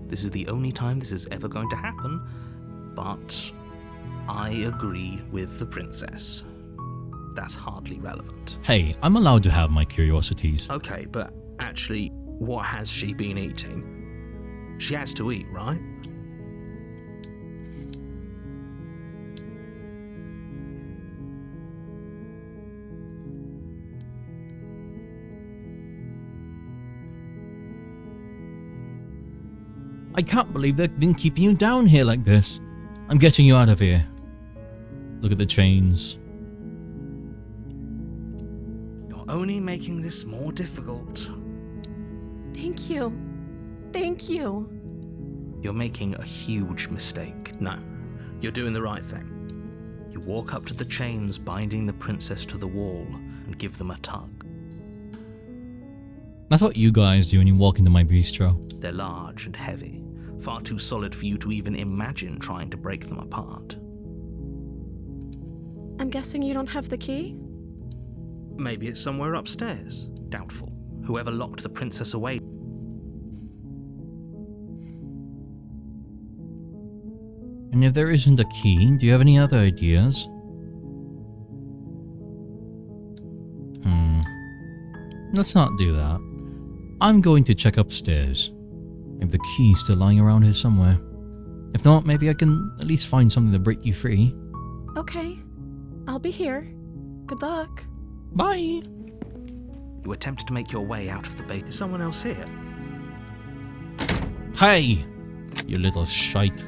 This is the only time this is ever going to happen, but I agree with the princess. That's hardly relevant.
Hey, I'm allowed to have my curiosities.
Okay, but actually, what has she been eating? She has to eat, right?
I can't believe they've been keeping you down here like this. I'm getting you out of here. Look at the chains.
You're only making this more difficult.
Thank you. Thank you.
You're making a huge mistake. No, you're doing the right thing. You walk up to the chains binding the princess to the wall and give them a tug.
That's what you guys do when you walk into my bistro.
They're large and heavy, far too solid for you to even imagine trying to break them apart.
I'm guessing you don't have the key?
Maybe it's somewhere upstairs. Doubtful. Whoever locked the princess away.
And if there isn't a key, do you have any other ideas? Let's not do that. I'm going to check upstairs. If the key's still lying around here somewhere. If not, maybe I can at least find something to break you free.
Okay. I'll be here. Good luck.
Bye!
You attempted to make your way out of the base. Is someone else here?
Hey! You little shite.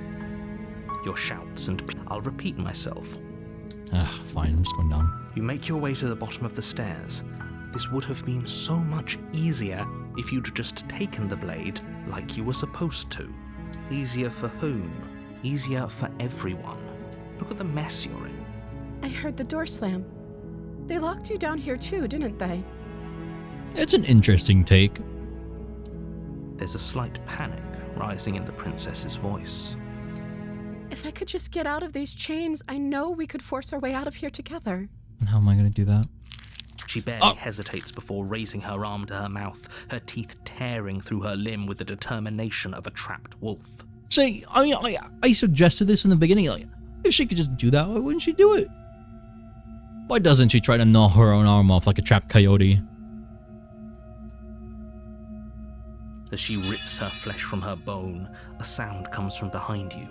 Your shouts and I'll repeat myself.
Fine, I'm just going down.
You make your way to the bottom of the stairs. This would have been so much easier if you'd just taken the blade like you were supposed to. Easier for whom? Easier for everyone. Look at the mess you're in.
I heard the door slam. They locked you down here too, didn't they?
It's an interesting take.
There's a slight panic rising in the princess's voice.
If I could just get out of these chains, I know we could force our way out of here together.
And how am I going to do that?
She barely hesitates before raising her arm to her mouth, her teeth tearing through her limb with the determination of a trapped wolf.
See, I mean, I suggested this in the beginning. Like, if she could just do that, why wouldn't she do it? Why doesn't she try to gnaw her own arm off like a trapped coyote?
As she rips her flesh from her bone, a sound comes from behind you.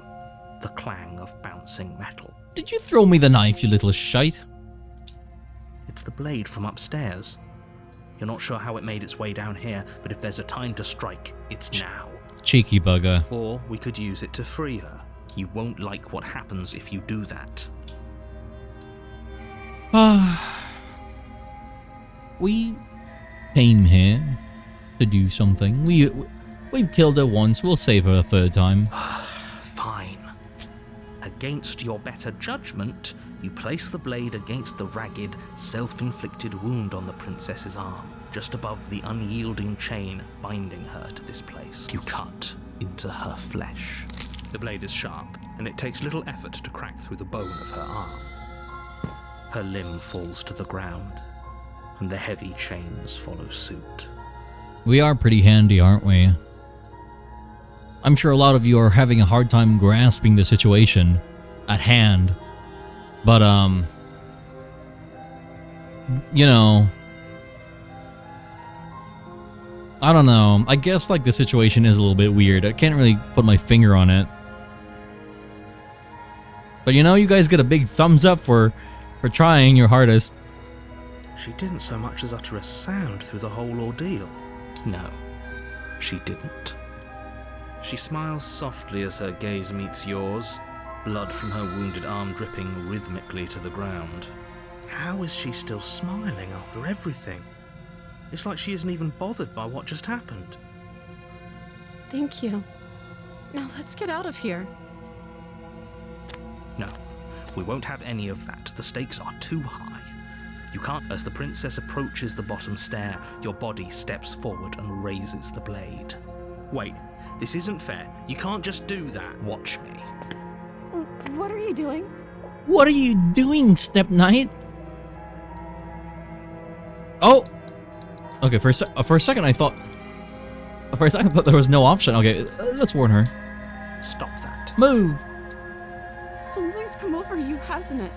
The clang of bouncing metal.
Did you throw me the knife, you little shite?
It's the blade from upstairs. You're not sure how it made its way down here, but if there's a time to strike, it's now.
Cheeky bugger.
Or we could use it to free her. You won't like what happens if you do that.
We came here to do something. We've killed her once, we'll save her a third time.
Fine. Against your better judgment, you place the blade against the ragged, self-inflicted wound on the princess's arm, just above the unyielding chain binding her to this place. You cut into her flesh. The blade is sharp, and it takes little effort to crack through the bone of her arm. Her limb falls to the ground, and the heavy chains follow suit.
We are pretty handy, aren't we? I'm sure a lot of you are having a hard time grasping the situation at hand. But, you know, I don't know. I guess, like, the situation is a little bit weird. I can't really put my finger on it. But, you know, you guys get a big thumbs up for trying your hardest.
She didn't so much as utter a sound through the whole ordeal. No, she didn't. She smiles softly as her gaze meets yours, blood from her wounded arm dripping rhythmically to the ground. How is she still smiling after everything? It's like she isn't even bothered by what just happened.
Thank you. Now let's get out of here.
No, we won't have any of that. The stakes are too high. You can't. As the princess approaches the bottom stair, your body steps forward and raises the blade. Wait, this isn't fair. You can't just do that. Watch me.
What are you doing?
What are you doing, Step Knight? Oh! Okay, for a second I thought... For a second I thought there was no option. Okay, let's warn her.
Stop that.
Move!
Something's come over you, hasn't it?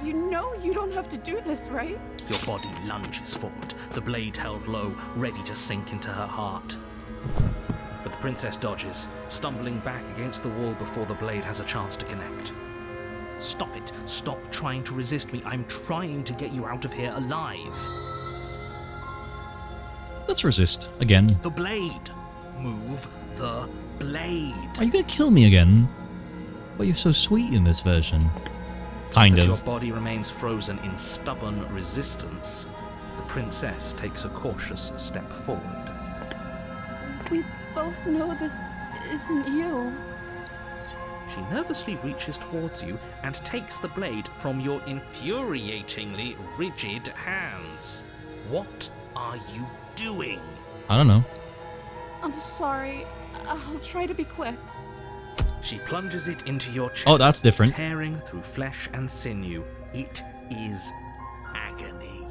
You know you don't have to do this, right?
Your body lunges forward, the blade held low, ready to sink into her heart. But the princess dodges, stumbling back against the wall before the blade has a chance to connect. Stop it. Stop trying to resist me. I'm trying to get you out of here alive.
Let's resist. Again.
The blade. Move the blade.
Are you gonna kill me again? But you're so sweet in this version. Kind
As
of.
your body remains frozen in stubborn resistance, the princess takes a cautious step forward.
We both know this isn't you.
She nervously reaches towards you and takes the blade from your infuriatingly rigid hands. What are you doing?
I don't know.
I'm sorry. I'll try to be quick.
She plunges it into your chest.
Oh, that's different.
Tearing through flesh and sinew. It is agony.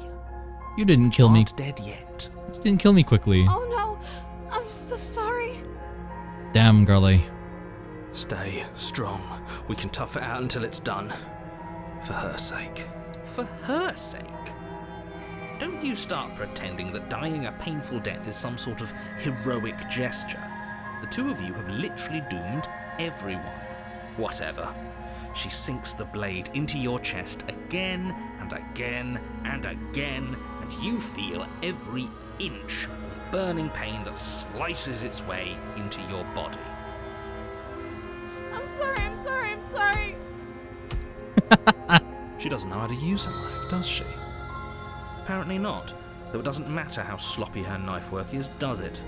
You didn't kill me.
Not dead yet.
You didn't kill me quickly.
Oh no, I'm so sorry.
Damn, girly.
Stay strong. We can tough it out until it's done. For her sake. For her sake? Don't you start pretending that dying a painful death is some sort of heroic gesture. The two of you have literally doomed everyone. Whatever. She sinks the blade into your chest again and again and again, and you feel every inch of burning pain that slices its way into your body.
I'm sorry.
She doesn't know how to use a knife, does she? Apparently not, though it doesn't matter how sloppy her knife work is, does it?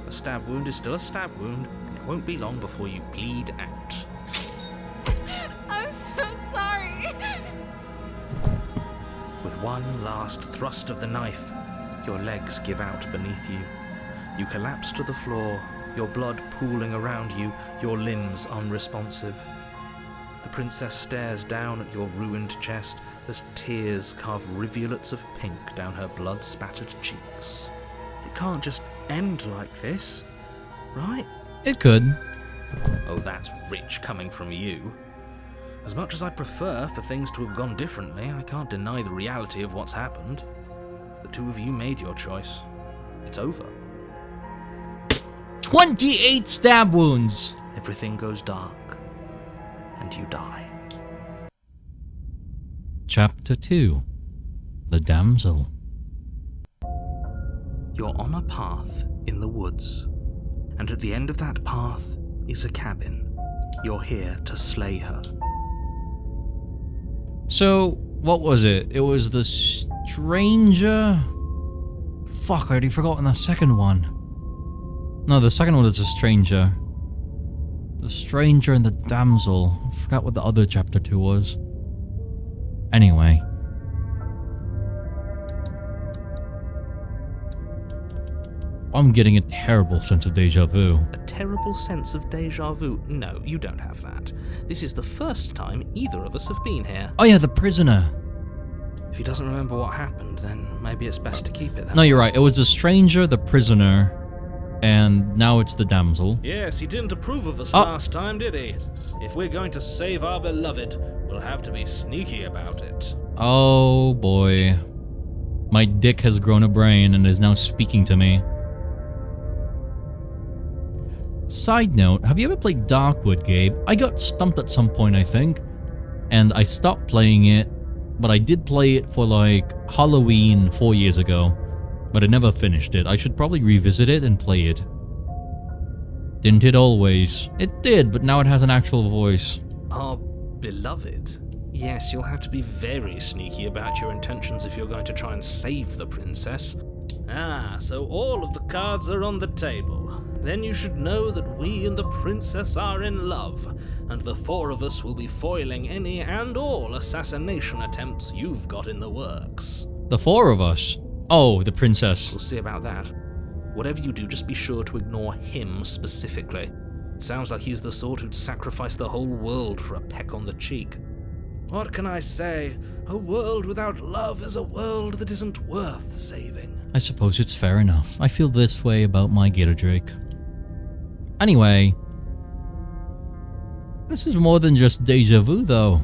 A stab wound is still a stab wound, and it won't be long before you bleed out.
I'm so sorry.
With one last thrust of the knife, your legs give out beneath you. You collapse to the floor, your blood pooling around you, your limbs unresponsive. The princess stares down at your ruined chest as tears carve rivulets of pink down her blood-spattered cheeks. It can't just end like this, right?
It could.
Oh, that's rich coming from you. As much as I prefer for things to have gone differently, I can't deny the reality of what's happened. The two of you made your choice. It's over.
28 stab wounds!
Everything goes dark, and you die.
Chapter 2. The Damsel.
You're on a path in the woods, and at the end of that path is a cabin. You're here to slay her.
So, what was it? It was the stranger? Fuck, I already forgotten the second one. No, the second one was the stranger. The stranger and the damsel. I forgot what the other chapter 2 was. Anyway. I'm getting a terrible sense of deja vu.
A terrible sense of deja vu? No, you don't have that. This is the first time either of us have been here.
Oh yeah, the prisoner.
If he doesn't remember what happened, then maybe it's best to keep it that
No,
way.
you're right. It was the stranger, the prisoner, and now it's the damsel.
Yes, he didn't approve of us
Oh.
last time, did he? If we're going to save our beloved, we'll have to be sneaky about it.
Oh boy. My dick has grown a brain and is now speaking to me. Side note, have you ever played Darkwood, Gabe? I got stumped at some point, I think, and I stopped playing it, but I did play it for like Halloween 4 years ago, but I never finished it. I should probably revisit it and play it. Didn't it always? It did, but now it has an actual voice.
Our beloved? Yes, you'll have to be very sneaky about your intentions if you're going to try and save the princess. Ah, so all of the cards are on the table. Then you should know that we and the princess are in love, and the four of us will be foiling any and all assassination attempts you've got in the works.
The four of us? Oh, the princess.
We'll see about that. Whatever you do, just be sure to ignore him specifically. It sounds like he's the sort who'd sacrifice the whole world for a peck on the cheek. What can I say? A world without love is a world that isn't worth saving.
I suppose it's fair enough. I feel this way about my Gator Drake. Anyway, this is more than just deja vu though.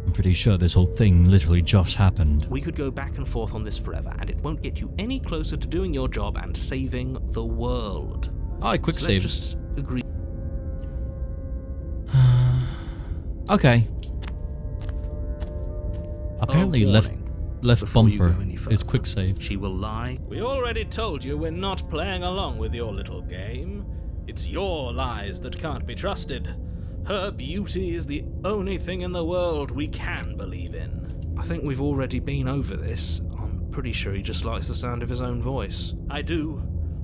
I'm pretty sure this whole thing literally just happened.
We could go back and forth on this forever, and it won't get you any closer to doing your job and saving the world.
Oh, quick
So
save.
let's just agree.
Okay. Apparently left
Before you
bumper
go any
is
further,
quick save.
She will lie.
We already told you we're not playing along with your little game. It's your lies that can't be trusted. Her beauty is the only thing in the world we can believe in.
I think we've already been over this. I'm pretty sure he just likes the sound of his own voice.
I do,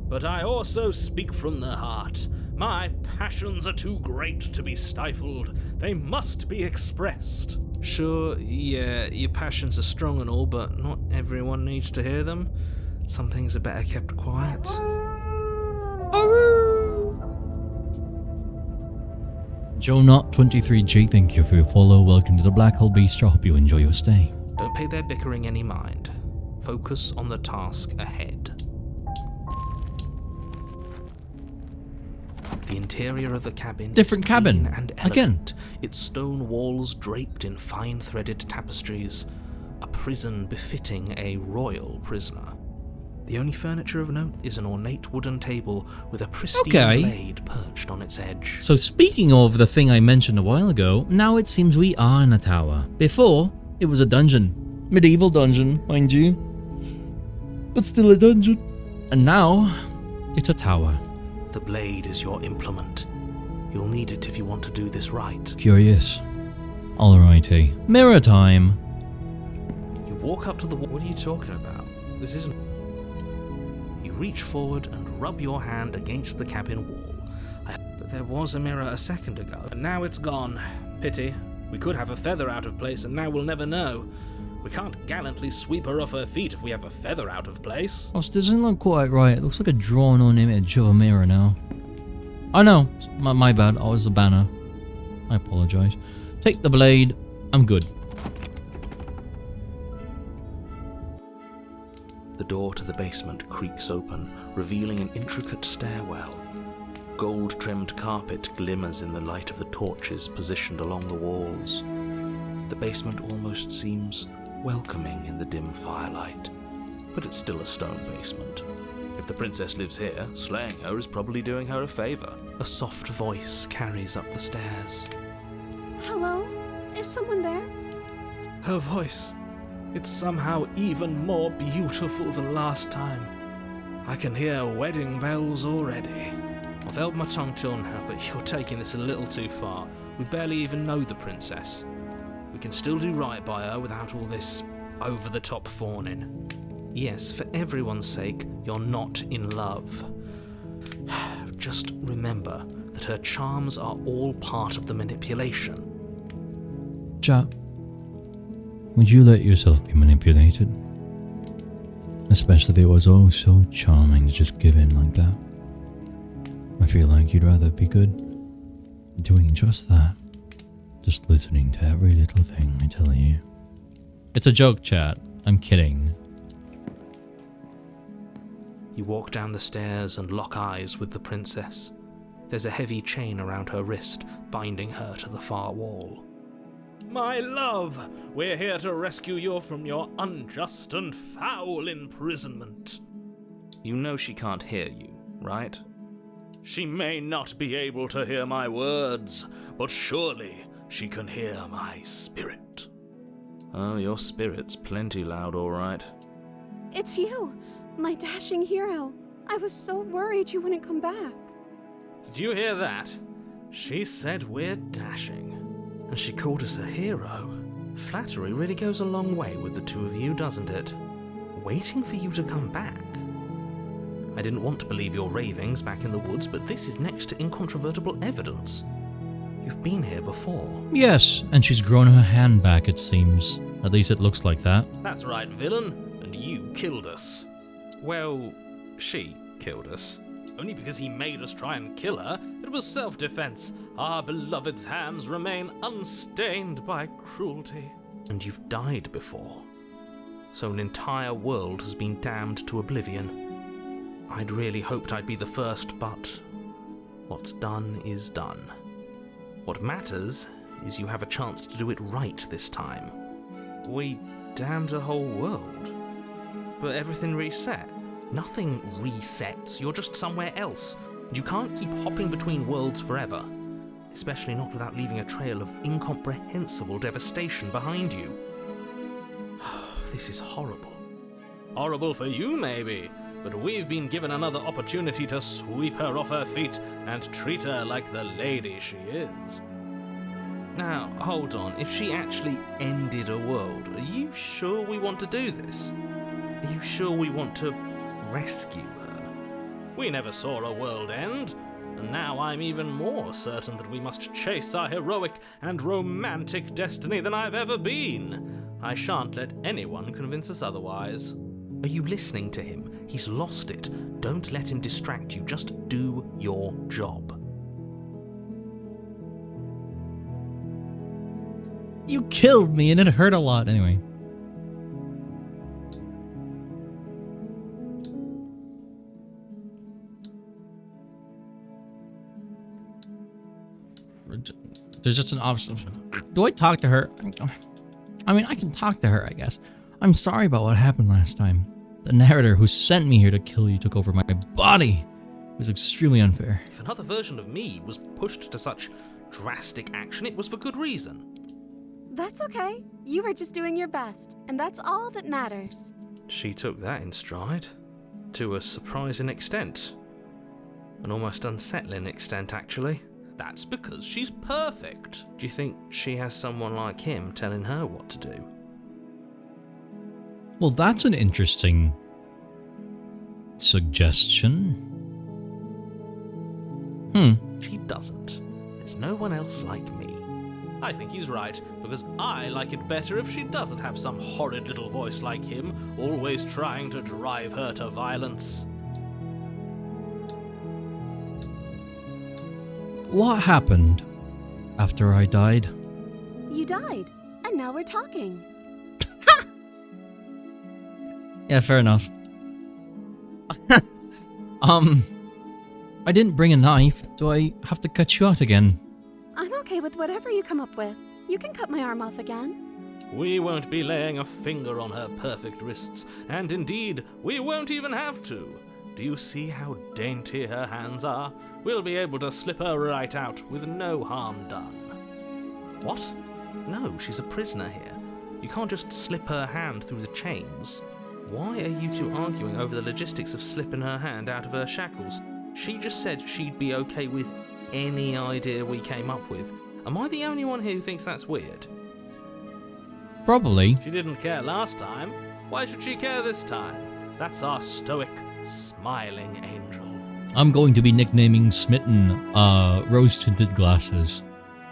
but I also speak from the heart. My passions are too great to be stifled. They must be expressed.
Sure, yeah, your passions are strong and all, but not everyone needs to hear them. Some things are better kept quiet.
JoeNot23G, thank you for your follow. Welcome to the Black Hole Bistro. Hope you enjoy your stay.
Don't pay their bickering any mind. Focus on the task ahead. The interior of the cabin
Different
is
cabin.
clean and
Again.
elegant, its stone walls draped in fine-threaded tapestries, a prison befitting a royal prisoner. The only furniture of note is an ornate wooden table with a pristine blade perched on its edge.
So speaking of the thing I mentioned a while ago, now it seems we are in a tower. Before, it was a dungeon.
Medieval dungeon, mind you. But still a dungeon.
And now, it's a tower.
The blade is your implement. You'll need it if you want to do this right.
Curious. Alrighty. Mirror time.
You walk up to the wall. What are you talking about? This isn't... You reach forward and rub your hand against the cabin wall. But there was a mirror a second ago.
And now it's gone. Pity. We could have a feather out of place and now we'll never know. We can't gallantly sweep her off her feet if we have a feather out of place.
Oh, it doesn't look quite right. It looks like a drawn-on image of a mirror now. Oh no, my bad. Oh, it's a banner. I apologize. Take the blade. I'm good.
The door to the basement creaks open, revealing an intricate stairwell. Gold-trimmed carpet glimmers in the light of the torches positioned along the walls. The basement almost seems welcoming in the dim firelight, but it's still a stone basement. If the princess lives here, slaying her is probably doing her a favor. A soft voice carries up the stairs.
Hello? Is someone there?
Her voice. It's somehow even more beautiful than last time. I can hear wedding bells already.
I've held my tongue till now, but you're taking this a little too far. We barely even know the princess. We can still do right by her without all this over-the-top fawning. Yes, for everyone's sake, you're not in love. Just remember that her charms are all part of the manipulation.
Chat. Would you let yourself be manipulated? Especially if it was oh so charming to just give in like that. I feel like you'd rather be good doing just that. Just listening to every little thing I tell you. It's a joke, chat. I'm kidding.
You walk down the stairs and lock eyes with the princess. There's a heavy chain around her wrist, binding her to the far wall.
My love, we're here to rescue you from your unjust and foul imprisonment.
You know she can't hear you, right?
She may not be able to hear my words, but surely she can hear my spirit.
Oh, your spirit's plenty loud, all right.
It's you, my dashing hero. I was so worried you wouldn't come back.
Did you hear that? She said we're dashing.
And she called us a hero. Flattery really goes a long way with the two of you, doesn't it? Waiting for you to come back. I didn't want to believe your ravings back in the woods, but this is next to incontrovertible evidence. You've been here before.
Yes, and she's grown her hand back, it seems. At least it looks like that.
That's right, villain. And you killed us.
Well, she killed us.
Only because he made us try and kill her. It
was self-defense. Our beloved's hands remain unstained by cruelty. And you've died before. So an entire world has been damned to oblivion. I'd really hoped I'd be the first, but what's done is done. What matters is you have a chance to do it right this time. We damned a whole world. But everything reset. Nothing resets, you're just somewhere else. You can't keep hopping between worlds forever. Especially not without leaving a trail of incomprehensible devastation behind you. This is horrible. Horrible for you, maybe, but we've been given another opportunity to sweep her off her feet and treat her like the lady she is. Now, hold on, if she actually ended a world, are you sure we want to do this? Are you sure we want to rescue her? We never saw a world end, and now I'm even more certain that we must chase our heroic and romantic destiny than I've ever been. I shan't let anyone convince us otherwise. Are you listening to him? He's lost it. Don't let him distract you. Just do your job.
You killed me and it hurt a lot anyway. There's just an option. Do I talk to her? I mean, I can talk to her, I guess. I'm sorry about what happened last time. The narrator who sent me here to kill you took over my body. It was extremely unfair.
If another version of me was pushed to such drastic action, it was for good reason.
That's okay. You were just doing your best, and that's all that matters.
She took that in stride. To a surprising extent. An almost unsettling extent, actually. That's because she's perfect. Do you think she has someone like him telling her what to do?
Well, that's an interesting suggestion.
She doesn't. There's no one else like me. I think he's right, because I like it better if she doesn't have some horrid little voice like him, always trying to drive her to violence.
What happened after I died?
You died, and now we're talking.
Yeah, fair enough. I didn't bring a knife. Do I have to cut you out again?
I'm okay with whatever you come up with. You can cut my arm off again.
We won't be laying a finger on her perfect wrists, and indeed, we won't even have to. Do you see how dainty her hands are? We'll be able to slip her right out with no harm done. What? No, she's a prisoner here. You can't just slip her hand through the chains. Why are you two arguing over the logistics of slipping her hand out of her shackles? She just said she'd be okay with any idea we came up with. Am I the only one here who thinks that's weird?
Probably.
She didn't care last time. Why should she care this time? That's our stoic, smiling angel.
I'm going to be nicknaming Smitten, rose-tinted glasses.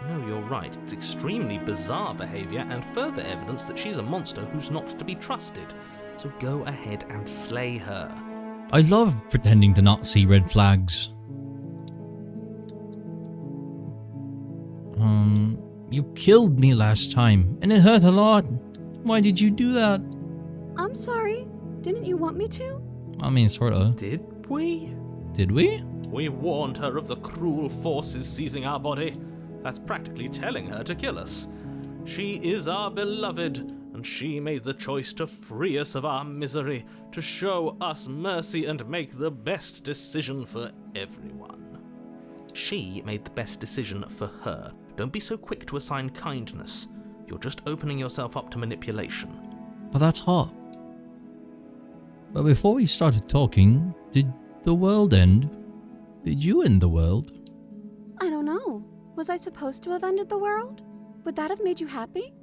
No, you're right. It's extremely bizarre behavior and further evidence that she's a monster who's not to be trusted. So go ahead and slay her.
I love pretending to not see red flags. You killed me last time, and it hurt a lot. Why did you do that?
I'm sorry. Didn't you want me to?
I mean, sorta.
Did we?
Did we?
We warned her of the cruel forces seizing our body. That's practically telling her to kill us. She is our beloved, and she made the choice to free us of our misery, to show us mercy and make the best decision for everyone. She made the best decision for her. Don't be so quick to assign kindness. You're just opening yourself up to manipulation.
But that's hot. But before we started talking, did the world end? Did you end the world?
I don't know. Was I supposed to have ended the world? Would that have made you happy?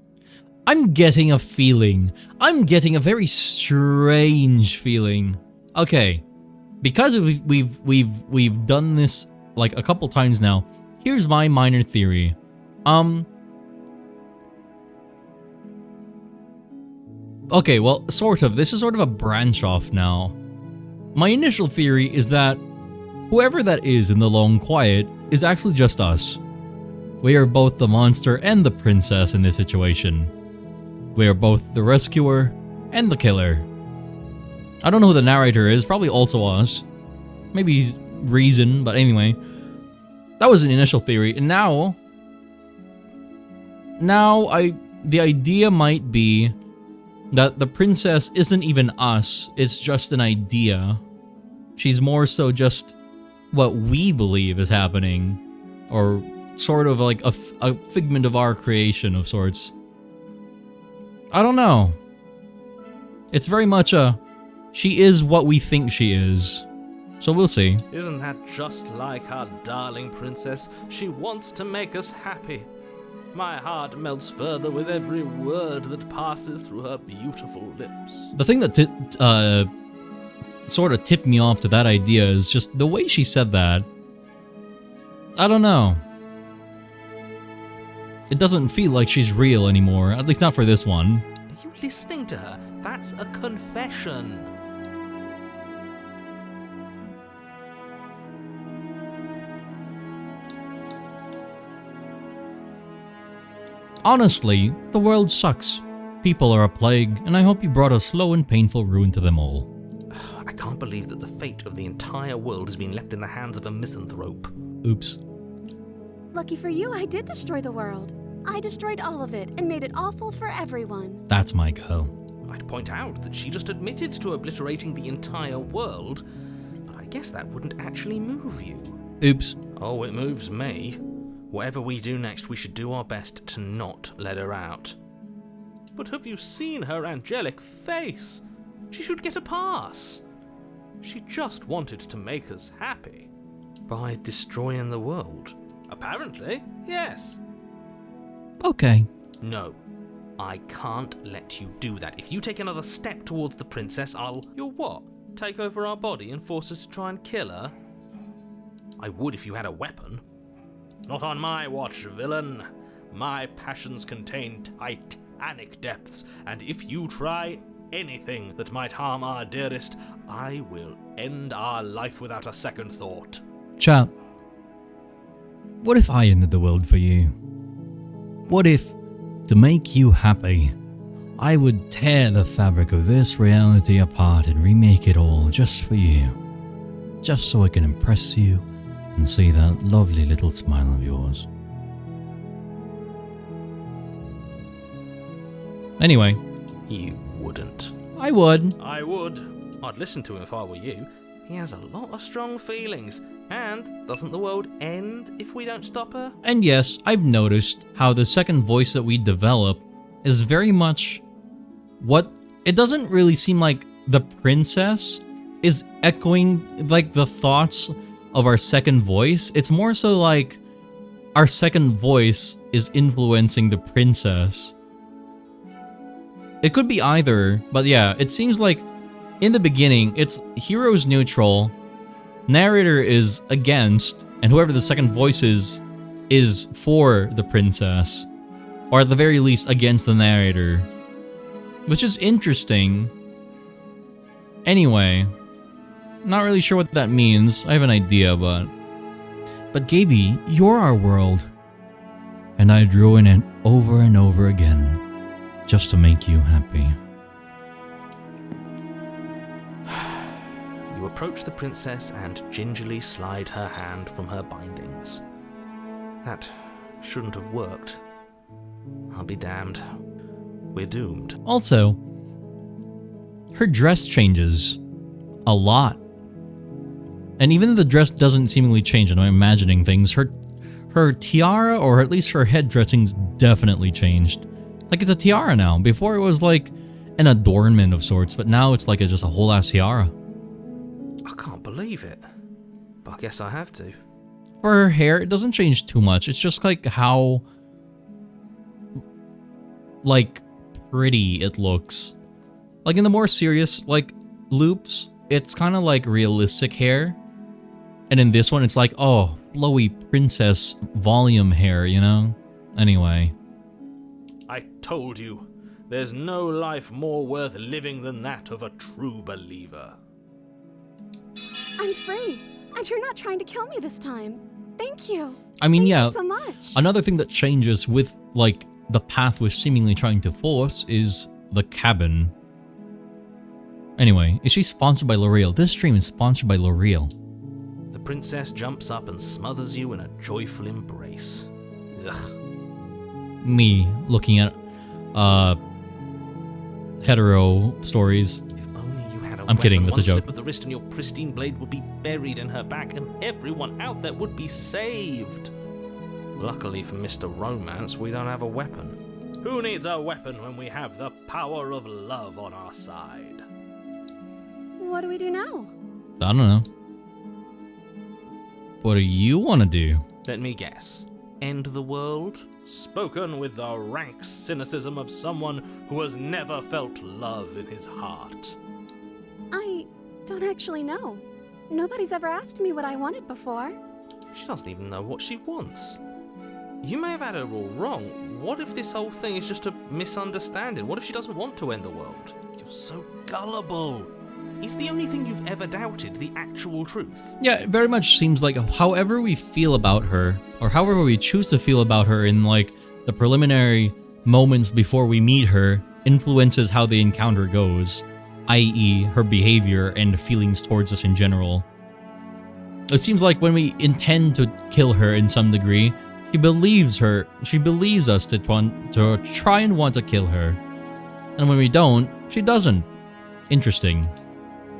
I'm getting a feeling. I'm getting a very strange feeling. Okay, because we've done this like a couple times now. Here's my minor theory. Okay, well, sort of. This is sort of a branch off now. My initial theory is that whoever that is in the long quiet is actually just us. We are both the monster and the princess in this situation. We are both the rescuer and the killer. I don't know who the narrator is, probably also us. Maybe he's Reason, but anyway. That was an initial theory, and now the idea might be that the princess isn't even us, it's just an idea. She's more so just what we believe is happening, or sort of like a figment of our creation of sorts. I don't know. It's very much she is what we think she is. So we'll see.
Isn't that just like our darling princess? She wants to make us happy. My heart melts further with every word that passes through her beautiful lips.
The thing that sort of tipped me off to that idea is just the way she said that. I don't know. It doesn't feel like she's real anymore, at least not for this one.
Are you listening to her? That's a confession.
Honestly, the world sucks. People are a plague, and I hope you brought a slow and painful ruin to them all.
I can't believe that the fate of the entire world has been left in the hands of a misanthrope.
Oops.
Lucky for you, I did destroy the world. I destroyed all of it and made it awful for everyone.
That's my girl.
I'd point out that she just admitted to obliterating the entire world, but I guess that wouldn't actually move you.
Oops.
Oh, it moves me. Whatever we do next, we should do our best to not let her out. But have you seen her angelic face? She should get a pass. She just wanted to make us happy. By destroying the world. Apparently, yes.
Okay.
No. I can't let you do that. If you take another step towards the princess, You'll what? Take over our body and force us to try and kill her? I would if you had a weapon. Not on my watch, villain. My passions contain titanic depths, and if you try anything that might harm our dearest, I will end our life without a second thought.
Chat. What if I ended the world for you? What if, to make you happy, I would tear the fabric of this reality apart and remake it all just for you? Just so I can impress you and see that lovely little smile of yours. Anyway.
You wouldn't.
I would.
I would. I'd listen to him if I were you. He has a lot of strong feelings. And doesn't the world end if we don't stop her?
And yes, I've noticed how the second voice that we develop is very much what... It doesn't really seem like the princess is echoing like the thoughts of our second voice. It's more so like our second voice is influencing the princess. It could be either, but yeah, it seems like in the beginning, it's hero's neutral, narrator is against, and whoever the second voice is for the princess. Or at the very least, against the narrator. Which is interesting. Anyway, not really sure what that means. I have an idea, but Gaby, you're our world. And I'd ruin it over and over again, just to make you happy.
You approach the princess and gingerly slide her hand from her bindings. That shouldn't have worked. I'll be damned. We're doomed.
Also, her dress changes a lot. And even though the dress doesn't seemingly change, and I'm imagining things, her tiara, or at least her head dressing's definitely changed. Like, it's a tiara now. Before it was like an adornment of sorts, but now it's like just a whole ass tiara.
I can't believe it. But I guess I have to.
For her hair, it doesn't change too much. It's just like how like pretty it looks. Like in the more serious like loops, it's kind of like realistic hair. And in this one, it's like, oh, flowy princess volume hair, you know? Anyway.
I told you, there's no life more worth living than that of a true believer.
I'm free, and you're not trying to kill me this time. Thank you.
I mean,
Thank
yeah.
you so much.
Another thing that changes with, like, the path we're seemingly trying to force is the cabin. Anyway, is she sponsored by L'Oreal? This stream is sponsored by L'Oreal.
The princess jumps up and smothers you in a joyful embrace. Ugh.
Me looking at, hetero stories.
If only you had a
I'm kidding,
weapon,
that's a
one
joke.
slip of the wrist and your pristine blade would be buried in her back and everyone out there would be saved. Luckily for Mr. Romance, we don't have a weapon. Who needs a weapon when we have the power of love on our side?
What do we do now?
I don't know. What do you want to do?
Let me guess. End the world? Spoken with the rank cynicism of someone who has never felt love in his heart.
I don't actually know. Nobody's ever asked me what I wanted before.
She doesn't even know what she wants. You may have had her all wrong. What if this whole thing is just a misunderstanding? What if she doesn't want to end the world? You're so gullible. Is the only thing you've ever doubted the actual truth?
Yeah, it very much seems like however we feel about her, or however we choose to feel about her in, like, the preliminary moments before we meet her, influences how the encounter goes, i.e. her behavior and feelings towards us in general. It seems like when we intend to kill her in some degree, she believes us to try and want to kill her. And when we don't, she doesn't. Interesting.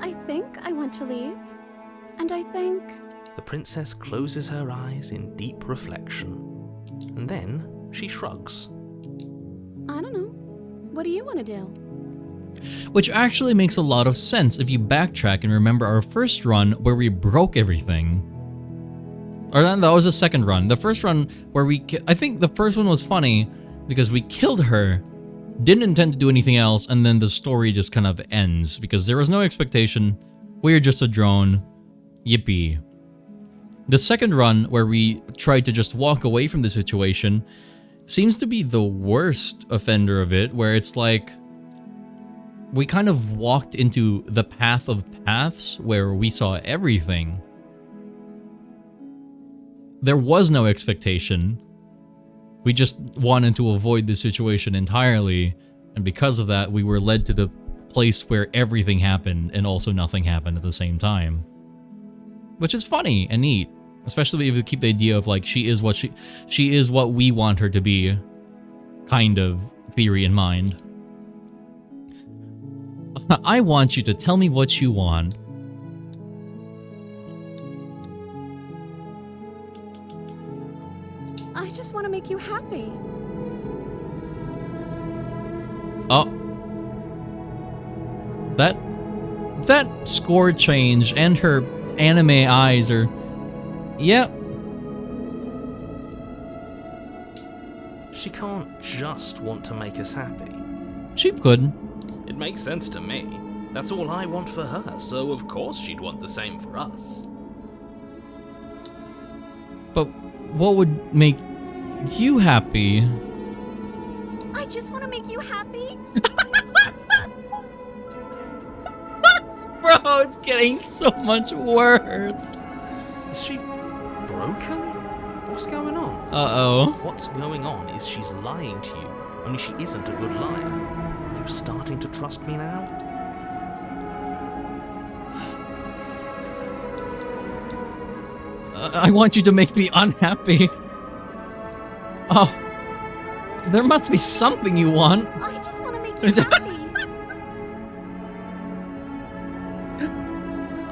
I think I want to leave. And I think...
The princess closes her eyes in deep reflection. And then she shrugs.
I don't know. What do you want to do?
Which actually makes a lot of sense if you backtrack and remember our first run where we broke everything. Or that was the second run. The first run where I think the first one was funny because we killed her, didn't intend to do anything else, and then the story just kind of ends because there was no expectation. We're just a drone. Yippee. The second run where we tried to just walk away from the situation seems to be the worst offender of it, where it's like we kind of walked into the path of paths where we saw everything. There was no expectation. We just wanted to avoid the situation entirely, and because of that, we were led to the place where everything happened and also nothing happened at the same time. Which is funny and neat, especially if you keep the idea of, like, she is what we want her to be kind of theory in mind. I want you to tell me what you want.
I just want to make you happy.
Oh. That score change and her anime eyes are... Yep.
She can't just want to make us happy.
She could.
It makes sense to me. That's all I want for her, so of course she'd want the same for us.
But what would make you happy?
I just want to make you happy.
Bro, it's getting so much worse.
Is she broken? What's going on?
Uh-oh.
What's going on is she's lying to you, only she isn't a good liar. Are you starting to trust me now?
I want you to make me unhappy. Oh. There must be something you want.
I just want to make you happy.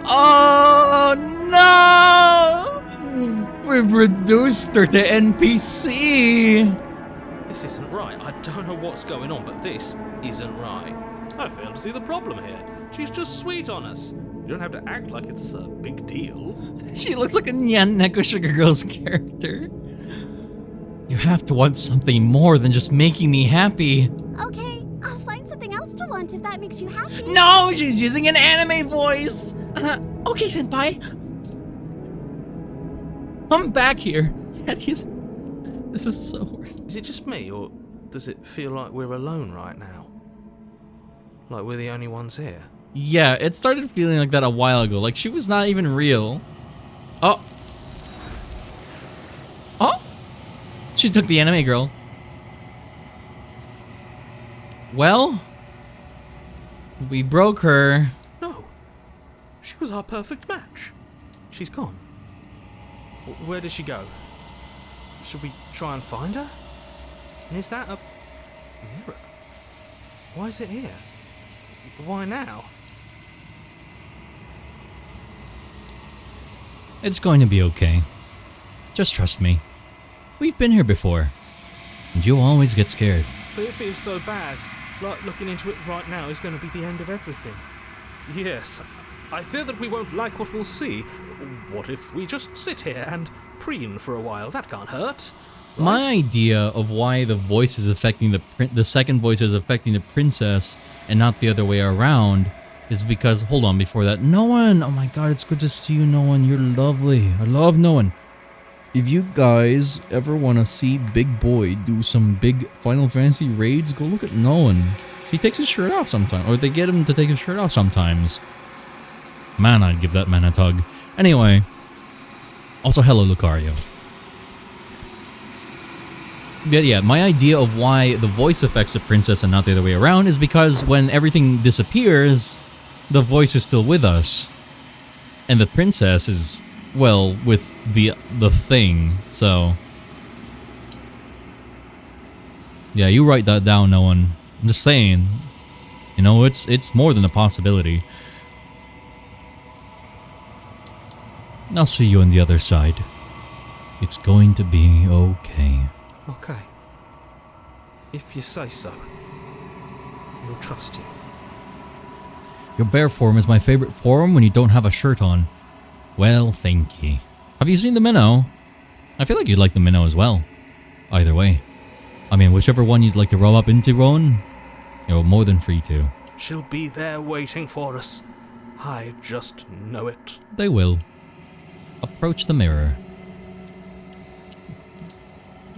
Oh, no! We've reduced her to NPC.
This isn't right. I don't know what's going on, but this isn't right. I fail to see the problem here. She's just sweet on us. You don't have to act like it's a big deal.
She looks like a Nyan Neko Sugar Girls character. You have to want something more than just making me happy.
Okay, I'll find something else to want if that makes you happy.
No, she's using an anime voice. Okay, senpai. Come back here. Daddy's... This is so worth.
Is it just me, or does it feel like we're alone right now? Like we're the only ones here?
Yeah, it started feeling like that a while ago. Like she was not even real. Oh. She took the anime girl. Well, we broke her.
No. She was our perfect match. She's gone. Where did she go? Should we try and find her? And is that a mirror? Why is it here? Why now?
It's going to be okay. Just trust me. We've been here before. And you always get scared.
But it feels so bad. Like looking into it right now is going to be the end of everything. Yes, I fear that we won't like what we'll see. What if we just sit here and preen for a while? That can't hurt.
My idea of why the voice is affecting the second voice is affecting the princess and not the other way around is because, hold on, before that, Noan, oh my god, it's good to see you, Noan, you're lovely. I love Noan. If you guys ever want to see Big Boy do some big Final Fantasy raids, go look at Noan. He takes his shirt off sometimes, or they get him to take his shirt off sometimes. Man, I'd give that man a tug. Anyway, also hello, Lucario. But yeah, my idea of why the voice affects the princess and not the other way around is because when everything disappears, the voice is still with us. And the princess is, well, with the thing, so... Yeah, you write that down, no one. I'm just saying. You know, it's more than a possibility. I'll see you on the other side. It's going to be okay.
Okay. If you say so. We'll trust you.
Your bear form is my favorite form when you don't have a shirt on. Well, thank ye. Have you seen the minnow? I feel like you'd like the minnow as well. Either way. I mean, whichever one you'd like to roll up into, Rowan, you're more than free to.
She'll be there waiting for us. I just know it.
They will. Approach the mirror.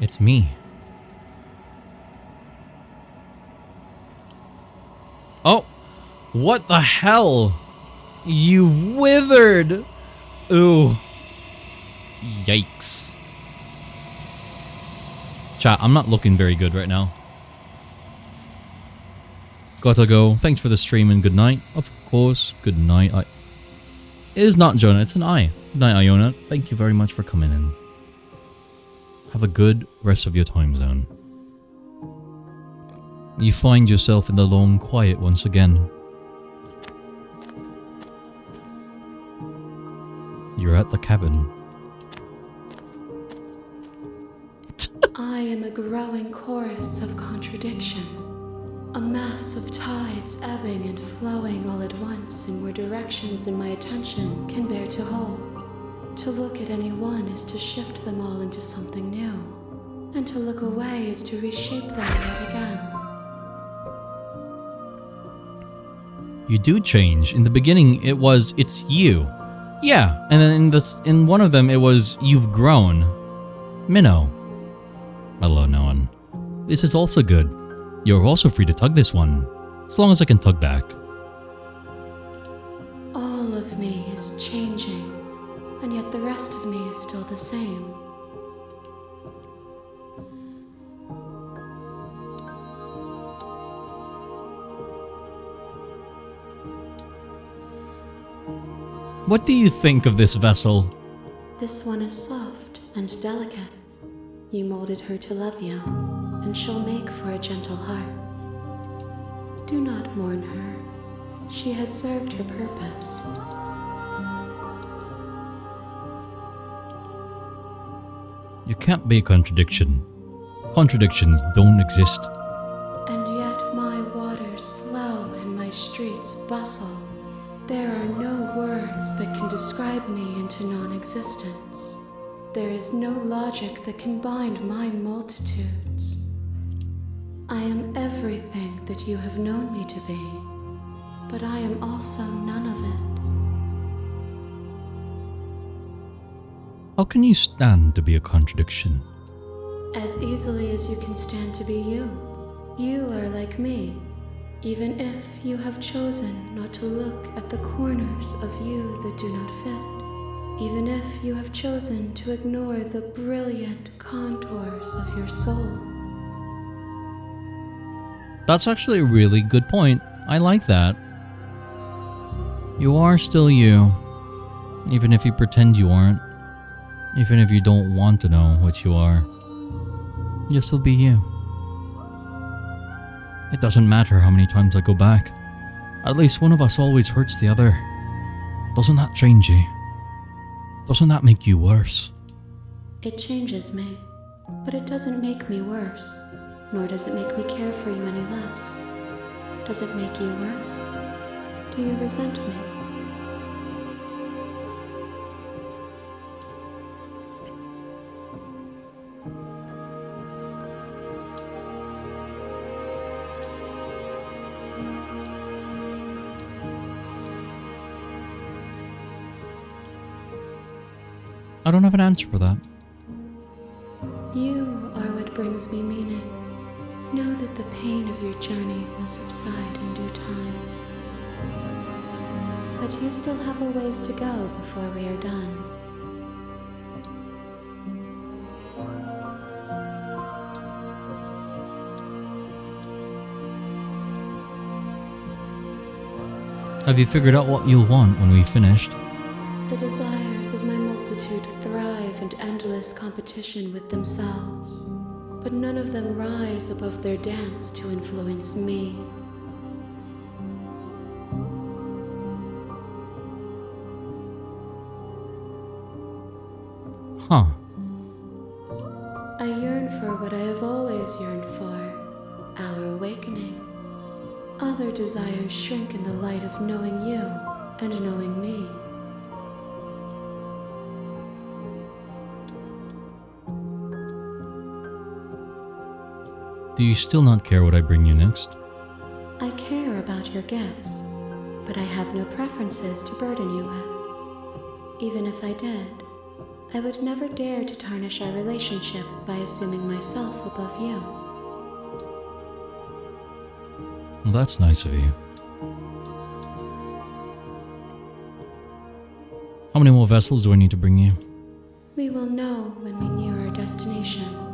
It's me. Oh! What the hell? You withered! Ooh. Yikes. Chat, I'm not looking very good right now. Gotta go. Thanks for the stream and good night. Of course, good night. It is not Jonah, it's an I. Good night, Iona. Thank you very much for coming in. Have a good rest of your time zone. You find yourself in the long quiet once again. You're at the cabin.
I am a growing chorus of contradiction. A mass of tides ebbing and flowing all at once in more directions than my attention can bear to hold. To look at any one is to shift them all into something new, and to look away is to reshape them yet again.
You do change. In the beginning, it's you. Yeah, and then in one of them, it was you've grown. Minnow. Hello, no one. This is also good. You're also free to tug this one, as long as I can tug back.
All of me is changing, and yet the rest of me is still the same.
What do you think of this vessel?
This one is soft and delicate. You molded her to love you, and she'll make for a gentle heart. Do not mourn her. She has served her purpose.
You can't be a contradiction. Contradictions don't exist.
And yet my waters flow and my streets bustle. There are no words that can describe me into non-existence. There is no logic that can bind my multitudes. I am everything that you have known me to be, but I am also none of it.
How can you stand to be a contradiction?
As easily as you can stand to be you. You are like me, even if you have chosen not to look at the corners of you that do not fit. even if you have chosen to ignore the brilliant contours of your soul.
That's actually a really good point. I like that. You are still you, even if you pretend you aren't. Even if you don't want to know what you are, you'll still be you. It doesn't matter how many times I go back. At least one of us always hurts the other. Doesn't that change you? Doesn't that make you worse?
It changes me, but it doesn't make me worse, nor does it make me care for you any less. Does it make you worse? Do you resent me?
I don't have an answer for that.
You are what brings me meaning. Know that the pain of your journey will subside in due time. But you still have a ways to go before we are done.
Have you figured out what you'll want when we've finished?
The desires of my multitude thrive in endless competition with themselves, but none of them rise above their dance to influence me.
Huh.
I yearn for what I have always yearned for, our awakening. Other desires shrink in the light of knowing you and knowing me.
Do you still not care what I bring you next?
I care about your gifts, but I have no preferences to burden you with. Even if I did, I would never dare to tarnish our relationship by assuming myself above you.
Well, that's nice of you. How many more vessels do I need to bring you?
We will know when we near our destination.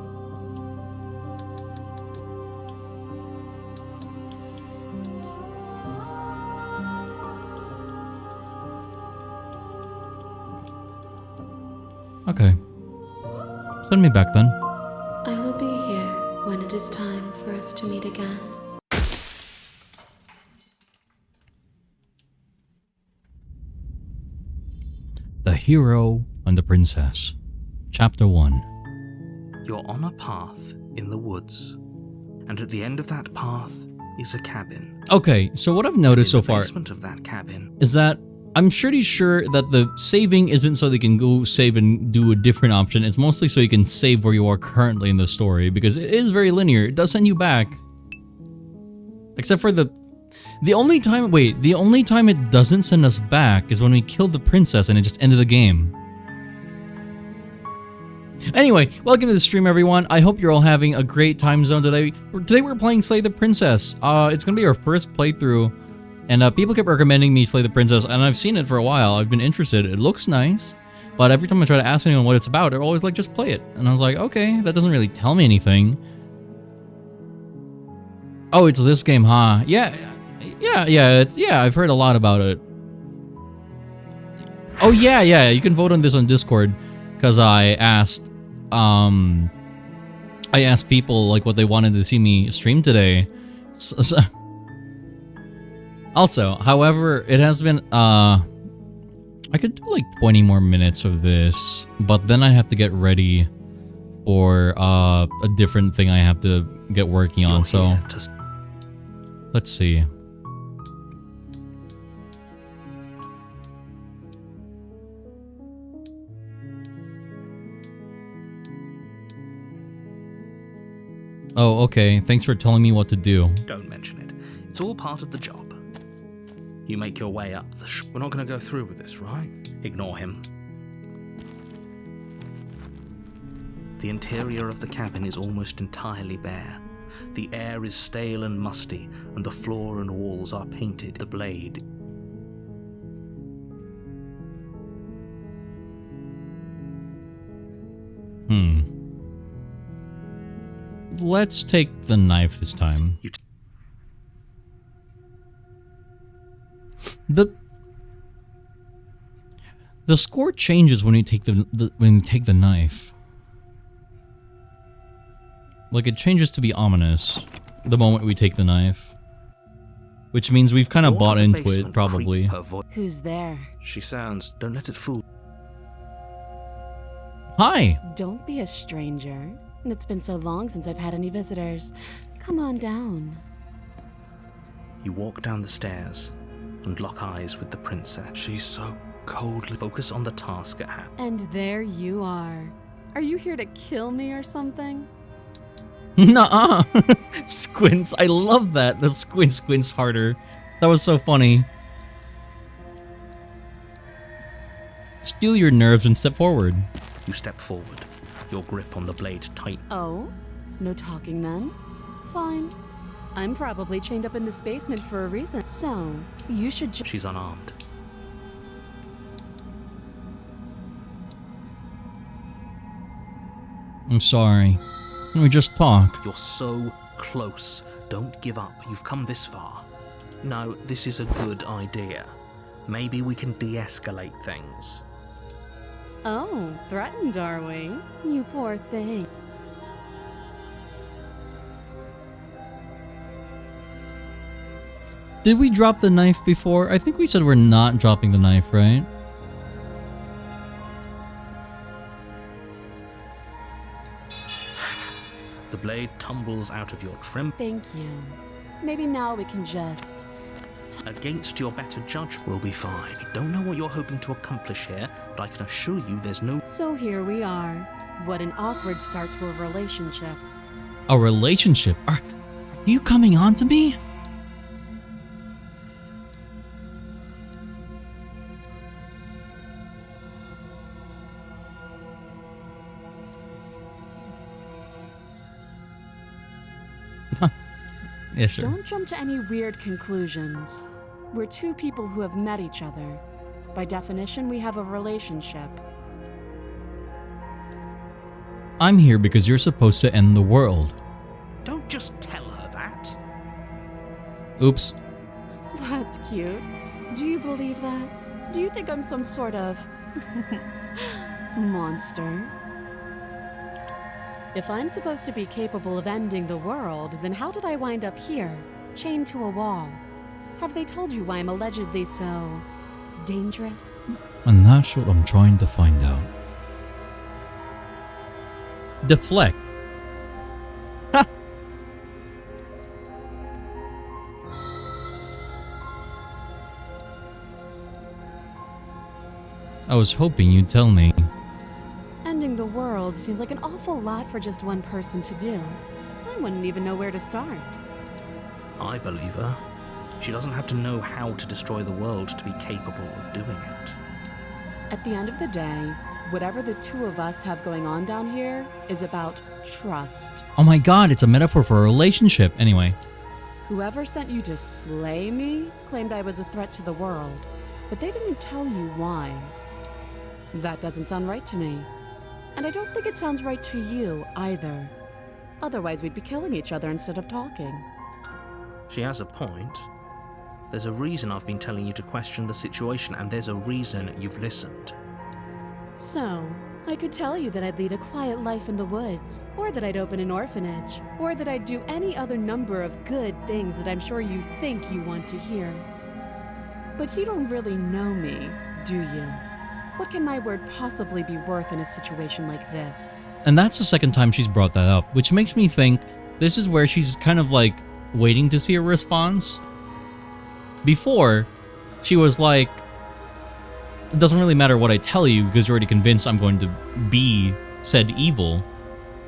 Okay. Send me back then.
I will be here when it is time for us to meet again.
The Hero and the Princess. Chapter 1.
You're on a path in the woods, and at the end of that path is a cabin.
Okay, so what I've noticed so
In the
far
basement of that cabin
is that I'm pretty sure that the saving isn't so they can go save and do a different option. It's mostly so you can save where you are currently in the story, because it is very linear. It does send you back. Except for the only time it doesn't send us back is when we killed the princess and it just ended the game. Anyway, welcome to the stream, everyone. I hope you're all having a great time zone today. Today we're playing Slay the Princess. It's gonna be our first playthrough. And people kept recommending me Slay the Princess, and I've seen it for a while. I've been interested. It looks nice, but every time I try to ask anyone what it's about, they're always like, just play it. And I was like, okay, that doesn't really tell me anything. Oh, it's this game, huh? Yeah, I've heard a lot about it. Oh, yeah, you can vote on this on Discord, because I asked people, like, what they wanted to see me stream today. Also, however, it has been, I could do like 20 more minutes of this, but then I have to get ready for a different thing I have to get working on, so let's see. Oh, okay. Thanks for telling me what to do.
Don't mention it. It's all part of the job. You make your way up the We're not going to go through with this, right? Ignore him. The interior of the cabin is almost entirely bare. The air is stale and musty, and the floor and walls are painted the blade.
let's take the knife this time. The score changes when you take the knife. Like, it changes to be ominous the moment we take the knife. Which means we've kind of bought into it, probably.
Who's there?
She sounds. Don't let it fool.
Hi!
Don't be a stranger. It's been so long since I've had any visitors. Come on down.
You walk down the stairs and lock eyes with the princess. She's so coldly focused on the task at hand.
And there you are. Are you here to kill me or something?
Nuh-uh! Squints, I love that. The squints harder. That was so funny. Steel your nerves and step forward.
You step forward, your grip on the blade tight.
Oh? No talking then? Fine. I'm probably chained up in this basement for a reason. So, you should
She's unarmed.
I'm sorry. Can we just talk?
You're so close. Don't give up. You've come this far. No, this is a good idea. Maybe we can de-escalate things.
Oh, threatened, are we? You poor thing.
Did we drop the knife before? I think we said we're not dropping the knife, right?
The blade tumbles out of your trim.
Thank you. Maybe now we can just...
Against your better judgment, we'll be fine. I don't know what you're hoping to accomplish here, but I can assure you there's no...
So here we are. What an awkward start to a relationship.
A relationship? Are you coming on to me? Yes, sir.
Don't jump to any weird conclusions. We're two people who have met each other. By definition, we have a relationship.
I'm here because you're supposed to end the world.
Don't just tell her that.
Oops.
That's cute. Do you believe that? Do you think I'm some sort of... monster? If I'm supposed to be capable of ending the world, then how did I wind up here, chained to a wall? Have they told you why I'm allegedly so... dangerous?
And that's what I'm trying to find out. Deflect. Ha! I was hoping you'd tell me.
Ending the world seems like an awful lot for just one person to do. I wouldn't even know where to start.
I believe her. She doesn't have to know how to destroy the world to be capable of doing it.
At the end of the day, whatever the two of us have going on down here is about trust.
Oh my god, it's a metaphor for a relationship. Anyway.
Whoever sent you to slay me claimed I was a threat to the world, but they didn't tell you why. That doesn't sound right to me. And I don't think it sounds right to you either. Otherwise, we'd be killing each other instead of talking.
She has a point. There's a reason I've been telling you to question the situation, and there's a reason you've listened.
So, I could tell you that I'd lead a quiet life in the woods, or that I'd open an orphanage, or that I'd do any other number of good things that I'm sure you think you want to hear. But you don't really know me, do you? What can my word possibly be worth in a situation like this?
And that's the second time she's brought that up, which makes me think this is where she's kind of like waiting to see a response. Before, she was like, it doesn't really matter what I tell you because you're already convinced I'm going to be said evil.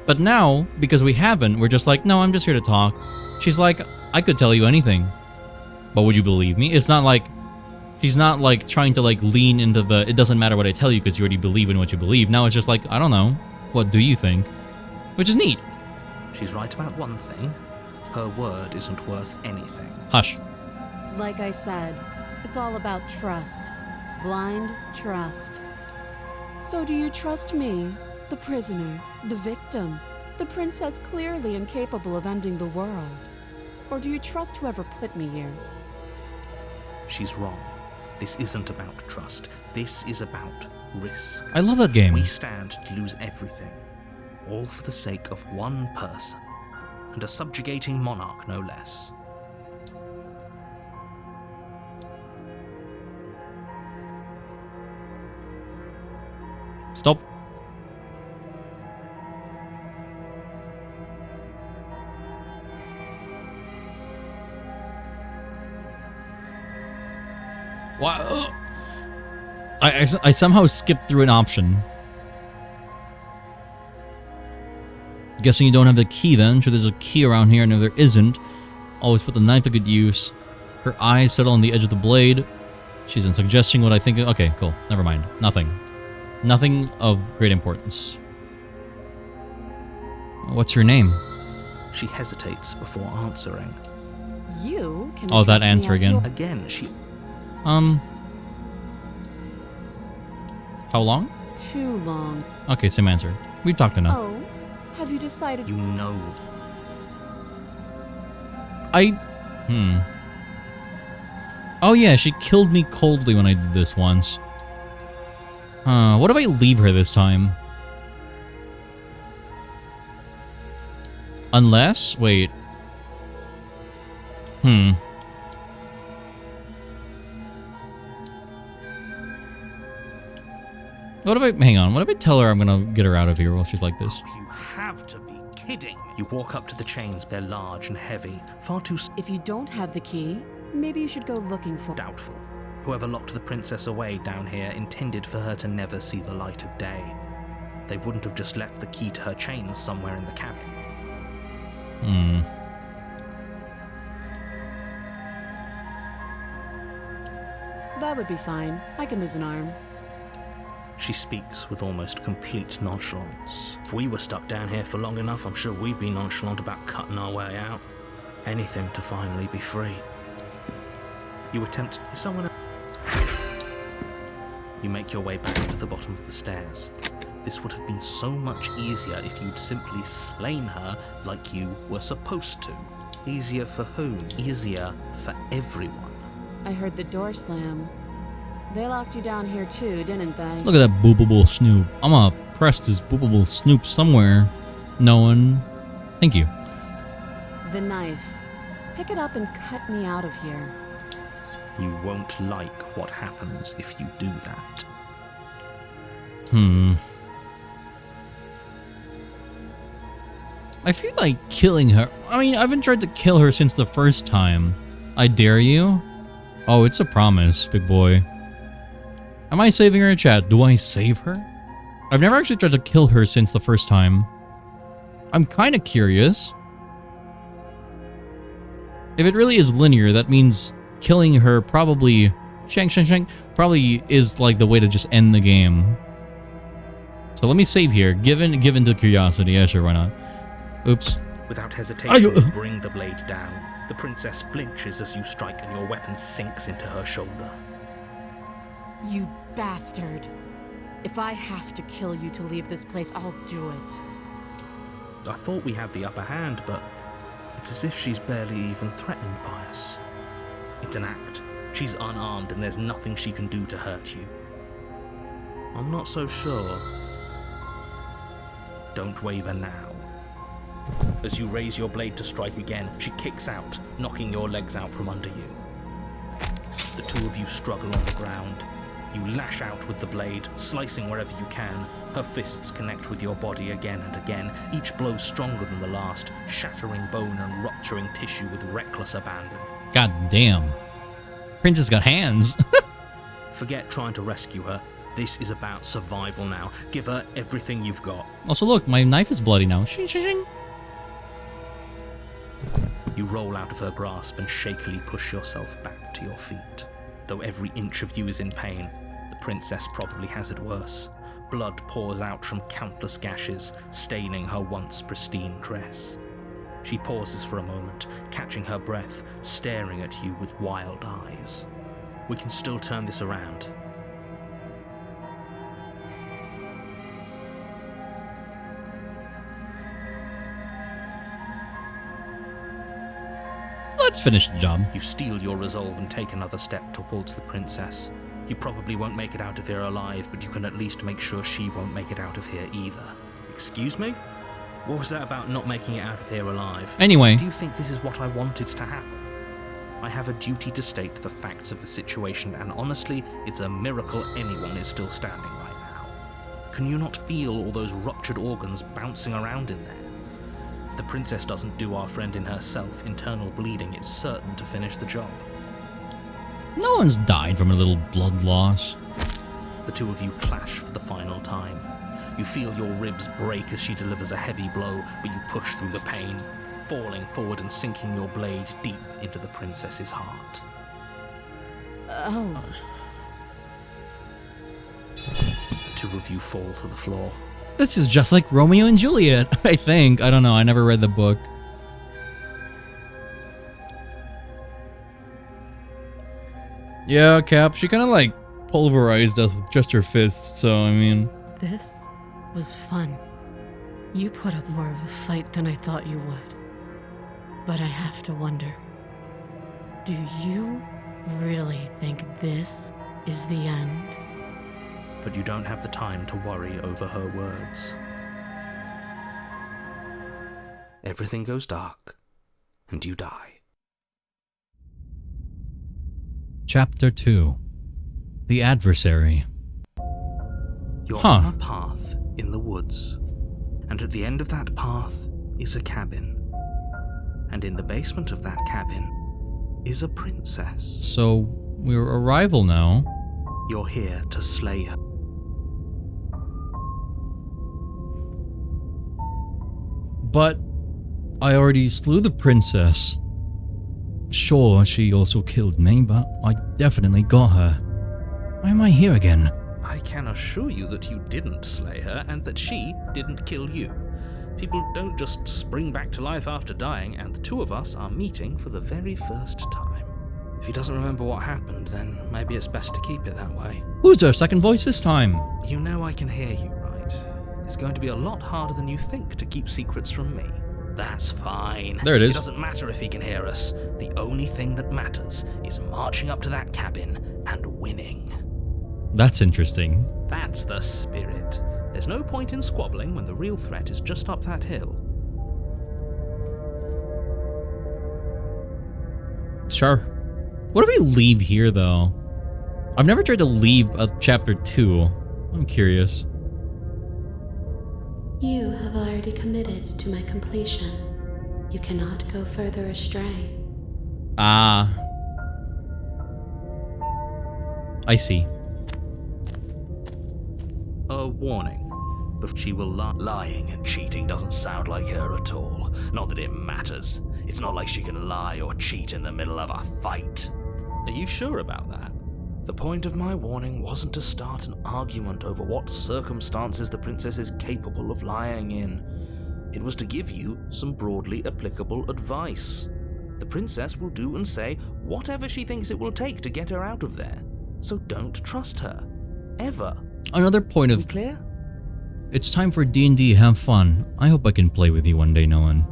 But now, because we haven't, we're just like, no, I'm just here to talk. She's like, I could tell you anything. But would you believe me? It's not like, she's not like trying to like lean into the, it doesn't matter what I tell you because you already believe in what you believe. Now it's just like, I don't know. What do you think? Which is neat.
She's right about one thing. Her word isn't worth anything.
Hush.
Like I said, it's all about trust. Blind trust. So do you trust me, the prisoner, the victim? The princess clearly incapable of ending the world. Or do you trust whoever put me here?
She's wrong. This isn't about trust. This is about risk.
I love that game.
We stand to lose everything, all for the sake of one person, and a subjugating monarch no less.
Stop. Wow. I somehow skipped through an option. Guessing you don't have the key then. Sure, there's a key around here, and if there isn't, always put the knife to good use. Her eyes settle on the edge of the blade. She's in suggesting what I think. Okay, cool. Never mind. Nothing. Nothing of great importance. What's her name?
She hesitates before answering.
You can
Oh, that
address me
answer
as
again.
your-
Again, she...
How long?
Too long.
Okay, same answer. We've talked enough.
Oh, have you decided?
You know.
Oh yeah, she killed me coldly when I did this once. What if I leave her this time? Unless, wait. What if I, hang on, what if I tell her I'm gonna get her out of here while she's like this?
You have to be kidding me. You walk up to the chains. They're large and heavy. Far too
If you don't have the key, maybe you should go looking for.
doubtful. Whoever locked the princess away down here intended for her to never see the light of day. They wouldn't have just left the key to her chains somewhere in the cabin.
That would be fine. I can lose an arm.
She speaks with almost complete nonchalance. If we were stuck down here for long enough, I'm sure we'd be nonchalant about cutting our way out. Anything to finally be free. You attempt... Is someone... You make your way back to the bottom of the stairs. This would have been so much easier if you'd simply slain her like you were supposed to. Easier for whom? Easier for everyone.
I heard the door slam. They locked you down here too, didn't they?
Look at that boopable snoop. I'm gonna press this boopable snoop somewhere. No one. Thank you.
The knife. Pick it up and cut me out of here.
You won't like what happens if you do that.
I feel like killing her. I mean, I haven't tried to kill her since the first time. I dare you? Oh, it's a promise, big boy. Am I saving her in chat? Do I save her? I've never actually tried to kill her since the first time. I'm kind of curious. If it really is linear, that means killing her probably... Shank. Probably is like the way to just end the game. So let me save here. Given to curiosity. Yeah, sure, why not? Oops.
Without hesitation, you bring the blade down. The princess flinches as you strike and your weapon sinks into her shoulder.
You bastard. If I have to kill you to leave this place, I'll do it.
I thought we had the upper hand, but it's as if she's barely even threatened by us. It's an act. She's unarmed and there's nothing she can do to hurt you. I'm not so sure. Don't waver now. As you raise your blade to strike again, she kicks out, knocking your legs out from under you. The two of you struggle on the ground. You lash out with the blade, slicing wherever you can. Her fists connect with your body again and again, each blow stronger than the last, shattering bone and rupturing tissue with reckless abandon.
God damn. Princess got hands.
Forget trying to rescue her. This is about survival now. Give her everything you've got.
Also, look, my knife is bloody now. Shing, shing, shing.
You roll out of her grasp and shakily push yourself back to your feet. Though every inch of you is in pain, the princess probably has it worse. Blood pours out from countless gashes, staining her once pristine dress. She pauses for a moment, catching her breath, staring at you with wild eyes. We can still turn this around.
Let's finish the job.
You steel your resolve and take another step towards the princess. You probably won't make it out of here alive, but you can at least make sure she won't make it out of here either. Excuse me? What was that about not making it out of here alive?
Anyway.
Do you think this is what I wanted to happen? I have a duty to state the facts of the situation, and honestly, it's a miracle anyone is still standing right now. Can you not feel all those ruptured organs bouncing around in there? If the princess doesn't do our friend in herself, internal bleeding is certain to finish the job.
No one's died from a little blood loss.
The two of you clash for the final time. You feel your ribs break as she delivers a heavy blow, but you push through the pain, falling forward and sinking your blade deep into the princess's heart.
Oh.
The two of you fall to the floor.
This is just like Romeo and Juliet, I think. I don't know, I never read the book. Yeah, Cap, she kind of like pulverized us with just her fists, so I mean...
This was fun. You put up more of a fight than I thought you would. But I have to wonder, do you really think this is the end?
But you don't have the time to worry over her words. Everything goes dark, and you die.
Chapter 2. The Adversary.
You're on a path in the woods, and at the end of that path is a cabin. And in the basement of that cabin is a princess.
So, we're a rival now.
You're here to slay her.
But I already slew the princess. Sure, she also killed me, but I definitely got her. Why am I here again?
I can assure you that you didn't slay her and that she didn't kill you. People don't just spring back to life after dying, and the two of us are meeting for the very first time. If he doesn't remember what happened, then maybe it's best to keep it that way.
Who's our second voice this time?
You know I can hear you, right? It's going to be a lot harder than you think to keep secrets from me. That's fine.
There it is.
It doesn't matter if he can hear us. The only thing that matters is marching up to that cabin and winning.
That's interesting.
That's the spirit. There's no point in squabbling when the real threat is just up that hill.
Sure. What do we leave here, though? I've never tried to leave a chapter 2. I'm curious.
You have already committed to my completion. You cannot go further astray.
Ah. I see.
A warning. But she will lie.
Lying and cheating doesn't sound like her at all. Not that it matters. It's not like she can lie or cheat in the middle of a fight.
Are you sure about that? The point of my warning wasn't to start an argument over what circumstances the princess is capable of lying in. It was to give you some broadly applicable advice. The princess will do and say whatever she thinks it will take to get her out of there. So don't trust her. Ever.
Another point of...
Clear?
It's time for D&D, have fun. I hope I can play with you one day, Nolan.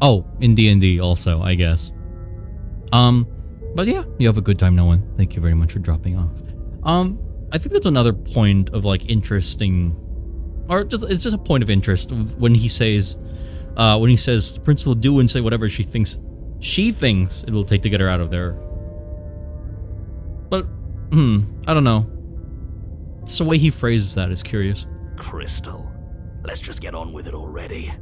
Oh, in D&D also, I guess. But yeah, you have a good time, Nolan. Thank you very much for dropping off. I think that's another point of like interesting, or it's just a point of interest when he says the prince will do and say whatever she thinks it will take to get her out of there. But, I don't know. It's the way he phrases that is curious.
Crystal, let's just get on with it already.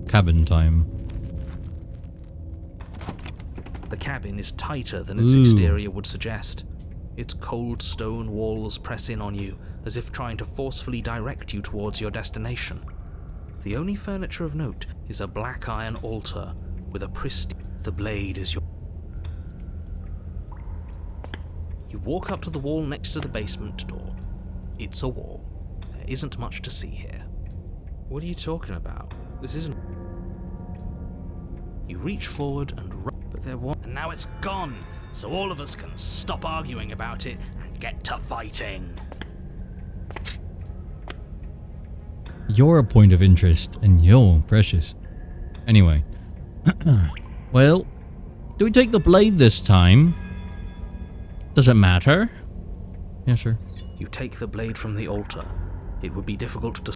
Cabin time.
The cabin is tighter than its exterior would suggest. Its cold stone walls press in on you, as if trying to forcefully direct you towards your destination. The only furniture of note is a black iron altar with a pristine... The blade is your... You walk up to the wall next to the basement door. It's a wall. There isn't much to see here. What are you talking about? This isn't... You reach forward and but there was...
And now it's gone, so all of us can stop arguing about it and get to fighting.
You're a point of interest, and you're precious. Anyway. Well, do we take the blade this time? Does it matter? Yeah, sure.
You take the blade from the altar. It would be difficult to...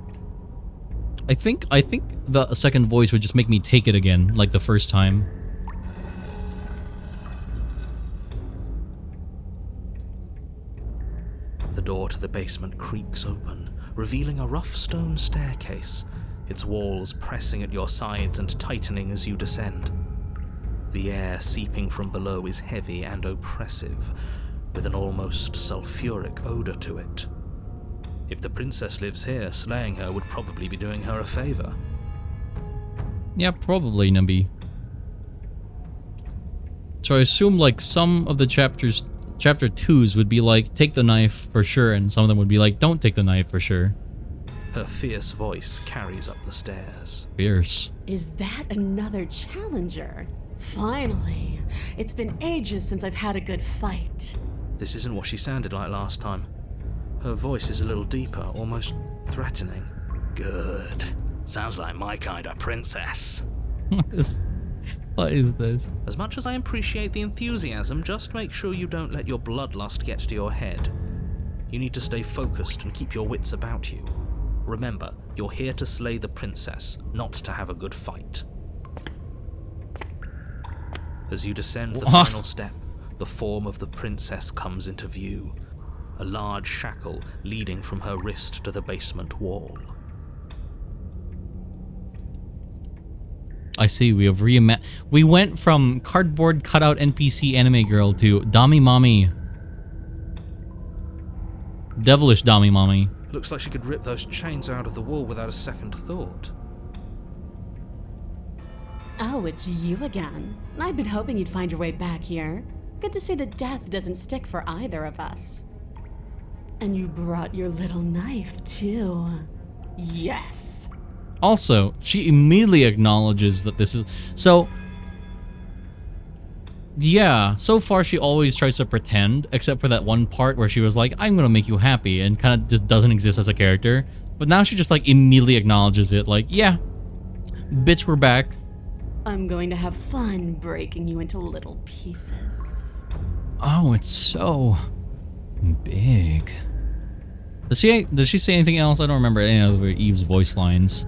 I think the second voice would just make me take it again, like the first time.
The door to the basement creaks open, revealing a rough stone staircase, its walls pressing at your sides and tightening as you descend. The air seeping from below is heavy and oppressive, with an almost sulfuric odor to it. If the princess lives here, slaying her would probably be doing her a favor.
Yeah, probably, Numby. So I assume like some of the chapter 2s would be like, take the knife for sure, and some of them would be like, don't take the knife for sure.
Her fierce voice carries up the stairs.
Fierce.
Is that another challenger? Finally. It's been ages since I've had a good fight.
This isn't what she sounded like last time. Her voice is a little deeper, almost threatening. Good. Sounds like my kind of princess.
What is this?
As much as I appreciate the enthusiasm, just make sure you don't let your bloodlust get to your head. You need to stay focused and keep your wits about you. Remember, you're here to slay the princess, not to have a good fight. As you descend the final step, the form of the princess comes into view. A large shackle leading from her wrist to the basement wall.
I see, we have we went from cardboard cutout NPC anime girl to Dami Mommy. Devilish Dami Mommy.
Looks like she could rip those chains out of the wall without a second thought.
Oh, it's you again. I'd been hoping you'd find your way back here. Good to see that death doesn't stick for either of us. And you brought your little knife, too. Yes.
Also, she immediately acknowledges that this is... So... Yeah, so far she always tries to pretend, except for that one part where she was like, I'm gonna make you happy, and kind of just doesn't exist as a character. But now she just like immediately acknowledges it, like, yeah, bitch, we're back.
I'm going to have fun breaking you into little pieces.
Oh, it's so big. Does she say anything else? I don't remember any of Eve's voice lines.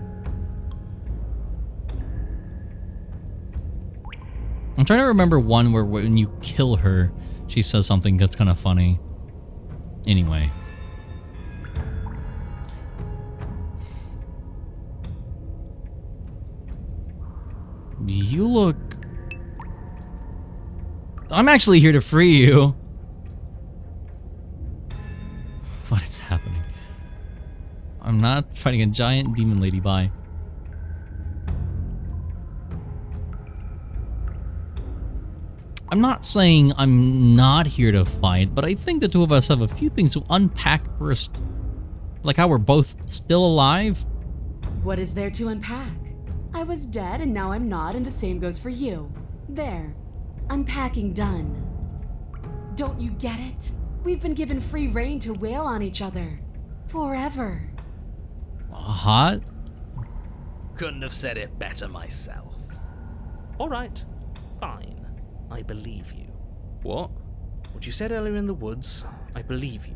I'm trying to remember one where when you kill her, she says something that's kind of funny. Anyway. You look... I'm actually here to free you. What is happening? I'm not fighting a giant demon lady, bye. I'm not saying I'm not here to fight, but I think the two of us have a few things to unpack first. Like how we're both still alive.
What is there to unpack? I was dead and now I'm not, and the same goes for you. There. Unpacking done. Don't you get it? We've been given free rein to wail on each other. Forever.
Hot?
Couldn't have said it better myself.
Alright, fine. I believe you. What? What you said earlier in the woods, I believe you.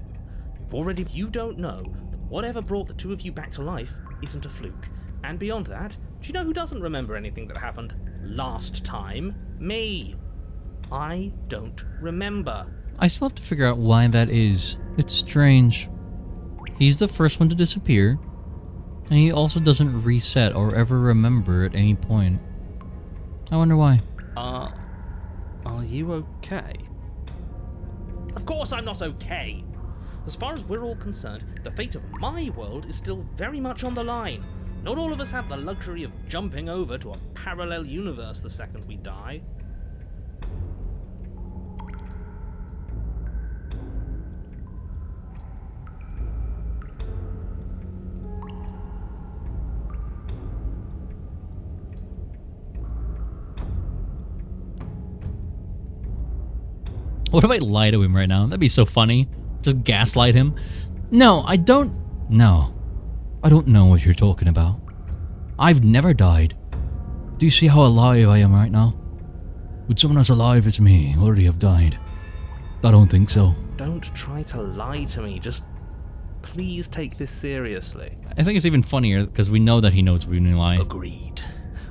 You don't know that whatever brought the two of you back to life isn't a fluke. And beyond that, do you know who doesn't remember anything that happened last time? Me. I don't remember.
I still have to figure out why that is. It's strange. He's the first one to disappear, and he also doesn't reset or ever remember at any point. I wonder why.
Are you okay? Of course I'm not okay! As far as we're all concerned, the fate of my world is still very much on the line. Not all of us have the luxury of jumping over to a parallel universe the second we die.
What if I lie to him right now? That'd be so funny. Just gaslight him. No, I don't know what you're talking about. I've never died. Do you see how alive I am right now? Would someone as alive as me already have died? I don't think so.
Don't try to lie to me. Just please take this seriously.
I think it's even funnier because we know that he knows we lie.
Agreed.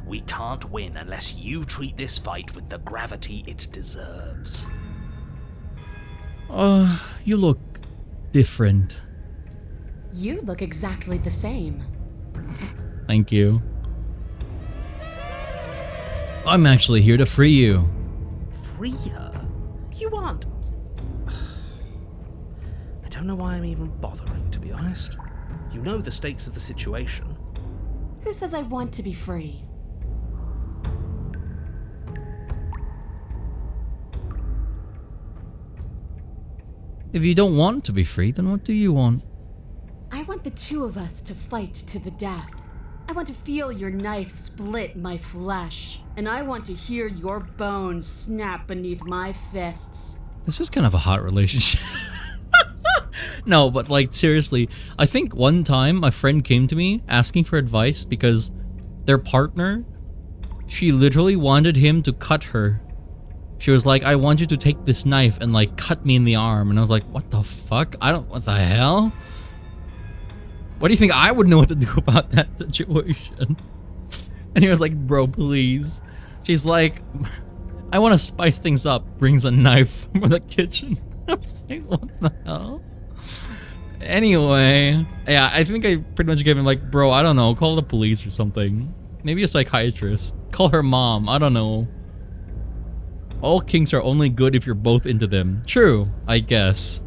We can't win unless you treat this fight with the gravity it deserves.
You look different.
You look exactly the same.
Thank you. I'm actually here to free you.
Free her? You aren't. I don't know why I'm even bothering, to be honest. You know the stakes of the situation.
Who says I want to be free?
If you don't want to be free, then what do you want?
I want the two of us to fight to the death. I want to feel your knife split my flesh, and I want to hear your bones snap beneath my fists.
This is kind of a hot relationship. No, but like seriously, I think one time a friend came to me asking for advice because their partner, she literally wanted him to cut her. She was like, I want you to take this knife and like cut me in the arm. And I was like, what the fuck? What the hell? What do you think I would know what to do about that situation? And he was like, bro, please. She's like, I want to spice things up. Brings a knife from the kitchen. I was like, what the hell? Anyway, yeah, I think I pretty much gave him like, bro, I don't know, call the police or something. Maybe a psychiatrist. Call her mom, I don't know. All kinks are only good if you're both into them. True, I guess.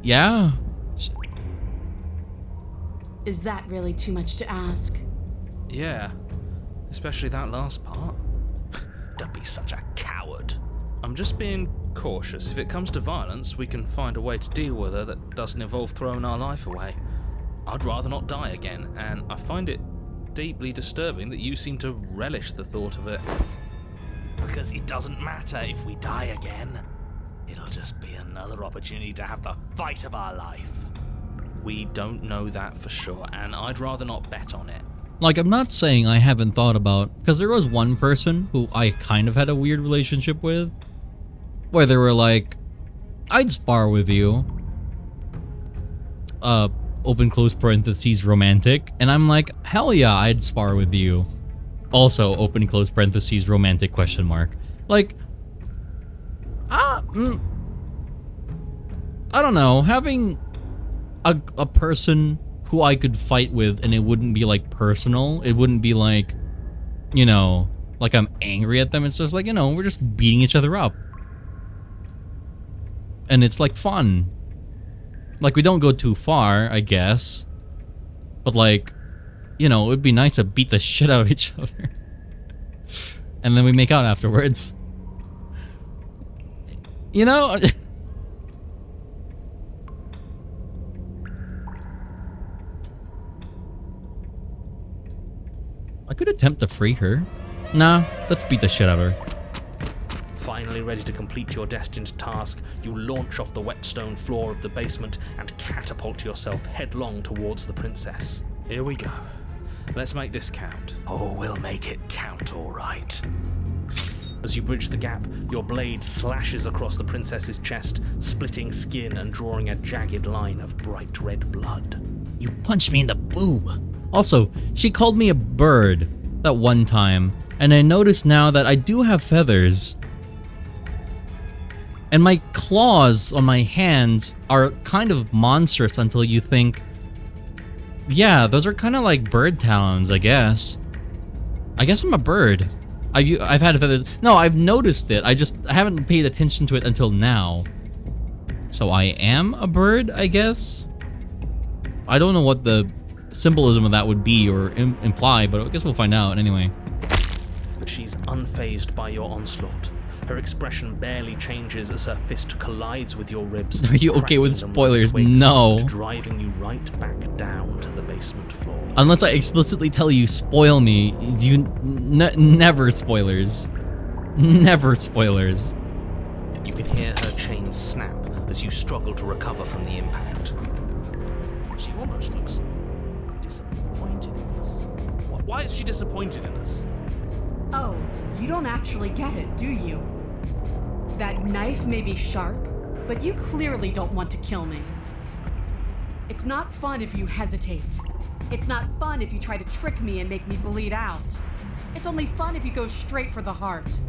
Yeah.
Is that really too much to ask?
Yeah, especially that last part.
Don't be such a coward.
I'm just being cautious. If it comes to violence, we can find a way to deal with her that doesn't involve throwing our life away. I'd rather not die again, and I find it deeply disturbing that you seem to relish the thought of it.
Because it doesn't matter if we die again. It'll just be another opportunity to have the fight of our life.
We don't know that for sure, and I'd rather not bet on it.
Like, I'm not saying I haven't thought about, because there was one person who I kind of had a weird relationship with, where they were like, I'd spar with you. Open close parentheses romantic. And I'm like, hell yeah, I'd spar with you. Also, open close parentheses romantic question mark. Like, I don't know, having a person who I could fight with and it wouldn't be like personal, it wouldn't be like, you know, like I'm angry at them. It's just like, you know, we're just beating each other up. And it's like fun. Like we don't go too far, I guess. But like, you know, it would be nice to beat the shit out of each other. And then we make out afterwards. You know? I could attempt to free her. Nah, let's beat the shit out of her.
Finally ready to complete your destined task, you launch off the wet stone floor of the basement and catapult yourself headlong towards the princess. Here we go. Let's make this count.
Oh, we'll make it count, all right.
As you bridge the gap, your blade slashes across the princess's chest, splitting skin and drawing a jagged line of bright red blood.
You punched me in the boob. Also, she called me a bird that one time, and I noticed now that I do have feathers. And my claws on my hands are kind of monstrous until you think, yeah, those are kind of like bird talons, I guess. I guess I'm a bird. I've had feathers. No, I've noticed it. I haven't paid attention to it until now. So I am a bird, I guess? I don't know what the symbolism of that would be or imply, but I guess we'll find out anyway.
But she's unfazed by your onslaught. Her expression barely changes as her fist collides with your ribs.
Are you okay with
cracking them
spoilers?
like twigs
No.
and driving you right back down to the basement floor.
Unless I explicitly tell you, spoil me. You never spoilers. Never spoilers.
You can hear her chains snap as you struggle to recover from the impact.
She almost looks disappointed in us. What
Why is she disappointed in us?
Oh, you don't actually get it, do you? That knife may be sharp, but you clearly don't want to kill me. It's not fun if you hesitate. It's not fun if you try to trick me and make me bleed out. It's only fun if you go straight for the heart.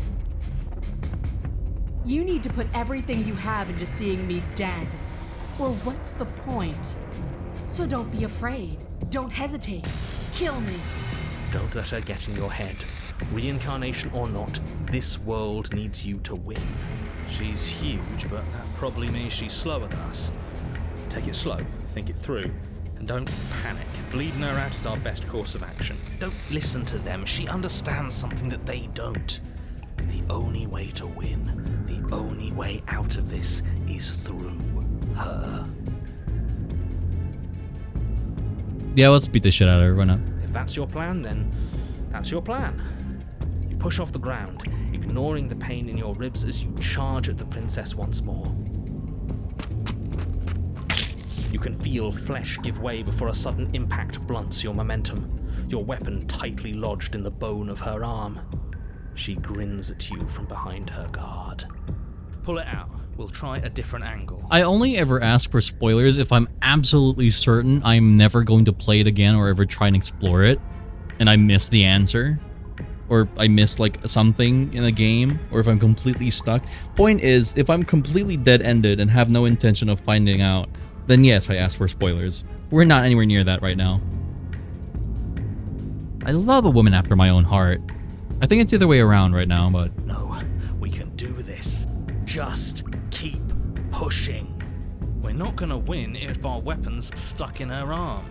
You need to put everything you have into seeing me dead. Or what's the point? So don't be afraid. Don't hesitate. Kill me.
Don't let her get in your head. Reincarnation or not, this world needs you to win. She's huge, but that probably means she's slower than us. Take it slow, think it through, and don't panic. Bleeding her out is our best course of action. Don't listen to them. She understands something that they don't. The only way to win, the only way out of this is through her.
Yeah, let's beat the shit out of her. Why not?
If that's your plan, then that's your plan. You push off the ground, ignoring the pain in your ribs as you charge at the princess once more. You can feel flesh give way before a sudden impact blunts your momentum, your weapon tightly lodged in the bone of her arm. She grins at you from behind her guard. Pull it out. We'll try a different angle.
I only ever ask for spoilers if I'm absolutely certain I'm never going to play it again or ever try and explore it, and I miss the answer, or I miss like something in a game, or if I'm completely stuck. Point is, if I'm completely dead-ended and have no intention of finding out, then yes, I ask for spoilers. We're not anywhere near that right now. I love a woman after my own heart. I think it's the other way around right now, but...
No, we can do this. Just keep pushing. We're not gonna win if our weapon's stuck in her arm.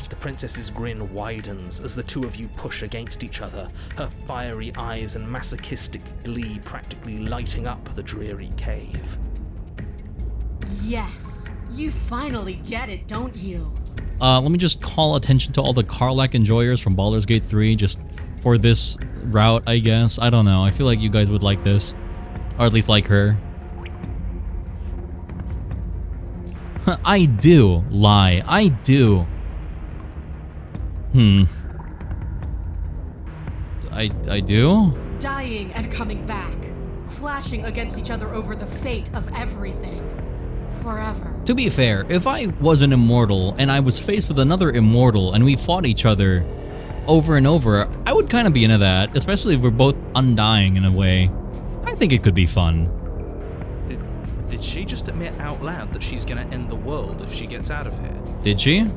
The princess's grin widens as the two of you push against each other, her fiery eyes and masochistic glee practically lighting up the dreary cave.
Yes, you finally get it, don't you?
Let me just call attention to all the Karlach enjoyers from Baldur's Gate 3 just for this route, I guess. I don't know. I feel like you guys would like this. Or at least like her. I do. Lie. I do. I do?
Dying and coming back. Clashing against each other over the fate of everything. Forever.
To be fair, if I was an immortal and I was faced with another immortal and we fought each other over and over, I would kind of be into that, especially if we're both undying in a way. I think it could be fun.
Did she just admit out loud that she's gonna end the world if she gets out of here?
Did she?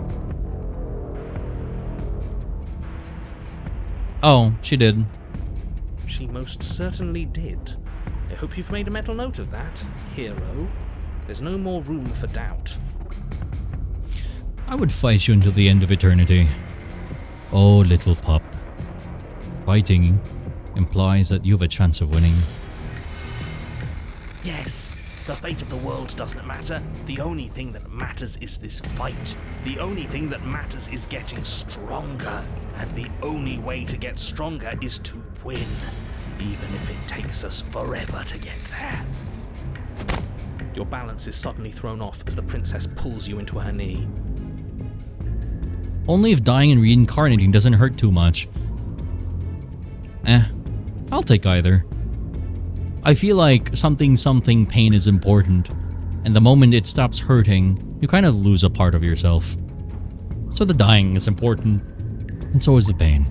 Oh, she did.
She most certainly did. I hope you've made a mental note of that, hero. There's no more room for doubt.
I would fight you until the end of eternity. Oh, little pup. Fighting implies that you have a chance of winning.
Yes, the fate of the world doesn't matter. The only thing that matters is this fight. The only thing that matters is getting stronger. And the only way to get stronger is to win, even if it takes us forever to get there. Your balance is suddenly thrown off as the princess pulls you into her knee.
Only if dying and reincarnating doesn't hurt too much. I'll take either. I feel like something pain is important, and the moment it stops hurting, you kind of lose a part of yourself. So the dying is important, and so is the pain.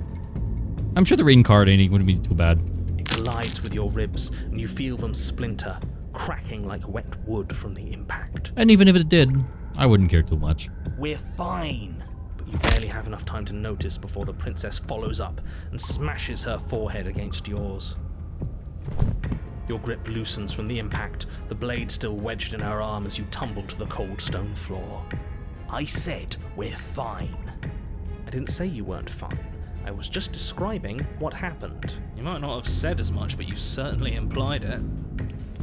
I'm sure the reincarnating wouldn't be too bad.
It collides with your ribs, and you feel them splinter, cracking like wet wood from the impact.
And even if it did, I wouldn't care too much.
We're fine. But you barely have enough time to notice before the princess follows up and smashes her forehead against yours. Your grip loosens from the impact, the blade still wedged in her arm as you tumble to the cold stone floor. I said we're fine. I didn't say you weren't fine. I was just describing what happened. You might not have said as much, but you certainly implied it.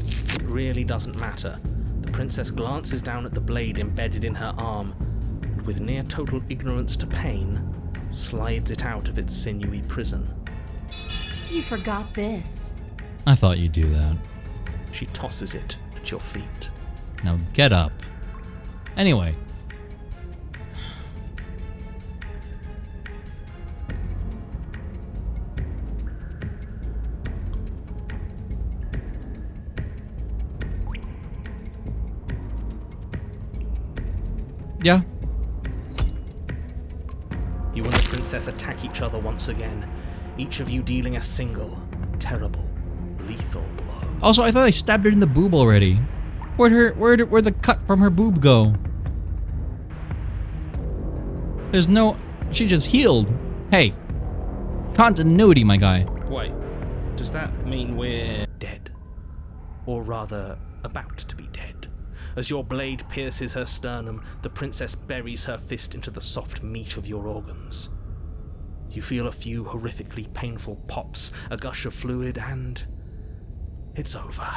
It really doesn't matter. The princess glances down at the blade embedded in her arm, and with near total ignorance to pain, slides it out of its sinewy prison.
You forgot this.
I thought you'd do that.
She tosses it at your feet.
Now get up. Anyway, Yeah.
You and the princess attack each other once again, each of you dealing a single, terrible, lethal blow.
Also, I thought I stabbed her in the boob already. Where'd the cut from her boob go? There's no... She just healed. Hey. Continuity, my guy.
Wait, does that mean we're dead? Or rather, about to be dead? As your blade pierces her sternum, the princess buries her fist into the soft meat of your organs. You feel a few horrifically painful pops, a gush of fluid, and... it's over.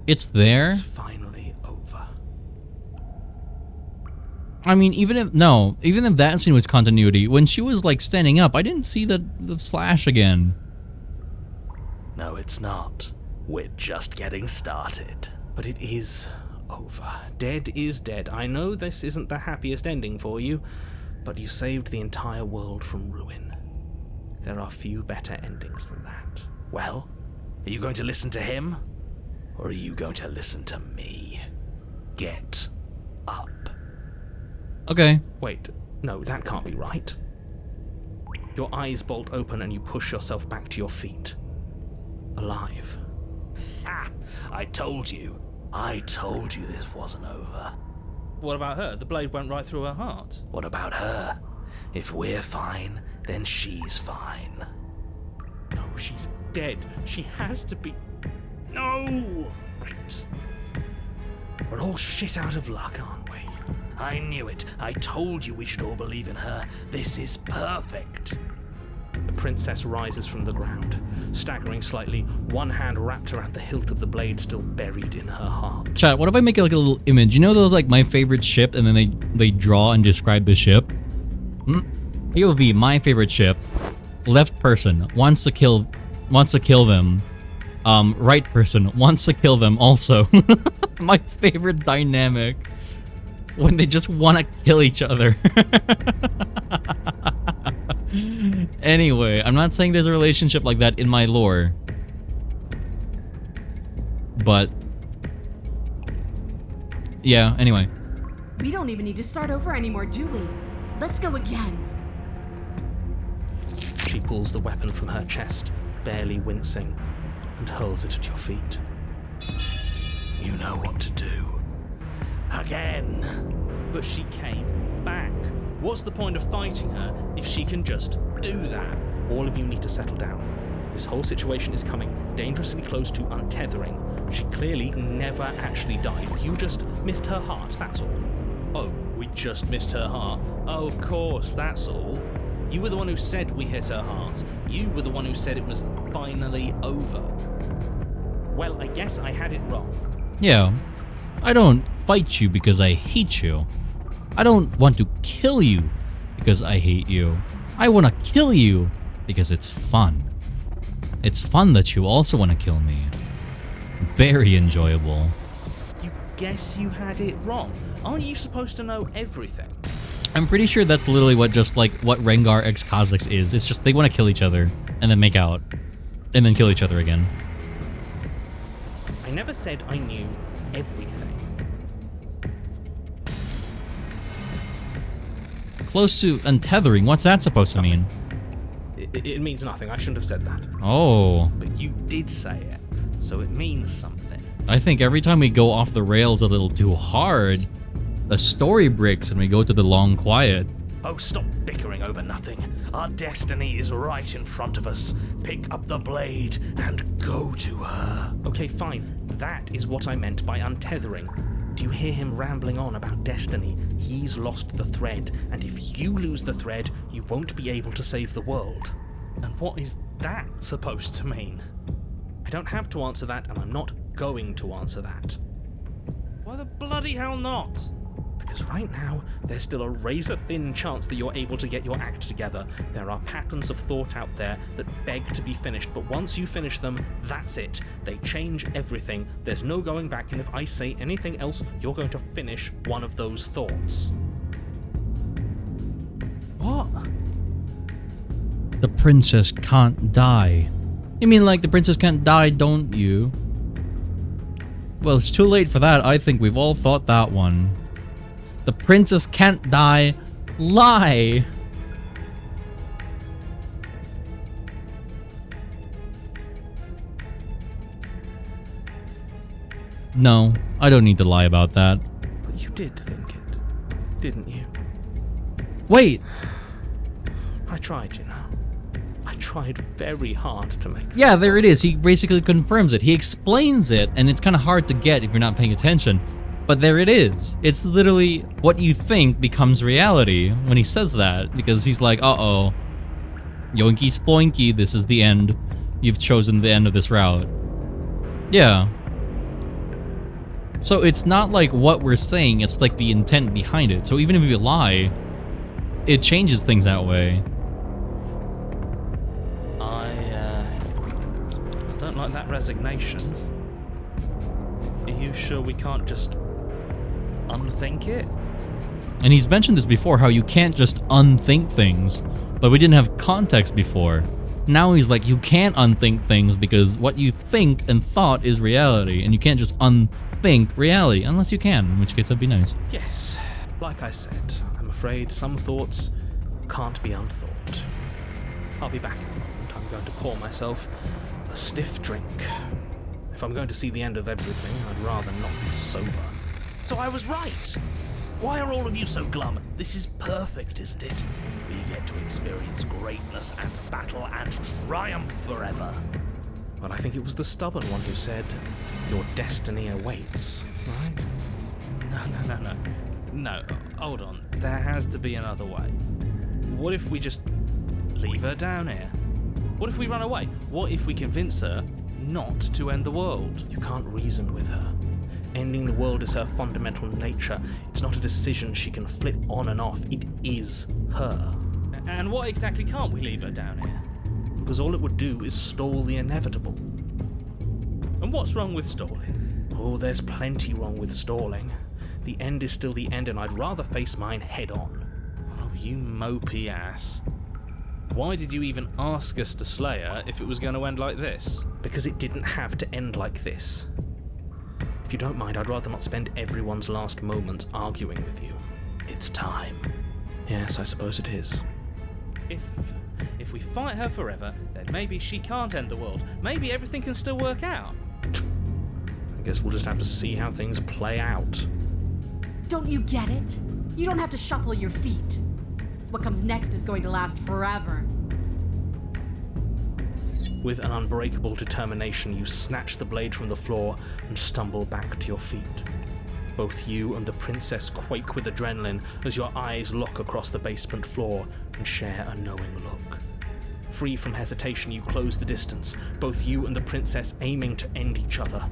It's there?
It's finally over.
I mean, even if that scene was continuity, when she was like standing up, I didn't see the slash again.
No, it's not. We're just getting started. But it is over. Dead is dead. I know this isn't the happiest ending for you, but you saved the entire world from ruin. There are few better endings than that. Well, are you going to listen to him? Or are you going to listen to me? Get up.
Okay.
Wait, no, that can't be right. Your eyes bolt open and you push yourself back to your feet. Alive. Ha! I told you. I told you this wasn't over. What about her? The blade went right through her heart. What about her? If we're fine, then she's fine. No, she's dead. She has to be... No! Right. We're all shit out of luck, aren't we? I knew it. I told you we should all believe in her. This is perfect. The princess rises from the ground, staggering slightly, one hand wrapped around the hilt of the blade still buried in her heart.
Chat, what if I make like a little image? You know those like my favorite ship, and then they draw and describe the ship? It would be my favorite ship. Left person wants to kill them. Right person wants to kill them also. My favorite dynamic. When they just want to kill each other. Anyway, I'm not saying there's a relationship like that in my lore. But... yeah, anyway.
We don't even need to start over anymore, do we? Let's go again.
She pulls the weapon from her chest, barely wincing, and hurls it at your feet. You know what to do. Again. But she came back. What's the point of fighting her if she can just do that? All of you need to settle down. This whole situation is coming dangerously close to untethering. She clearly never actually died. You just missed her heart, that's all. Oh, we just missed her heart. Oh, of course, that's all. You were the one who said we hit her heart. You were the one who said it was finally over. Well, I guess I had it wrong.
Yeah. I don't fight you because I hate you. I don't want to kill you because I hate you. I want to kill you because it's fun. It's fun that you also want to kill me. Very enjoyable.
You guess you had it wrong. Aren't you supposed to know everything?
I'm pretty sure that's literally what what Rengar x Kha'Zix is. It's just they want to kill each other and then make out and then kill each other again.
I never said I knew everything.
Close to untethering. What's that supposed to mean?
It means nothing. I shouldn't have said that.
Oh.
But you did say it, so it means something.
I think every time we go off the rails a little too hard, the story breaks and we go to the long quiet.
Oh, stop bickering over nothing. Our destiny is right in front of us. Pick up the blade and go to her. Okay, fine. That is what I meant by untethering. Do you hear him rambling on about destiny? He's lost the thread, and if you lose the thread, you won't be able to save the world. And what is that supposed to mean? I don't have to answer that, and I'm not going to answer that. Why the bloody hell not? Because right now, there's still a razor-thin chance that you're able to get your act together. There are patterns of thought out there that beg to be finished, but once you finish them, that's it. They change everything. There's no going back, and if I say anything else, you're going to finish one of those thoughts. What?
The princess can't die. You mean like the princess can't die, don't you? Well, it's too late for that. I think we've all thought that one. The princess can't die. Lie. No, I don't need to lie about that.
But you did think it, didn't you?
Wait,
I tried, you know. I tried very hard to make...
yeah, there it is. He basically confirms it. He explains it, and it's kind of hard to get if you're not paying attention. But there it is. It's literally what you think becomes reality when he says that, because he's like, uh-oh, yoinky sploinky, this is the end. You've chosen the end of this route. Yeah. So it's not like what we're saying, it's like the intent behind it. So even if you lie, it changes things that way.
I don't like that resignation. Are you sure we can't just unthink it?
And he's mentioned this before, how you can't just unthink things, but we didn't have context before. Now he's like, you can't unthink things because what you think and thought is reality, and you can't just unthink reality, unless you can, in which case that'd be nice.
Yes, like I said, I'm afraid some thoughts can't be unthought. I'll be back in a moment. I'm going to pour myself a stiff drink. If I'm going to see the end of everything, I'd rather not be sober.
So I was right. Why are all of you so glum? This is perfect, isn't it? We get to experience greatness and battle and triumph forever.
Well, I think it was the stubborn one who said, your destiny awaits, right?
No, hold on. There has to be another way.
What if we just leave her down here? What if we run away? What if we convince her not to end the world? You can't reason with her. Ending the world is her fundamental nature. It's not a decision she can flip on and off. It is her.
And what exactly can't we leave her down here?
Because all it would do is stall the inevitable.
And what's wrong with stalling?
Oh, there's plenty wrong with stalling. The end is still the end, and I'd rather face mine head on.
Oh, you mopey ass. Why did you even ask us to slay her if it was going to end like this?
Because it didn't have to end like this. If you don't mind, I'd rather not spend everyone's last moments arguing with you.
It's time.
Yes, I suppose it is.
If we fight her forever, then maybe she can't end the world. Maybe everything can still work out.
I guess we'll just have to see how things play out.
Don't you get it? You don't have to shuffle your feet. What comes next is going to last forever.
With an unbreakable determination, you snatch the blade from the floor and stumble back to your feet. Both you and the princess quake with adrenaline as your eyes lock across the basement floor and share a knowing look. Free from hesitation, you close the distance, both you and the princess aiming to end each other.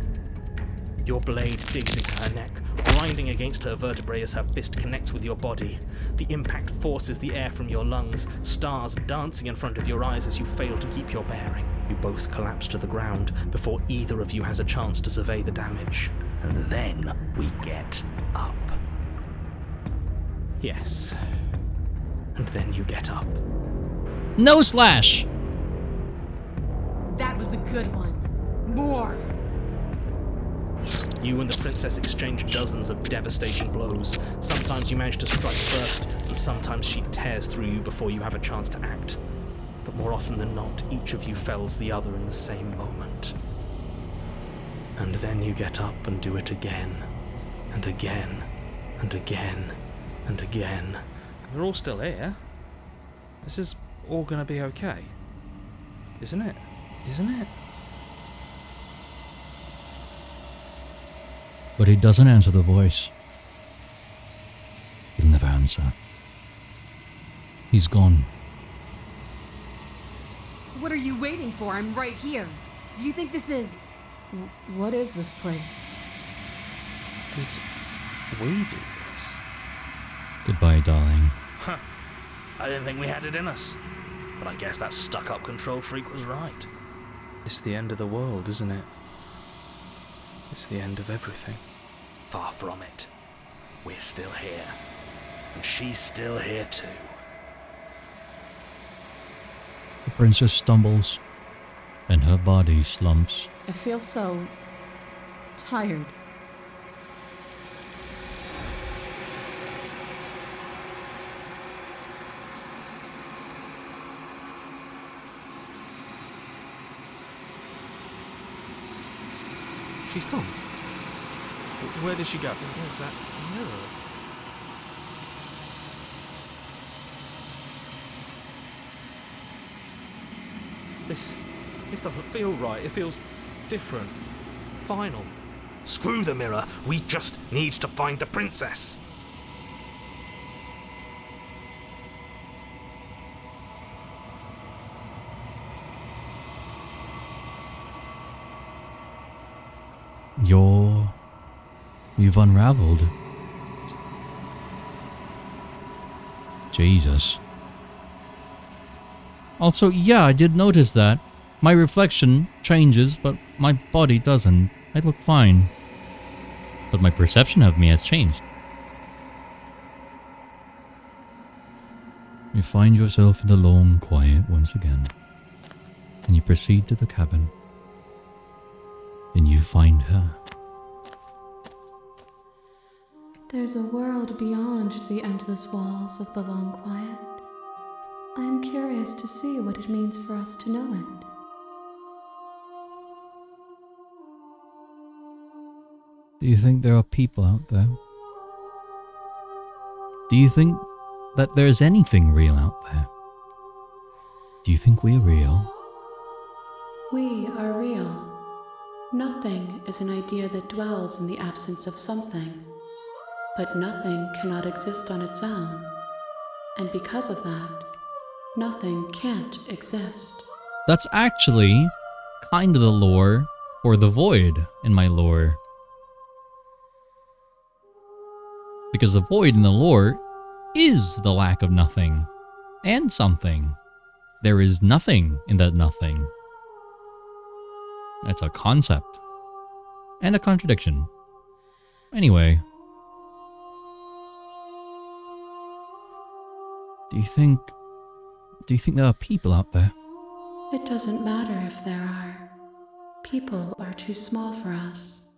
Your blade digs into her neck, grinding against her vertebrae as her fist connects with your body. The impact forces the air from your lungs, stars dancing in front of your eyes as you fail to keep your bearing. You both collapse to the ground before either of you has a chance to survey the damage.
And then we get up.
Yes. And then you get up.
No slash!
That was a good one. More.
You and the princess exchange dozens of devastating blows. Sometimes you manage to strike first, and sometimes she tears through you before you have a chance to act. But more often than not, each of you fells the other in the same moment. And then you get up and do it again, and again, and again, and again.
We're all still here. This is all gonna be okay. Isn't it? Isn't it?
But he doesn't answer the voice. He'll never answer. He's gone.
What are you waiting for? I'm right here. Do you think this is...
What is this place?
Did we do this?
Goodbye, darling.
Huh. I didn't think we had it in us. But I guess that stuck-up control freak was right.
It's the end of the world, isn't it? It's the end of everything.
Far from it. We're still here. And she's still here too.
The princess stumbles, and her body slumps.
I feel so
She's gone. Where did she go? Where's that mirror? This doesn't feel right. It feels different. Final.
Screw the mirror. We just need to find the princess.
You've unraveled. Jesus. Also, yeah, I did notice that. My reflection changes, but my body doesn't. I look fine. But my perception of me has changed. You find yourself in the long quiet once again. And you proceed to the cabin. And you find her.
There's a world beyond the endless walls of the long quiet. I am curious to see what it means for us to know it.
Do you think there are people out there? Do you think that there's anything real out there? Do you think we're real?
We are real. Nothing is an idea that dwells in the absence of something. But nothing cannot exist on its own. And because of that, nothing can't exist.
That's actually kind of the lore for the void in my lore. Because the void in the lore is the lack of nothing and something. There is nothing in that nothing. That's a concept and a contradiction. Anyway, do you think there are people out there?
It doesn't matter if there are. People are too small for us.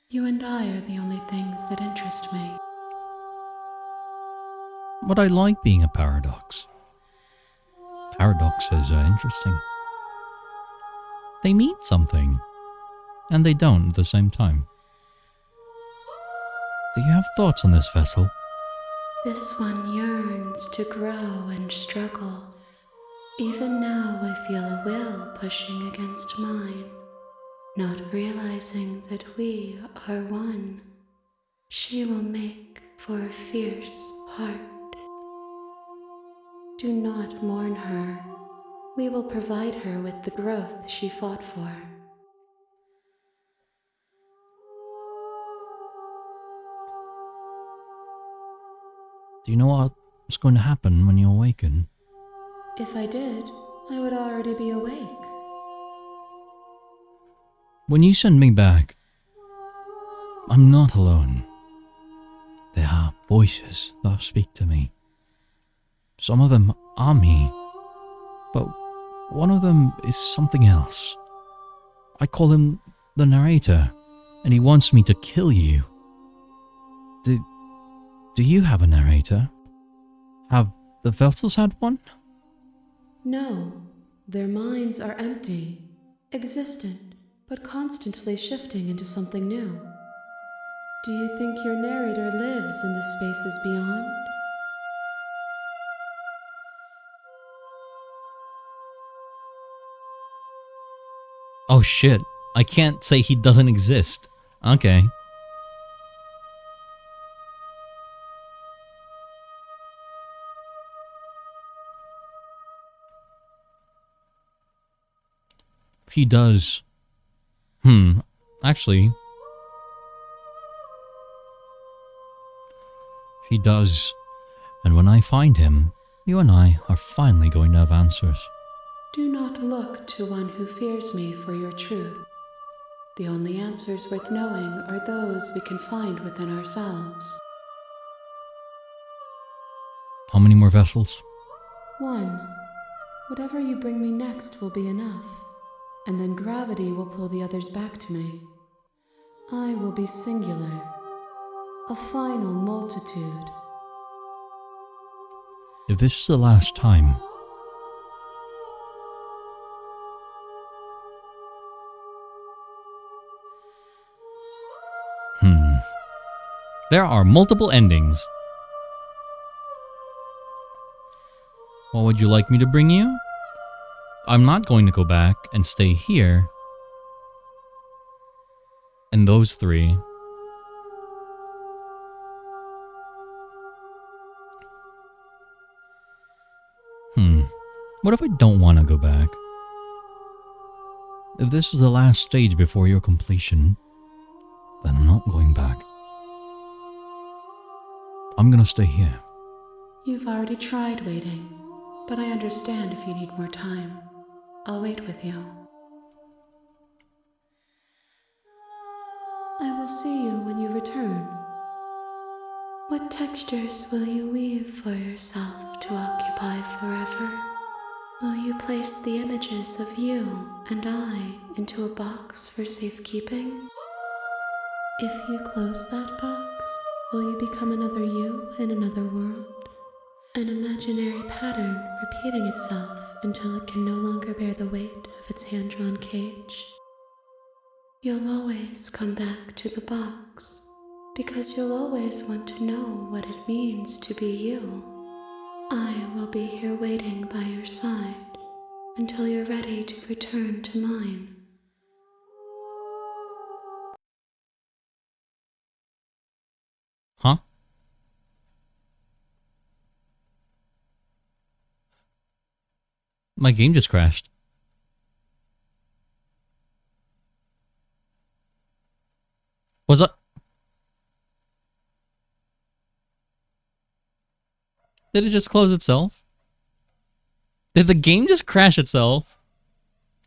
You and I are the only things that interest me.
But I like being a paradox. Paradoxes are interesting. They mean something, and they don't at the same time. Do you have thoughts on this vessel?
This one yearns to grow and struggle. Even now I feel a will pushing against mine, not realizing that we are one. She will make for a fierce heart. Do not mourn her. We will provide her with the growth she fought for.
Do you know what's going to happen when you awaken?
If I did, I would already be awake.
When you send me back, I'm not alone. There are voices that speak to me. Some of them are me, but one of them is something else. I call him the narrator, and he wants me to kill you. Do you have a narrator? Have the vessels had one?
No, their minds are empty, existent, but constantly shifting into something new. Do you think your narrator lives in the spaces beyond?
Oh shit, I can't say he doesn't exist. Okay. He does. Actually. He does. And when I find him, you and I are finally going to have answers.
Do not look to one who fears me for your truth. The only answers worth knowing are those we can find within ourselves.
How many more vessels?
One. Whatever you bring me next will be enough, and then gravity will pull the others back to me. I will be singular, a final multitude.
If this is the last time, There are multiple endings. What would you like me to bring you? I'm not going to go back and stay here. And those three. What if I don't want to go back? If this is the last stage before your completion, then I'm not going back. I'm gonna stay here.
You've already tried waiting, but I understand if you need more time. I'll wait with you. I will see you when you return. What textures will you weave for yourself to occupy forever? Will you place the images of you and I into a box for safekeeping? If you close that box, will you become another you in another world? An imaginary pattern repeating itself until it can no longer bear the weight of its hand-drawn cage. You'll always come back to the box, because you'll always want to know what it means to be you. I will be here waiting by your side until you're ready to return to mine.
Huh? My game just crashed. Was that? Did it just close itself? Did the game just crash itself?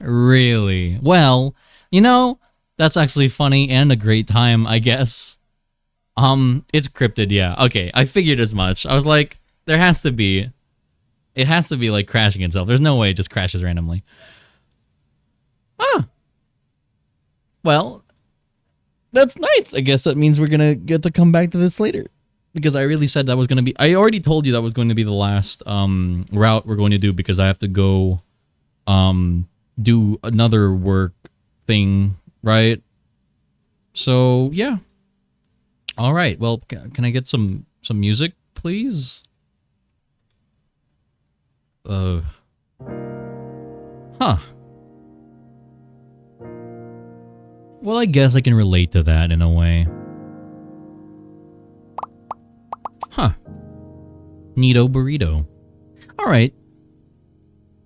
Really? Well, you know, that's actually funny and a great time, I guess. It's cryptid, yeah. Okay, I figured as much. I was like, there has to be. It has to be like crashing itself. There's no way it just crashes randomly. Ah. Well, that's nice. I guess that means we're gonna get to come back to this later. Because I really said that was gonna be... I already told you that was going to be the last route we're going to do because I have to go do another work thing, right? So, yeah. Alright, well, can I get some music, please? Huh. Well, I guess I can relate to that in a way. Huh. Neato burrito. Alright.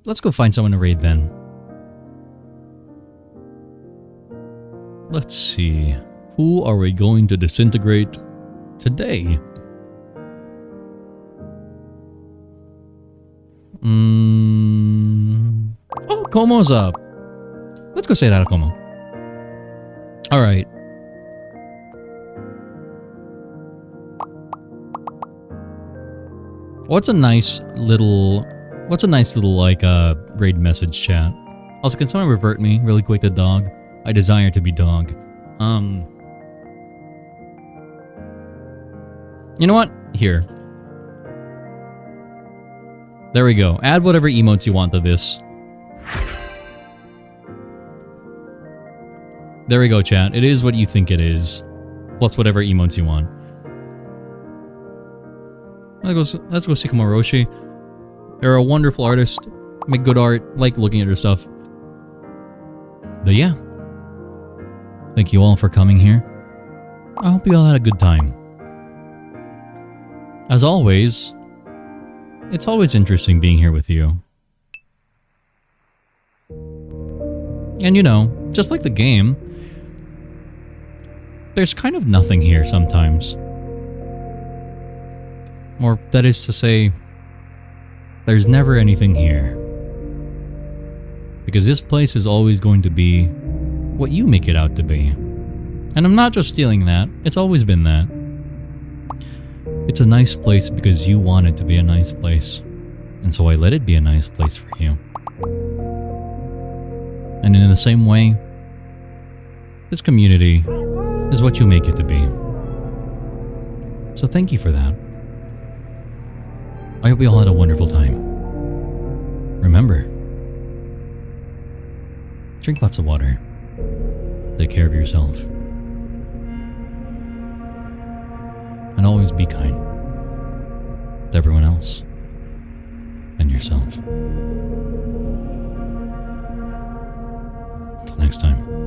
Let's go find someone to raid then. Let's see. Who are we going to disintegrate today? Oh, Como's up. Let's go say that to Como. Alright. What's a nice little like raid message chat? Also, can someone revert me really quick to dog? I desire to be dog. You know what? Here. There we go. Add whatever emotes you want to this. There we go, chat. It is what you think it is. Plus whatever emotes you want. Let's go see Komoroshi. You're a wonderful artist. Make good art. Like looking at her stuff. But yeah. Thank you all for coming here. I hope you all had a good time. As always, it's always interesting being here with you. And you know, just like the game, there's kind of nothing here sometimes. Or that is to say, there's never anything here. Because this place is always going to be what you make it out to be. And I'm not just stealing that, it's always been that. It's a nice place because you want it to be a nice place. And so I let it be a nice place for you. And in the same way, this community is what you make it to be. So thank you for that. I hope you all had a wonderful time. Remember, drink lots of water. Take care of yourself. And always be kind to everyone else and yourself. Until next time.